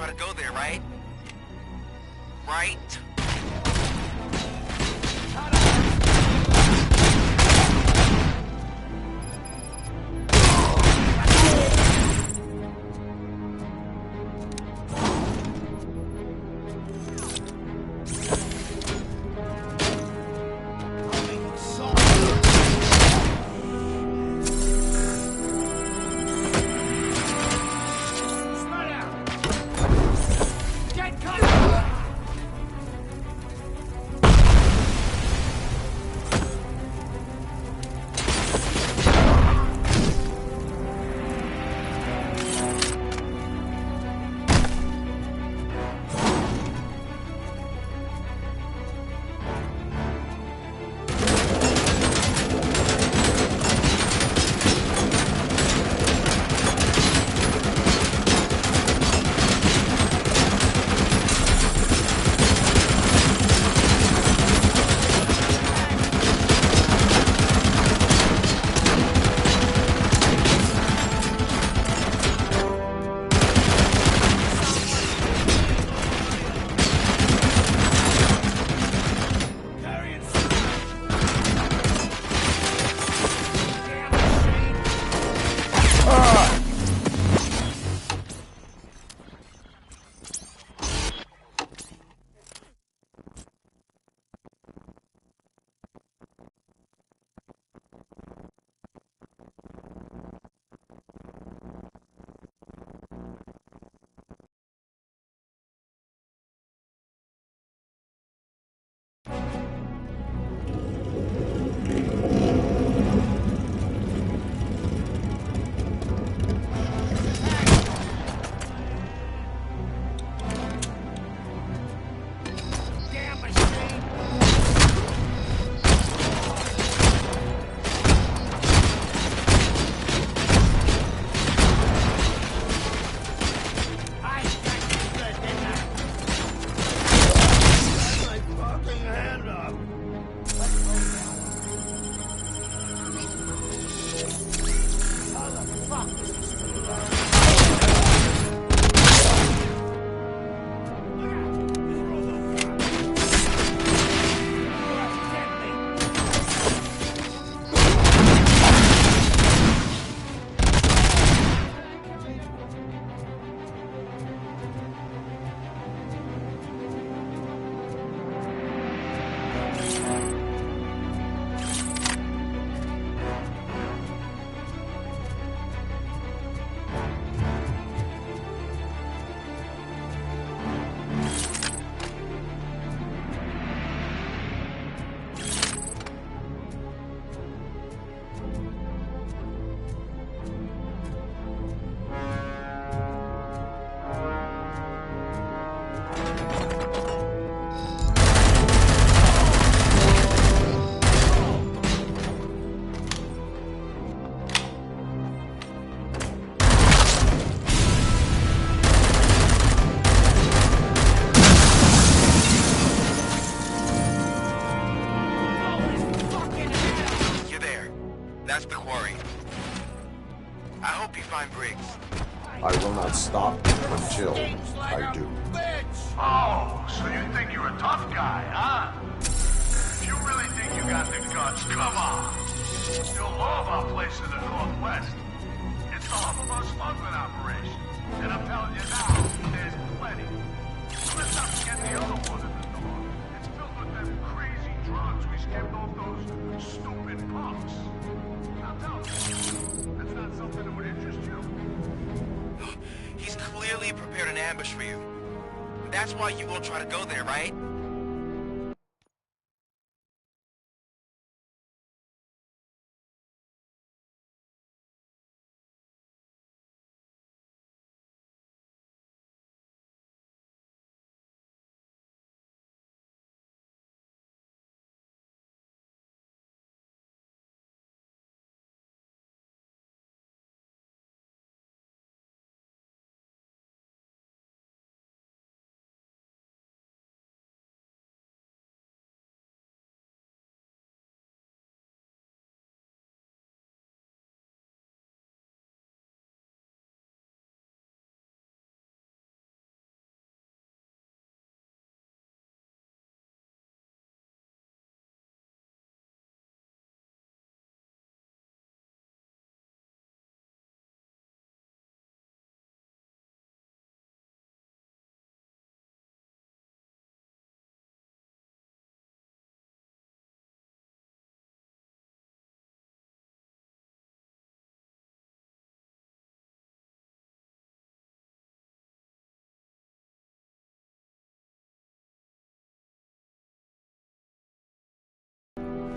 try to go there, right? Right? That's the quarry. I hope you find Briggs.
I will not stop until I do.
Oh, so you think you're a tough guy, huh? If you really think you got the guts, come on. You'll love our place in the Northwest. It's the hub of our smuggling operation. And I'm telling you now, there's plenty. Let's not forget the other one in the north. It's filled with them crazy drugs we skipped off those stupid punks. Now tell me, that's not something that would interest you?
He's clearly prepared an ambush for you. That's why you won't try to go there, right?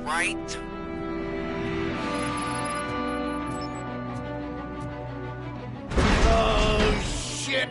right?
Oh, shit!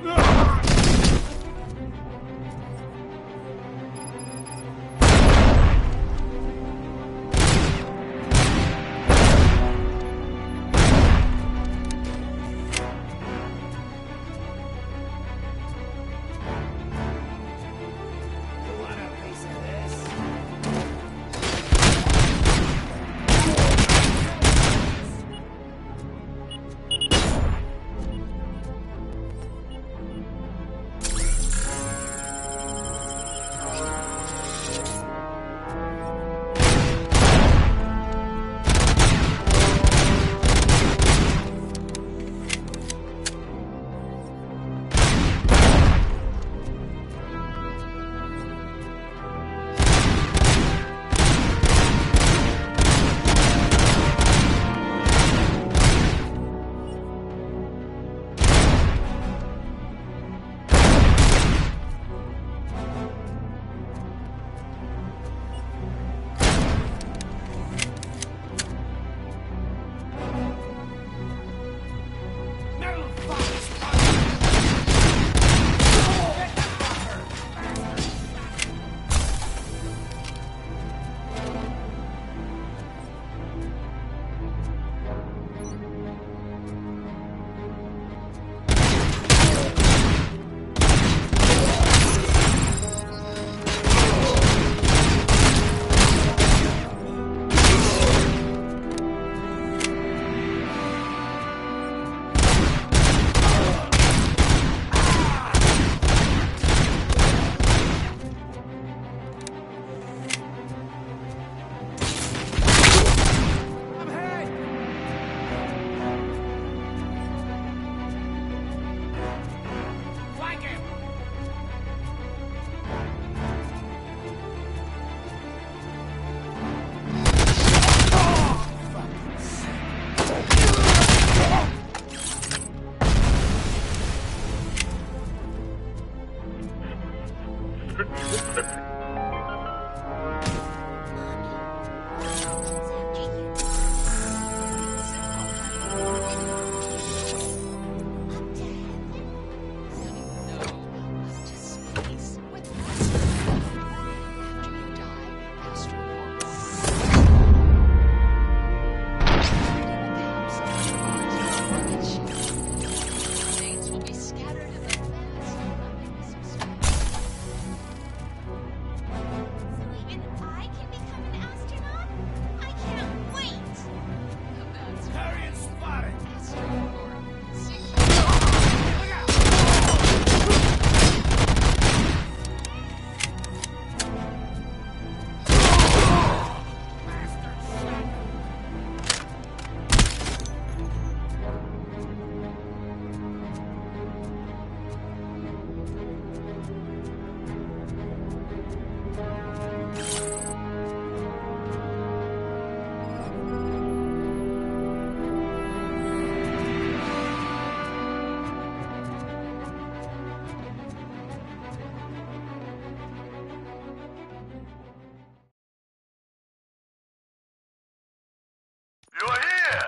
You're here!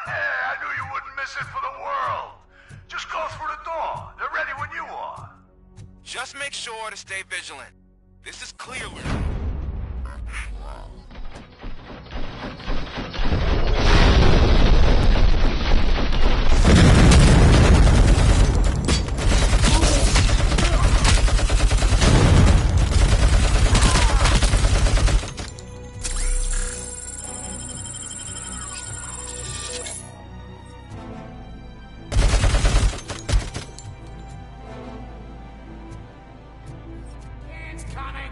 Hey, I knew you wouldn't miss it for the world. Just go through the door. They're ready when you are.
Just make sure to stay vigilant. This is clearly...
It's coming!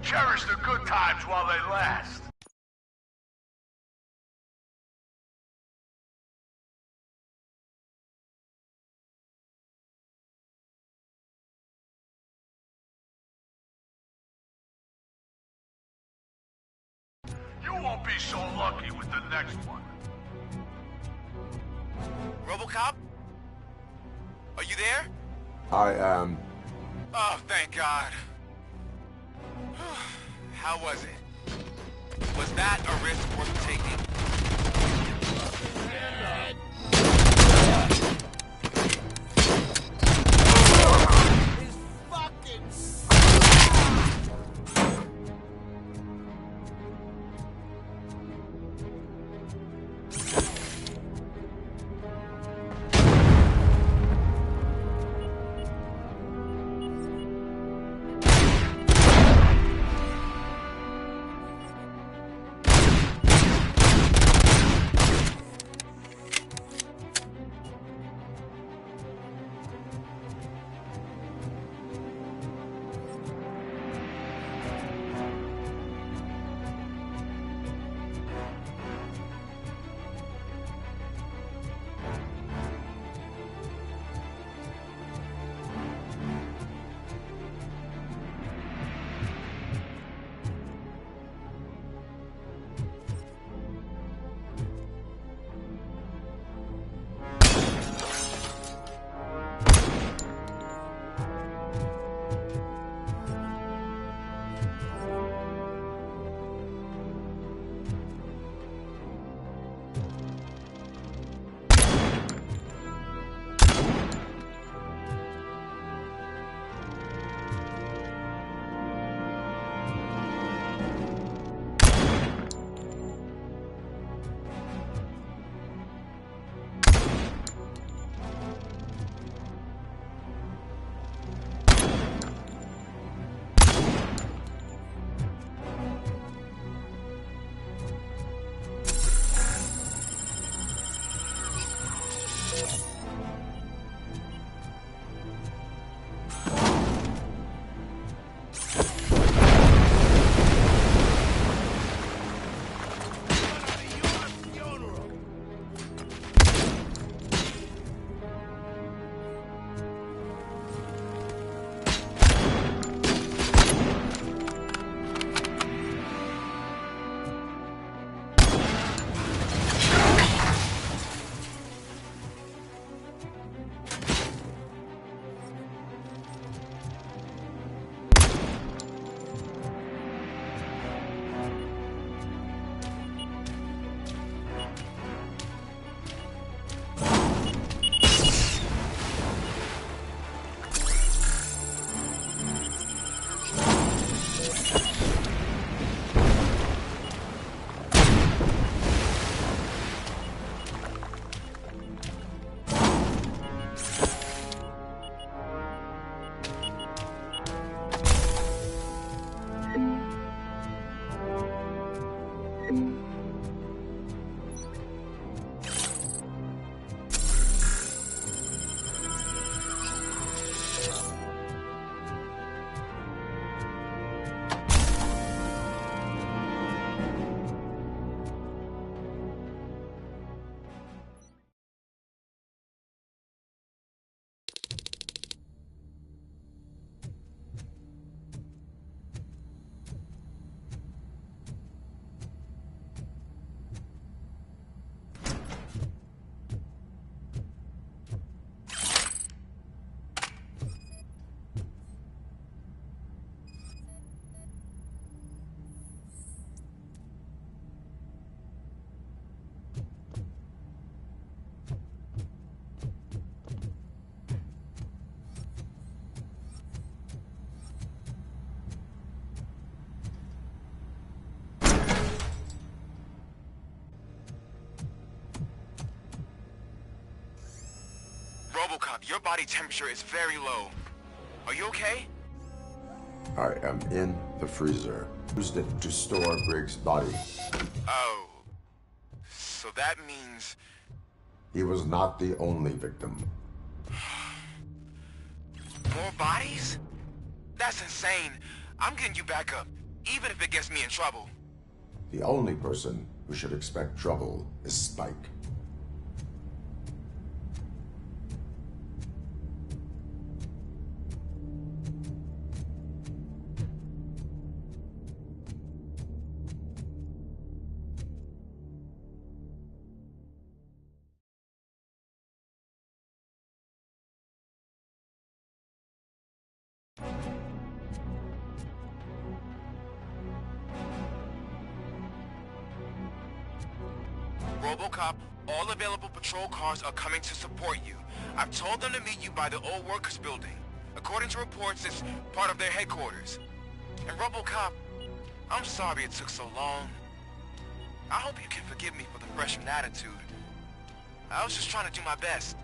Cherish the good times while they last. You won't be so lucky with the next one.
RoboCop? Are you there?
I am.
Oh, thank God. How was it? Was that a risk worth taking? RoboCop, your body temperature is very low. Are you okay?
I am in the freezer. Used it to store Briggs' body.
Oh. So that means...
He was not the only victim.
More bodies? That's insane. I'm getting you back up. even if it gets me in trouble.
The only person who should expect trouble is Spike.
RoboCop, all available patrol cars are coming to support you. I've told them to meet you by the old workers building. According to reports, it's part of their headquarters. And RoboCop, I'm sorry it took so long. I hope you can forgive me for the freshman attitude. I was just trying to do my best.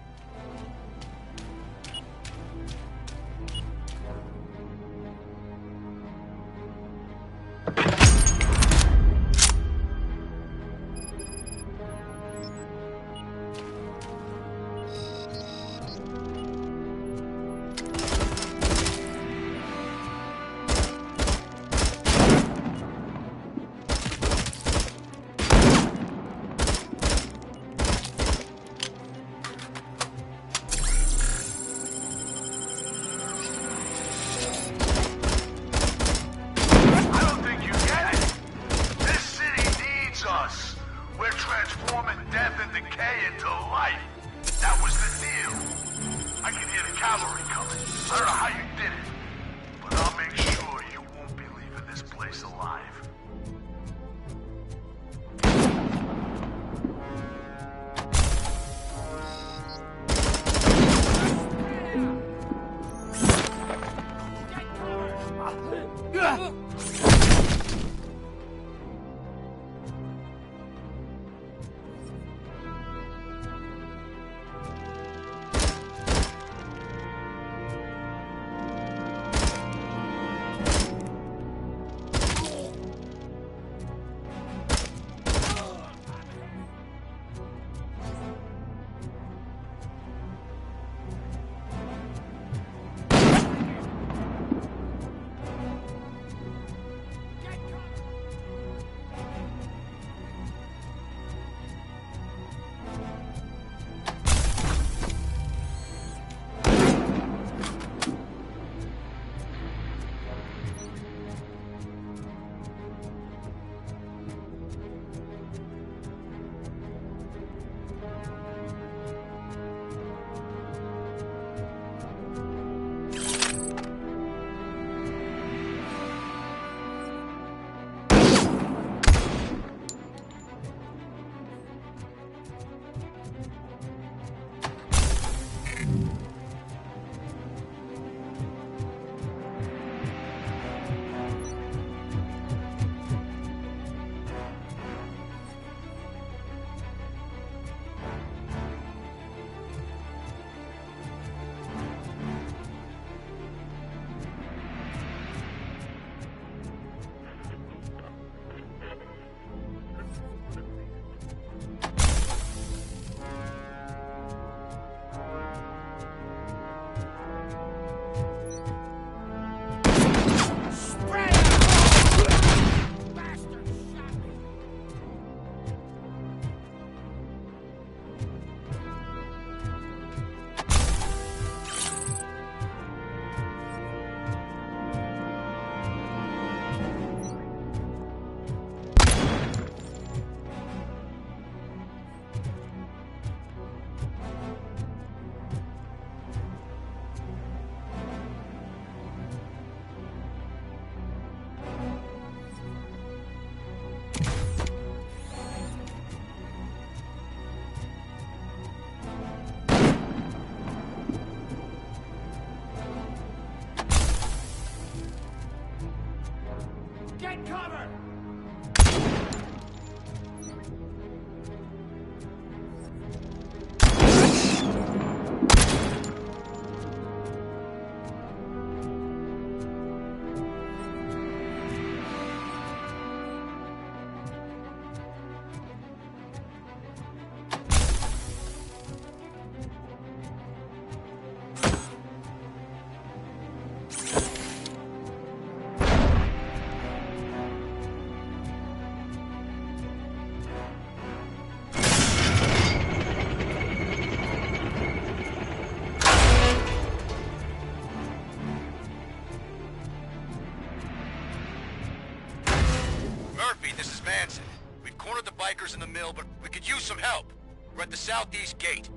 workers in the mill, but we could use some help. We're at the southeast gate.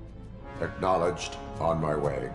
Acknowledged. On my way.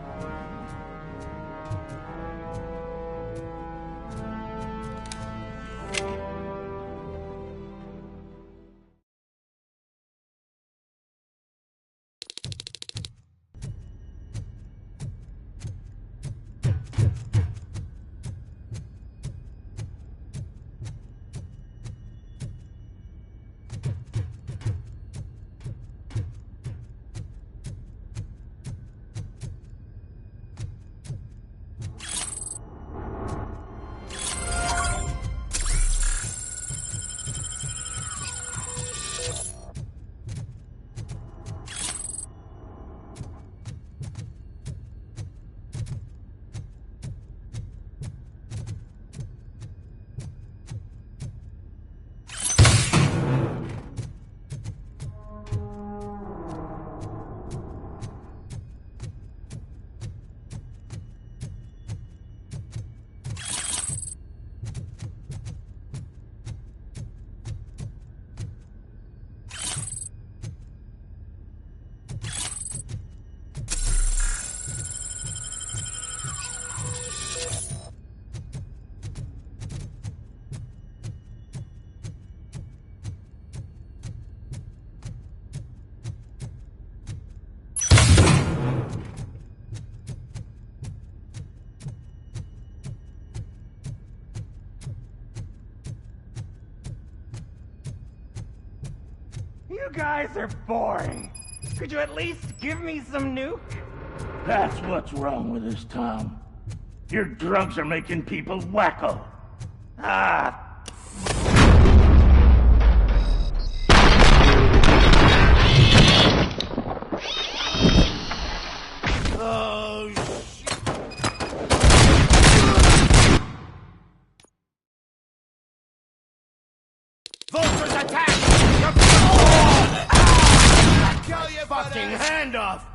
You guys are boring. Could you at least give me some nuke?
That's what's wrong with us, Tom. Your drugs are making people wacko. Ah.
Oh, shit. Vultures attack!
Kill you,
Fucking hand off!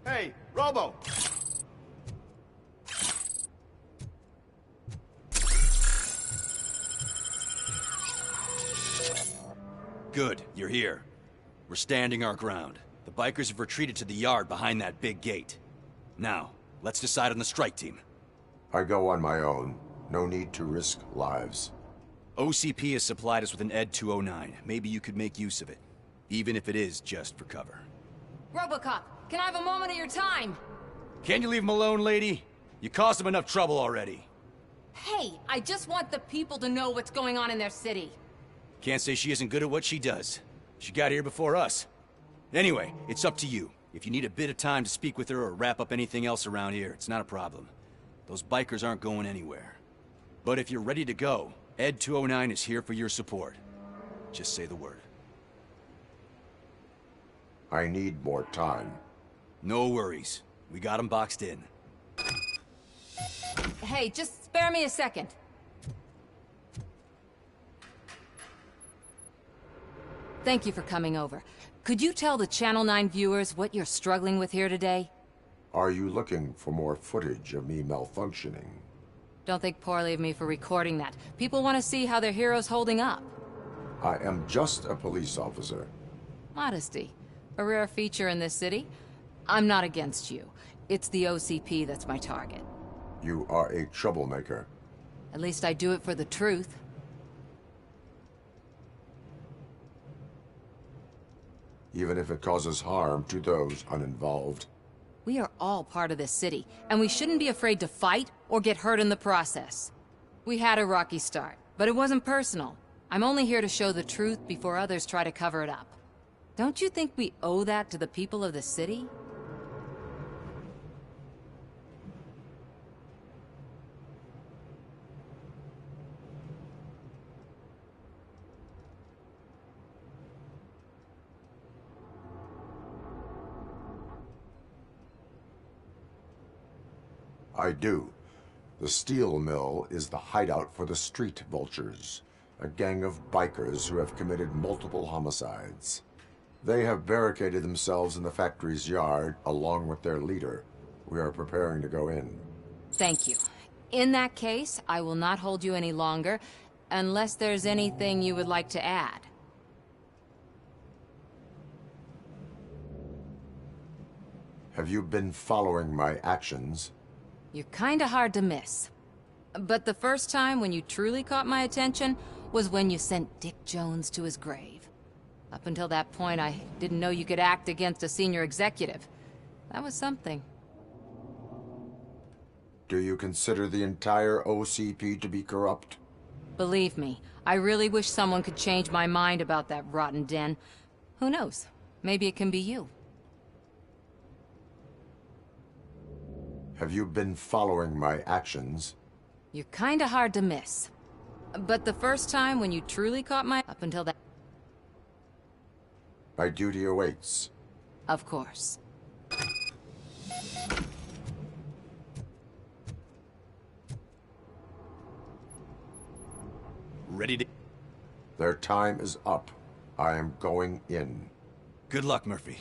Hey, Robo!
Good, you're here. We're standing our ground. The bikers have retreated to the yard behind that big gate. Now, let's decide on the strike team.
I go on my own. No need to risk lives.
OCP has supplied us with an ED 209. Maybe you could make use of it. Even if it is just for cover.
Robocop, can I have a moment of your time?
Can't you leave him alone, lady? You caused him enough trouble already.
Hey, I just want the people to know what's going on in their city.
Can't say she isn't good at what she does. She got here before us. Anyway, it's up to you. If you need a bit of time to speak with her or wrap up anything else around here, it's not a problem. Those bikers aren't going anywhere. But if you're ready to go, Ed 209 is here for your support. Just say the word.
I need more time.
No worries. We got him boxed in.
Hey, just spare me a second. Thank you for coming over. Could you tell the Channel 9 viewers what you're struggling with here today?
Are you looking for more footage of me malfunctioning?
Don't think poorly of me for recording that. People want to see how their hero's holding up.
I am just a police officer.
Modesty. A rare feature in this city. I'm not against you. It's the OCP that's my target.
You are a troublemaker.
At least I do it for the truth.
Even if it causes harm to those uninvolved.
We are all part of this city, and we shouldn't be afraid to fight or get hurt in the process. We had a rocky start, but it wasn't personal. I'm only here to show the truth before others try to cover it up. Don't you think we owe that to the people of the city?
I do. The steel mill is the hideout for the street vultures, a gang of bikers who have committed multiple homicides. They have barricaded themselves in the factory's yard, along with their leader. We are preparing to go in.
Thank you. In that case, I will not hold you any longer, unless there's anything you would like to add.
Have you been following my actions?
You're kinda hard to miss. But the first time when you truly caught my attention was when you sent Dick Jones to his grave. Up until that point, I didn't know you could act against a senior executive. That was something.
Do you consider the entire OCP to be corrupt?
Believe me, I really wish someone could change my mind about that rotten den. Who knows? Maybe it can be you.
Have you been following my actions?
You're kinda hard to miss. But the first time when you truly caught my... Up until that...
My duty awaits.
Of course.
Ready to...
Their time is up. I am going in.
Good luck, Murphy.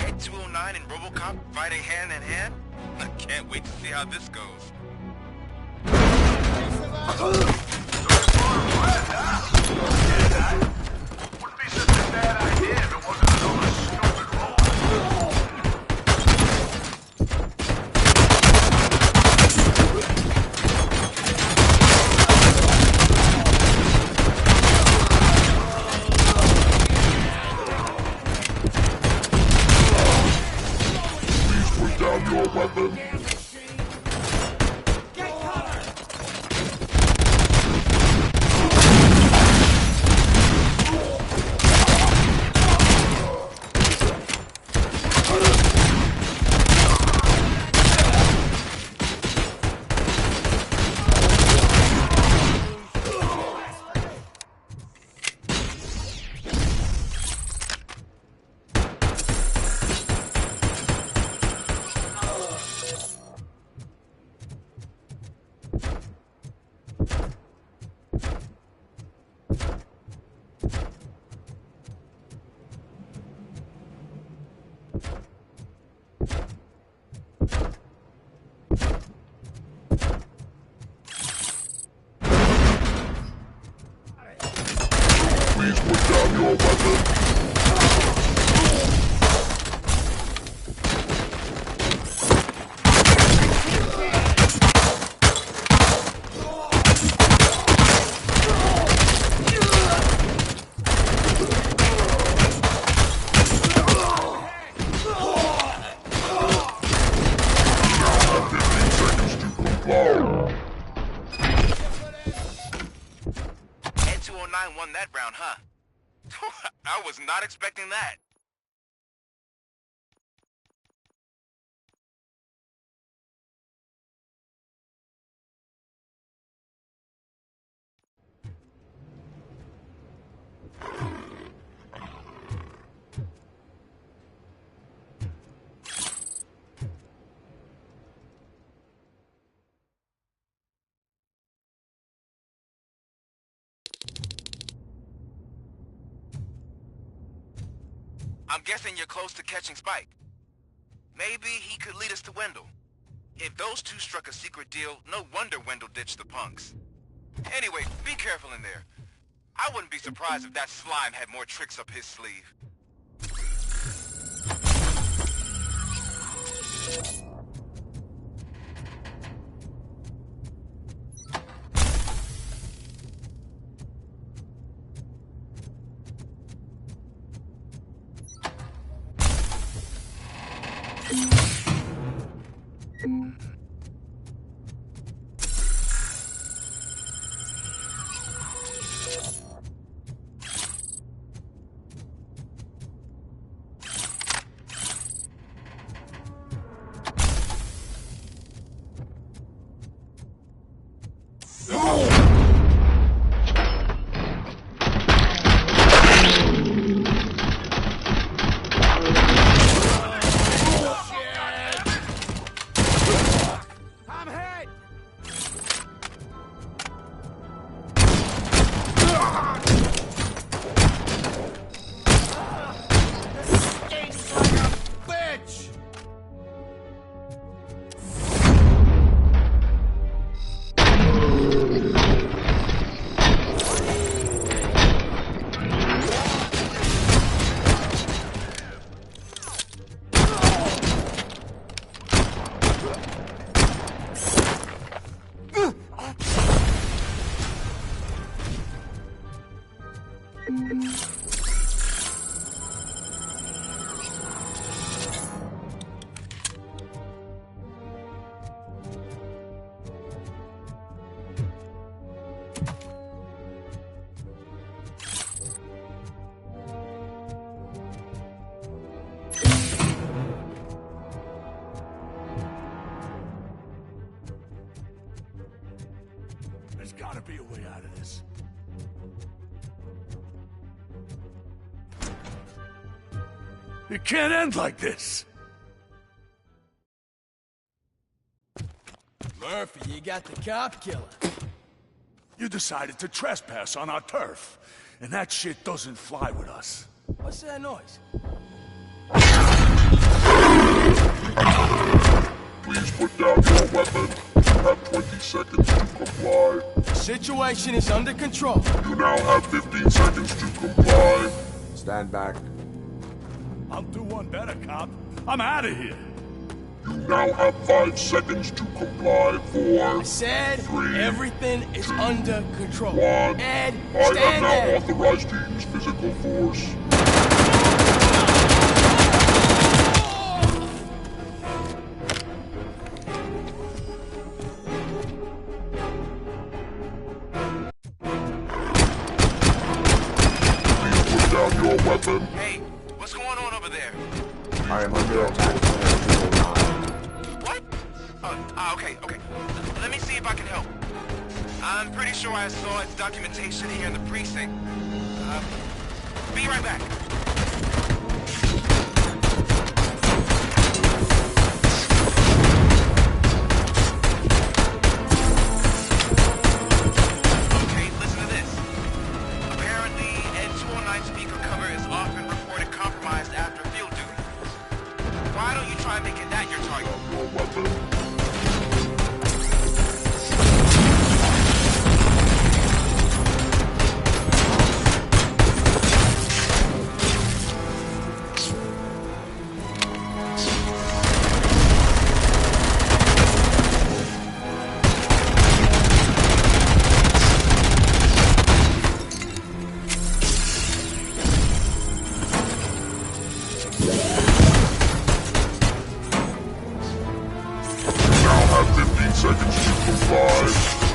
Ed 209 and RoboCop fighting hand in hand? I can't wait to see how this goes.
Wouldn't be such a bad idea if it wasn't another stupid robot.
Down your weapon.
Please put down your weapon.
Ed 209 won that round, huh? I was not expecting that. I'm guessing you're close to catching Spike. Maybe he could lead us to Wendell. If those two struck a secret deal, no wonder Wendell ditched the punks. Anyway, be careful in there. I wouldn't be surprised if that slime had more tricks up his sleeve.
There's gotta be a way out of this. It can't end like this!
Murphy, you got the cop killer.
You decided to trespass on our turf, and that shit doesn't fly with us.
What's that noise?
Please put down your weapon. You have 20 seconds to comply.
The situation is under control.
You now have 15 seconds to comply.
Stand back.
I'll do one better, cop. I'm out of here.
You now have 5 seconds to comply. 4,
I said
3,
everything is under control.
1.
Ed,
I am
stand
now
there.
authorized to use physical force. Your weapon.
Hey, what's going on over there?
I am under attack.
What? Okay. Let me see if I can help. I'm pretty sure I saw its documentation here in the precinct. Be right back. Okay, listen to this. Apparently, Ed 209 speaker cover is often reported compromised after field duty. Why don't you try making that your target?
Your weapon. 15 seconds to comply.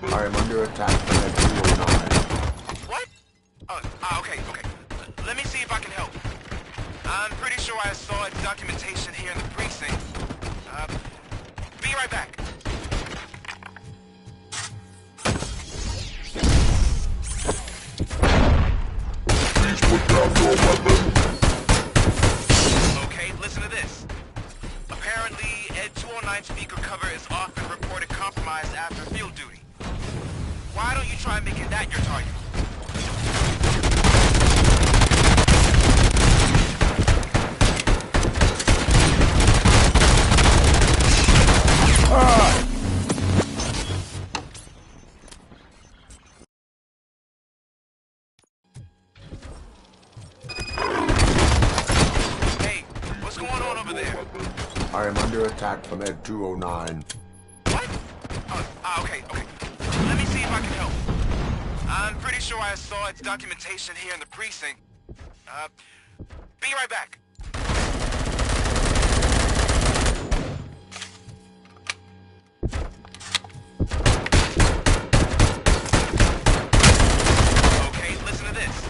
I am under attack from Ed 209.
What? Oh, okay. Let me see if I can help. I'm pretty sure I saw documentation here in the precinct. Be right back.
Please put down your weapon.
Okay, listen to this. Apparently, Ed 209 speaker cover is off and reported compromised after field duty. Why don't you try making that your target? Hey, what's going on over there?
I am under attack from Ed 209.
What? Okay. Let me see if I can help. I'm pretty sure I saw its documentation here in the precinct. Be right back. Okay, listen to this.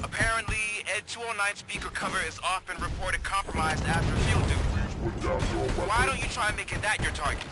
Apparently, Ed 209 speaker cover is off and reported compromised after field duty. Why don't you try making that your target?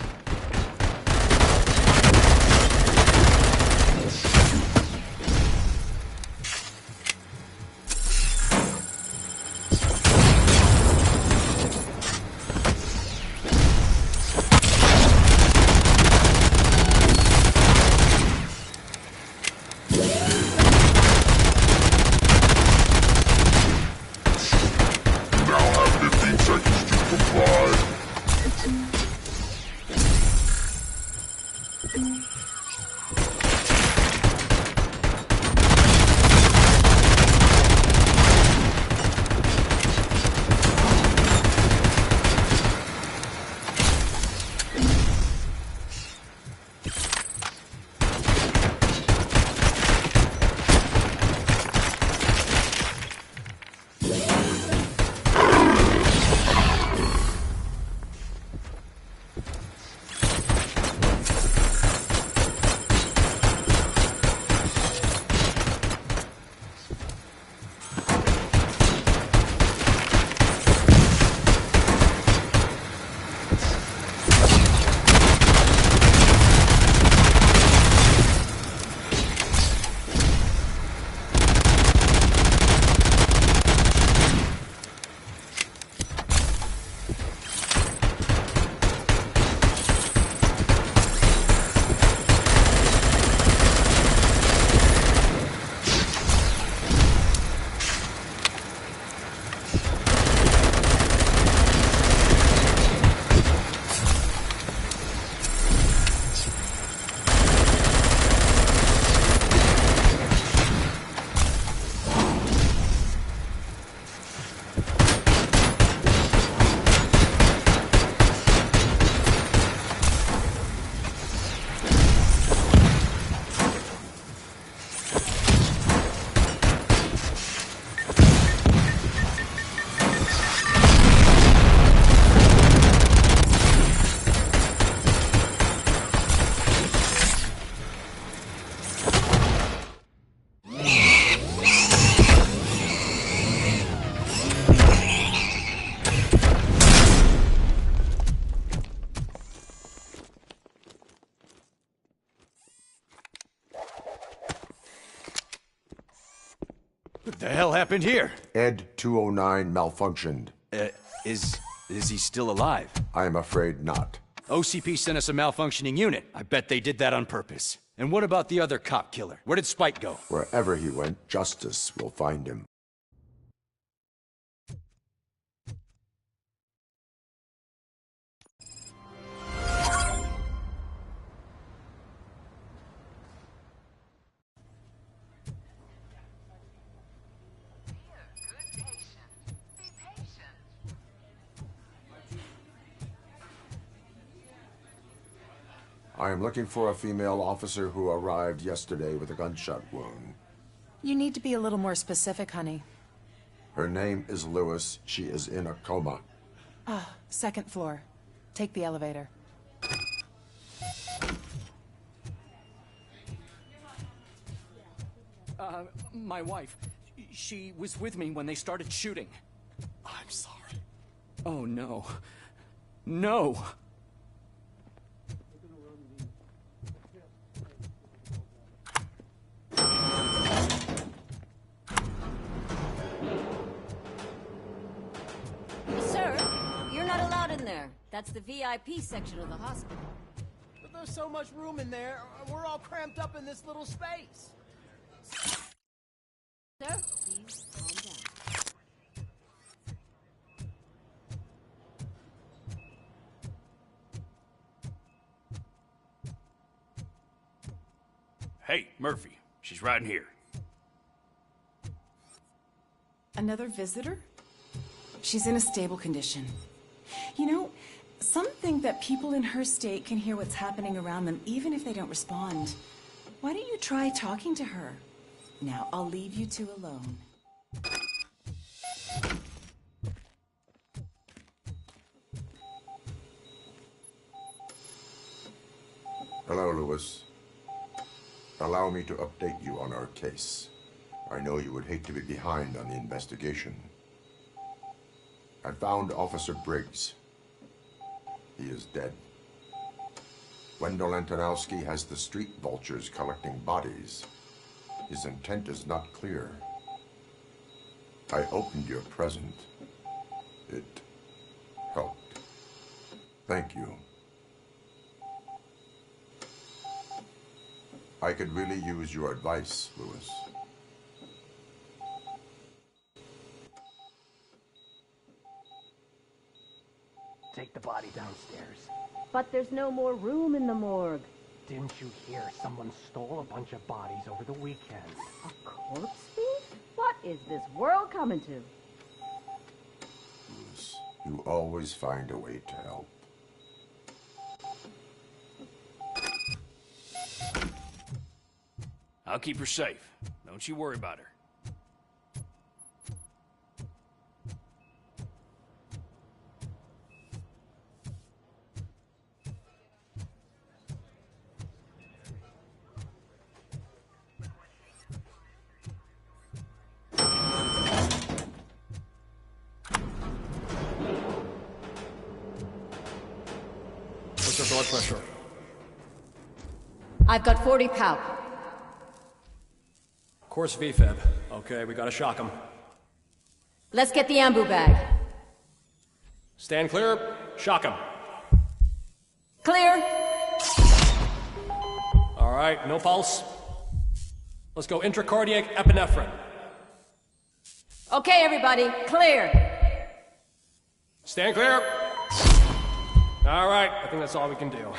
the hell happened here?
Ed 209 malfunctioned.
Is he still alive?
I'm afraid not.
OCP sent us a malfunctioning unit. I bet they did that on purpose. And what about the other cop killer? Where did Spike go?
Wherever he went, justice will find him. I am looking for a female officer who arrived yesterday with a gunshot wound.
You need to be a little more specific, honey.
Her name is Lewis. She is in a coma.
Ah, second floor. Take the elevator.
My wife. She was with me when they started shooting.
I'm sorry.
Oh, no. No!
Sir, you're not allowed in there. That's the VIP section of the hospital.
But there's so much room in there, we're all cramped up in this little space.
Sir, please calm down.
Hey, Murphy. She's right in here.
Another visitor? She's in a stable condition. You know, some think that people in her state can hear what's happening around them even if they don't respond. Why don't you try talking to her? Now, I'll leave you two alone.
Hello, Lewis. Allow me to update you on our case. I know you would hate to be behind on the investigation. I found Officer Briggs. He is dead. Wendell Antonowski has the street vultures collecting bodies. His intent is not clear. I opened your present. It helped. Thank you. I could really use your advice, Lewis.
Take the body downstairs.
But there's no more room in the morgue.
Didn't you hear someone stole a bunch of bodies over the weekend?
A corpse thief? What is this world coming to?
Lewis, you always find a way to help.
I'll keep her safe. Don't you worry about her.
What's your blood pressure?
I've got 40 pow.
Course VFib. Okay, we gotta shock him.
Let's get the ambu bag.
Stand clear. Shock him.
Clear.
All right, no pulse. Let's go intracardiac epinephrine.
Okay, everybody, clear.
Stand clear. All right, I think that's all we can do.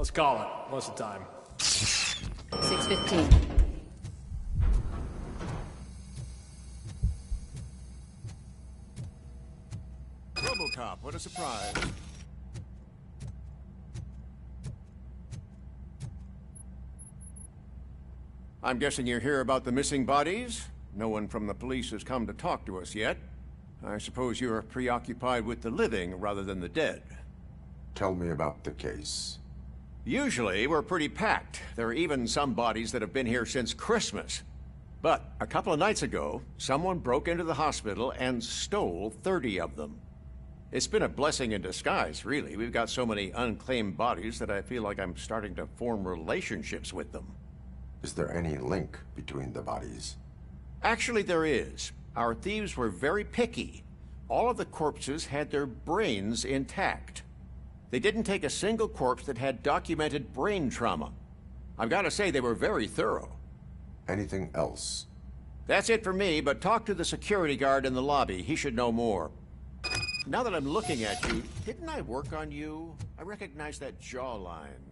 Let's call it. What's the time?
6:15.
RoboCop, what a surprise. I'm guessing you're here about the missing bodies? No one from the police has come to talk to us yet. I suppose you're preoccupied with the living rather than the dead.
Tell me about the case.
Usually, we're pretty packed. There are even some bodies that have been here since Christmas. But a couple of nights ago, someone broke into the hospital and stole 30 of them. It's been a blessing in disguise, really. We've got so many unclaimed bodies that I feel like I'm starting to form relationships with them.
Is there any link between the bodies?
Actually, there is. Our thieves were very picky. All of the corpses had their brains intact. They didn't take a single corpse that had documented brain trauma. I've got to say, they were very thorough.
Anything else?
That's it for me, but talk to the security guard in the lobby. He should know more. Now that I'm looking at you, didn't I work on you? I recognize that jawline.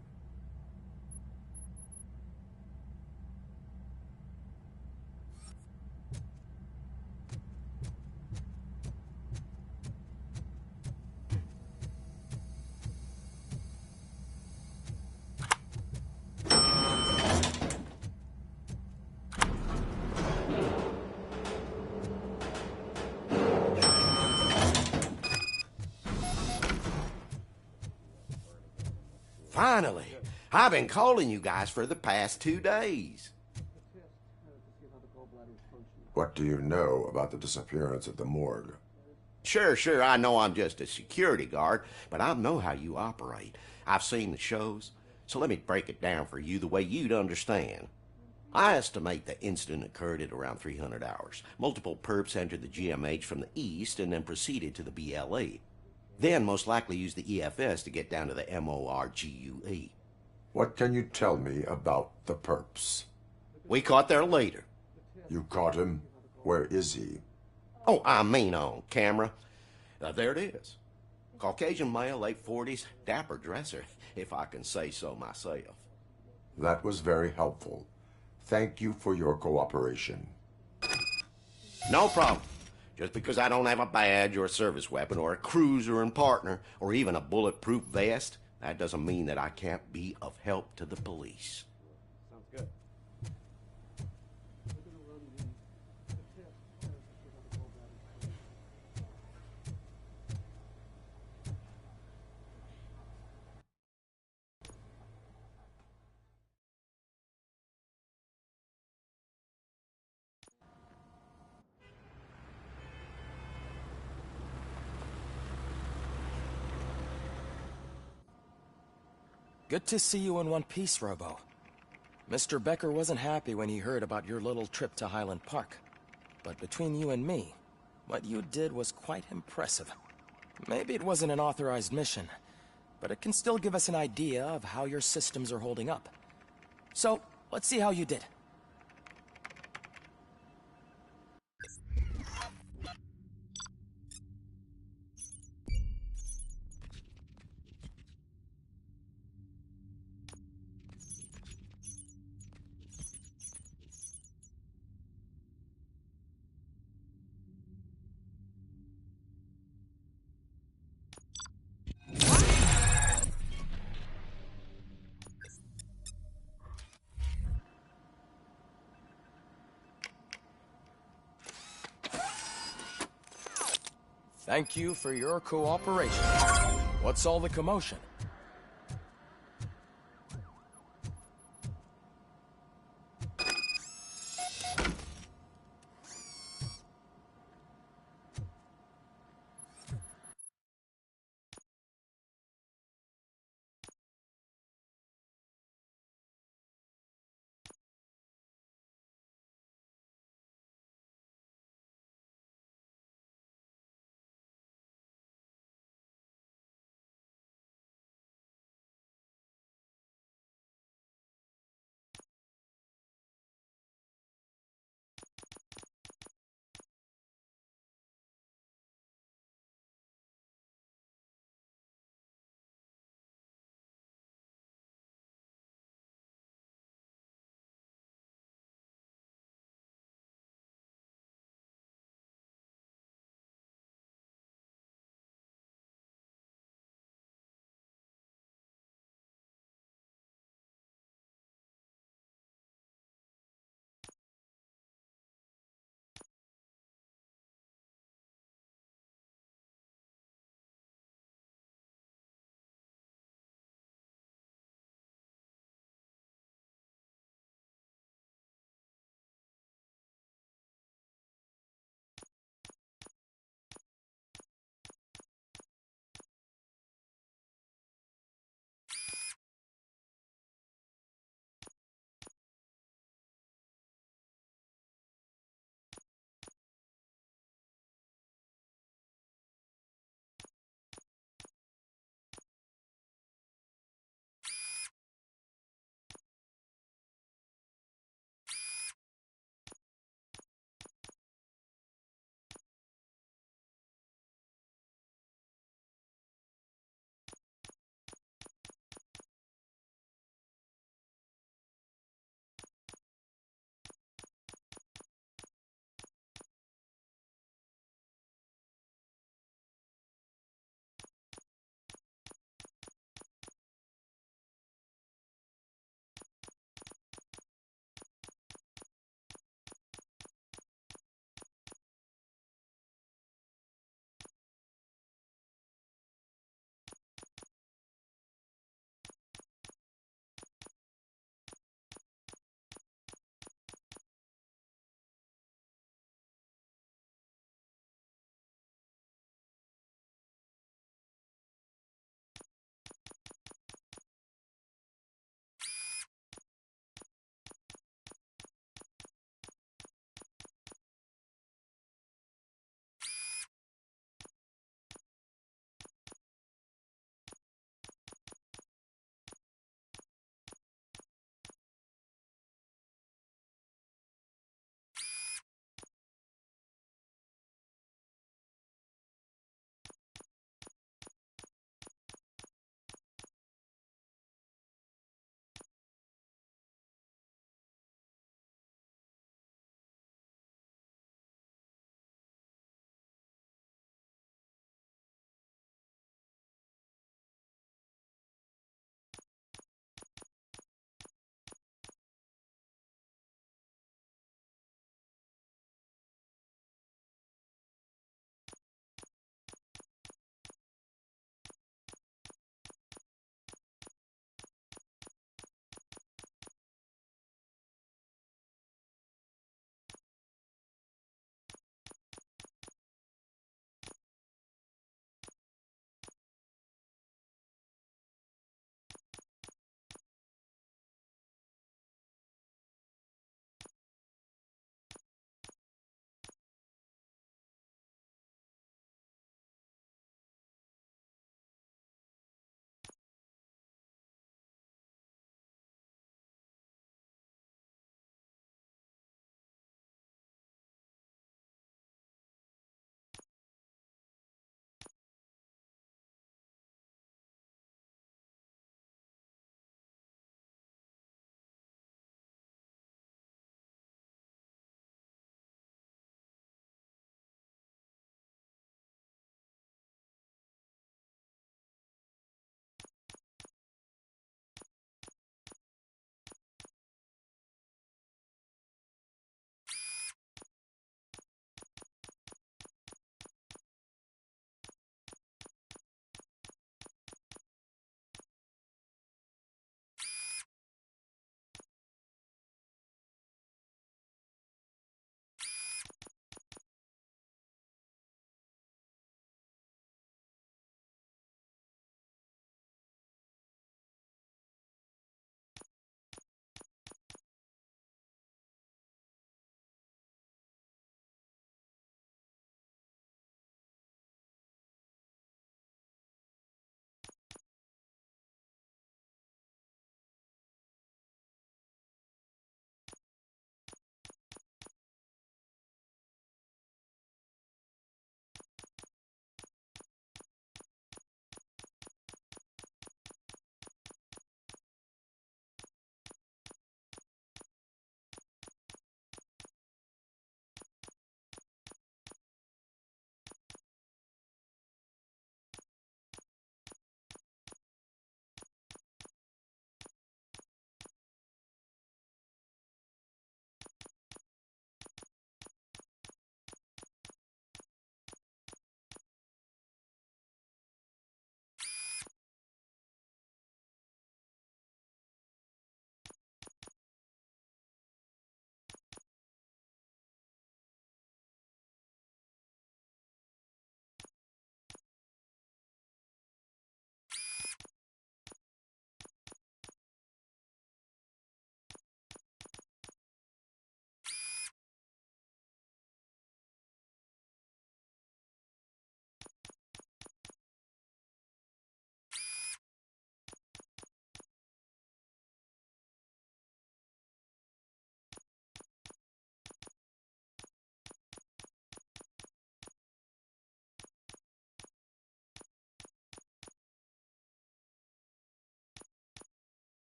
Finally! I've been calling you guys for the past 2 days.
What do you know about the disappearance at the morgue?
Sure, I know I'm just a security guard, but I know how you operate. I've seen the shows, so let me break it down for you the way you'd understand. I estimate the incident occurred at around 300 hours. Multiple perps entered the GMH from the east and then proceeded to the BLE. Then most likely used the EFS to get down to the MORGUE.
What can you tell me about the perps?
We caught their leader.
You caught him? Where is he?
Oh, I mean on camera. There it is. Caucasian male, late 40s, dapper dresser, if I can say so myself.
That was very helpful. Thank you for your cooperation.
No problem. Just because I don't have a badge or a service weapon or a cruiser and partner or even a bulletproof vest, that doesn't mean that I can't be of help to the police.
Sounds good.
Good to see you in one piece, Robo. Mr. Becker wasn't happy when he heard about your little trip to Highland Park. But between you and me, what you did was quite impressive. Maybe it wasn't an authorized mission, but it can still give us an idea of how your systems are holding up. So, let's see how you did. Thank you for your cooperation. What's all the commotion?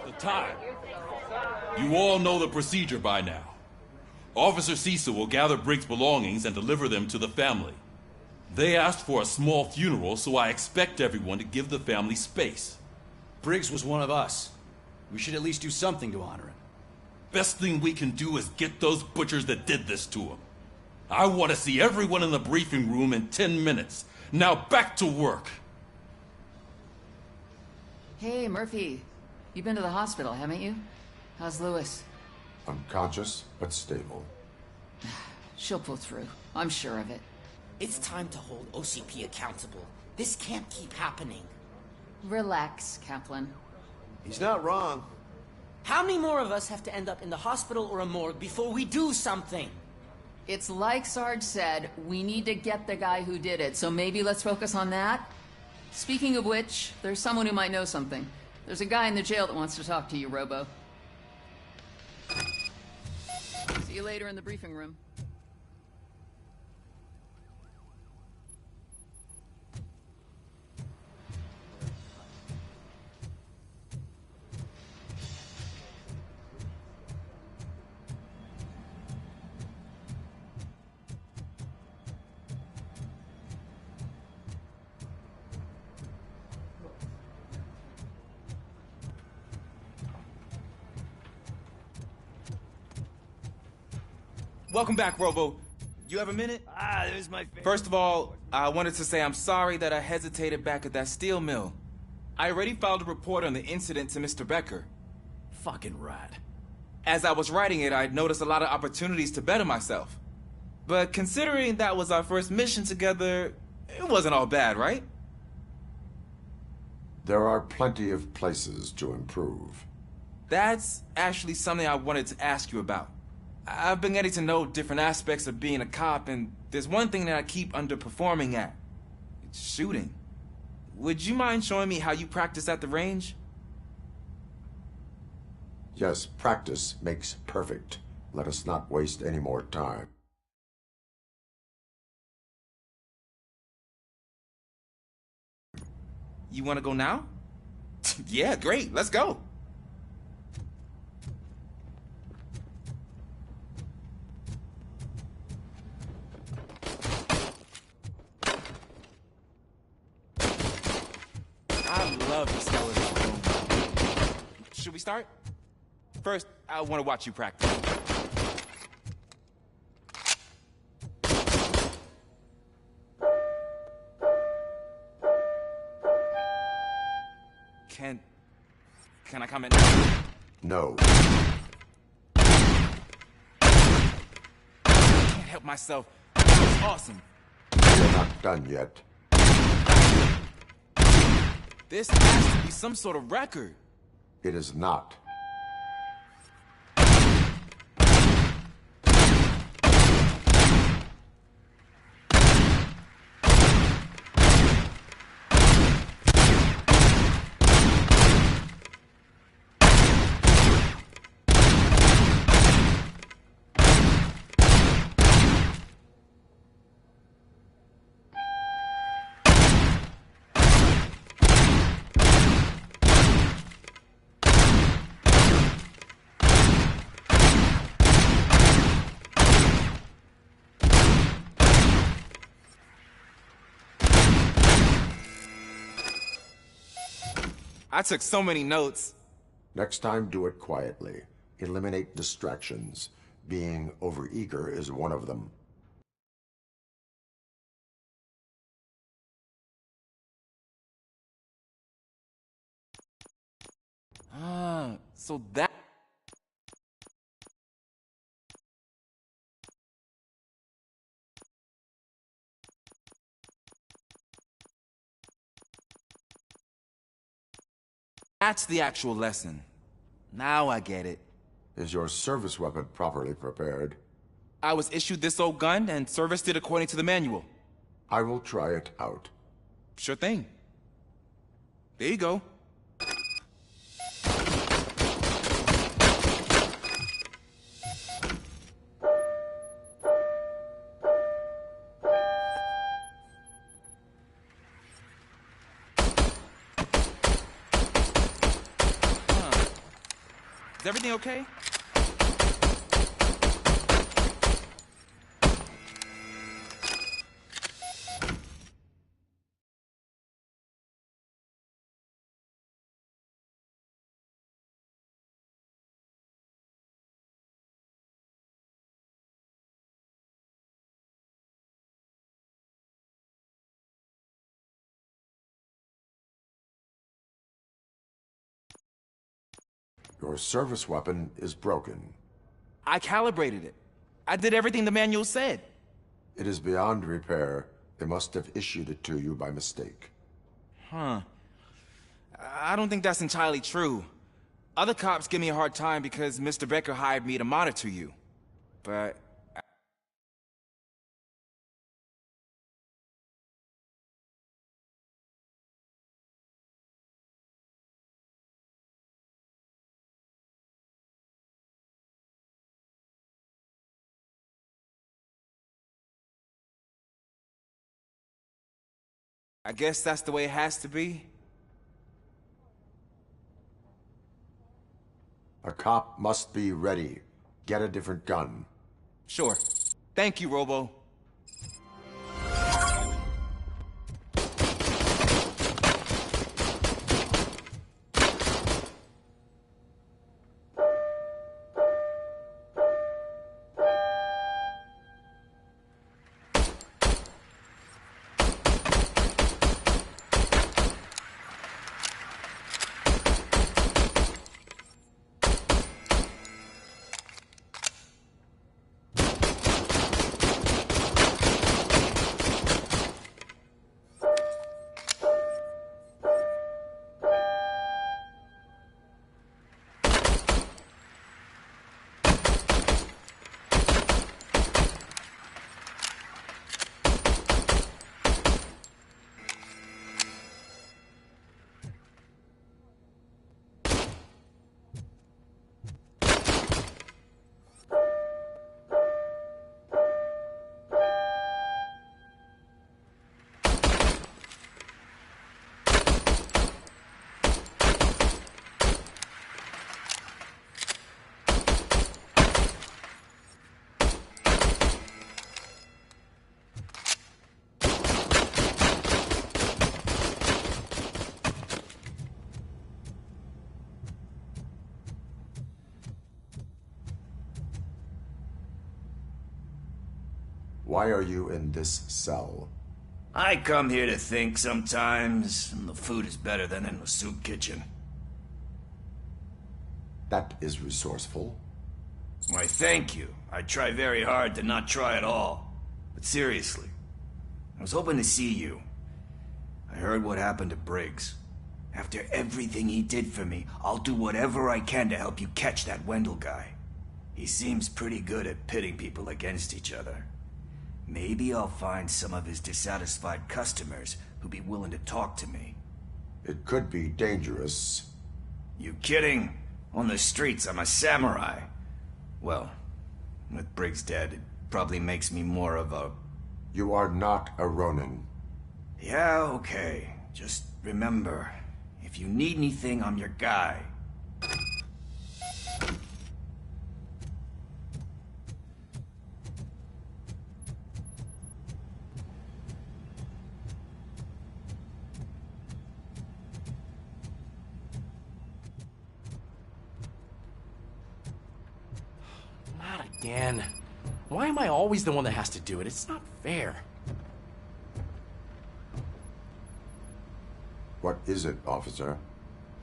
the time. You all know the procedure by now. Officer Cecil will gather Briggs' belongings and deliver them to the family. They asked for a small funeral, so I expect everyone to give the family space.
Briggs was one of us. We should at least do something to honor him.
Best thing we can do is get those butchers that did this to him. I want to see everyone in the briefing room in 10 minutes. Now back to work.
Hey, Murphy. You've been to the hospital, haven't you? How's Lewis?
Unconscious, but stable.
She'll pull through. I'm sure of it.
It's time to hold OCP accountable. This can't keep happening.
Relax, Kaplan.
He's not wrong.
How many more of us have to end up in the hospital or a morgue before we do something?
It's like Sarge said, we need to get the guy who did it, so maybe let's focus on that? Speaking of which, there's someone who might know something. There's a guy in the jail that wants to talk to you, Robo. See you later in the briefing room.
Welcome back, Robo. You have a minute?
There's my favorite.
First of all, I wanted to say I'm sorry that I hesitated back at that steel mill. I already filed a report on the incident to Mr. Becker.
Fucking rat.
As I was writing it, I'd noticed a lot of opportunities to better myself. But considering that was our first mission together, it wasn't all bad, right?
There are plenty of places to improve.
That's actually something I wanted to ask you about. I've been getting to know different aspects of being a cop, and there's one thing that I keep underperforming at. It's shooting. Would you mind showing me how you practice at the range?
Yes, practice makes perfect. Let us not waste any more time.
You want to go now? Yeah, great. Let's go. I love the smell of this room. Should we start? First, I want to watch you practice. Can I come in?
No.
Can't help myself. It's awesome.
We're not done yet.
This has to be some sort of record.
It is not.
I took so many notes.
Next time, do it quietly. Eliminate distractions. Being overeager is one of them.
So that... That's the actual lesson. Now I get it.
Is your service weapon properly prepared?
I was issued this old gun and serviced it according to the manual.
I will try it out.
Sure thing. There you go. Is everything okay?
Your service weapon is broken.
I calibrated it. I did everything the manual said.
It is beyond repair. They must have issued it to you by mistake.
Huh. I don't think that's entirely true. Other cops give me a hard time because Mr. Becker hired me to monitor you. But... I guess that's the way it has to be.
A cop must be ready. Get a different gun.
Sure. Thank you, Robo.
Why are you in this cell?
I come here to think sometimes, and the food is better than in the soup kitchen.
That is resourceful.
Why, thank you. I try very hard to not try at all. But seriously, I was hoping to see you. I heard what happened to Briggs. After everything he did for me, I'll do whatever I can to help you catch that Wendell guy. He seems pretty good at pitting people against each other. Maybe I'll find some of his dissatisfied customers who'd be willing to talk to me.
It could be dangerous.
You kidding? On the streets, I'm a samurai. Well, with Briggs dead, it probably makes me more of a...
You are not a Ronin.
Yeah, okay. Just remember, if you need anything, I'm your guy.
Again. Why am I always the one that has to do it? It's not fair.
What is it, officer?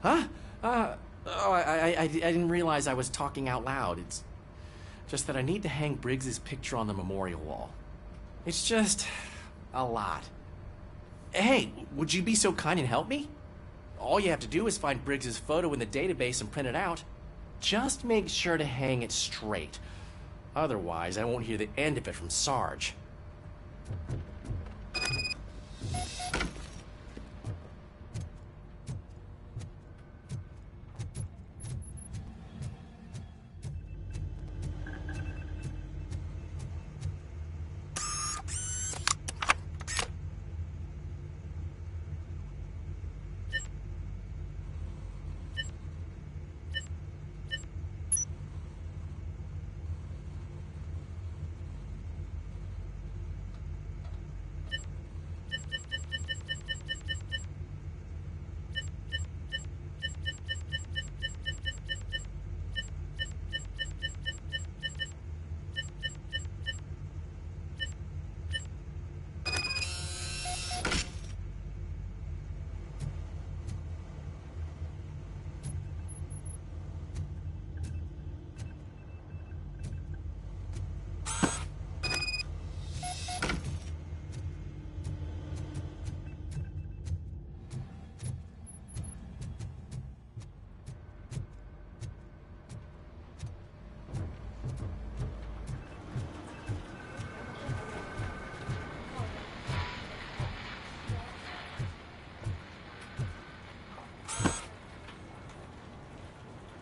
Huh? I didn't realize I was talking out loud. It's just that I need to hang Briggs's picture on the memorial wall. It's just a lot. Hey, would you be so kind and help me? All you have to do is find Briggs's photo in the database and print it out. Just make sure to hang it straight. Otherwise, I won't hear the end of it from Sarge.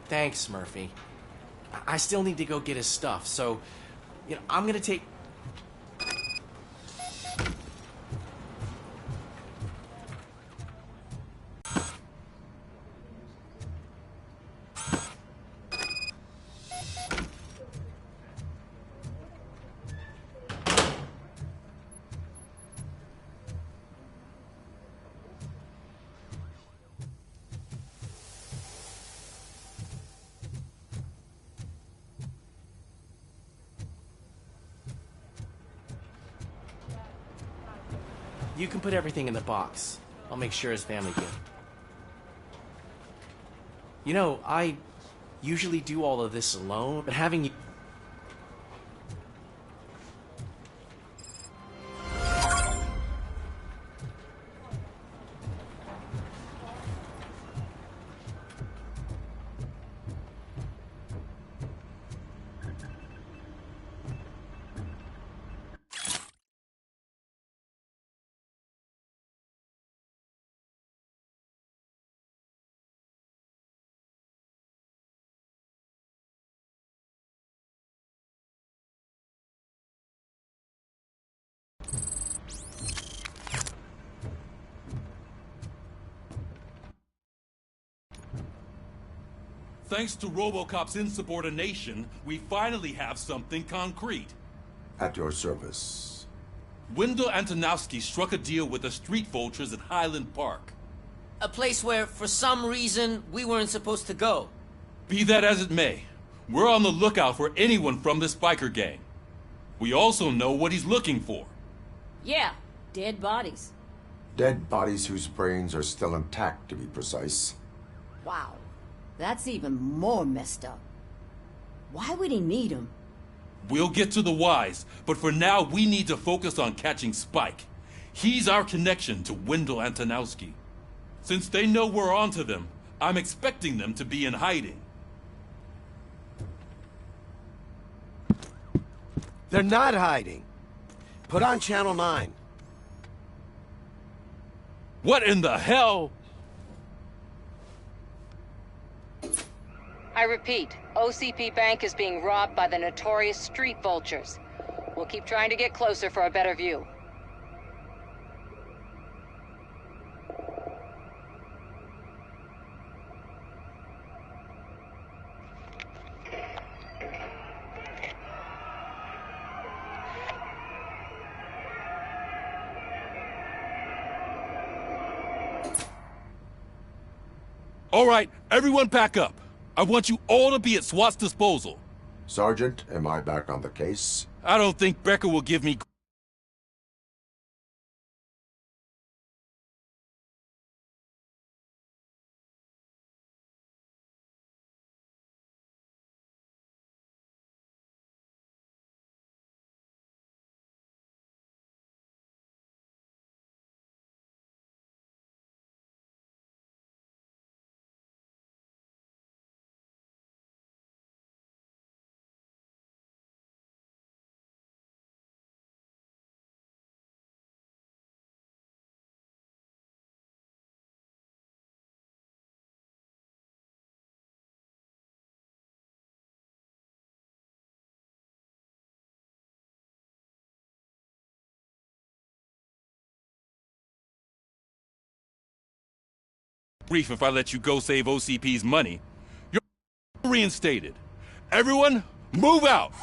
Thanks, Murphy. I still need to go get his stuff, so, I'm gonna take... You can put everything in the box. I'll make sure his family good. I usually do all of this alone, but having you...
Thanks to RoboCop's insubordination, we finally have something concrete.
At your service.
Wendell Antonowski struck a deal with the street vultures at Highland Park.
A place where, for some reason, we weren't supposed to go.
Be that as it may, we're on the lookout for anyone from this biker gang. We also know what he's looking for.
Yeah, dead bodies.
Dead bodies whose brains are still intact, to be precise.
Wow, that's even more messed up. Why would he need them?
We'll get to the whys, but for now we need to focus on catching Spike. He's our connection to Wendell Antonowski. Since they know we're onto them, I'm expecting them to be in hiding.
They're not hiding. Put on Channel 9.
What in the hell?
I repeat, OCP Bank is being robbed by the notorious street vultures. We'll keep trying to get closer for a better view.
All right, everyone pack up. I want you all to be at SWAT's disposal.
Sergeant, am I back on the case?
I don't think Becker will give me... brief if I let you go save OCP's money. You're reinstated. Everyone, move out!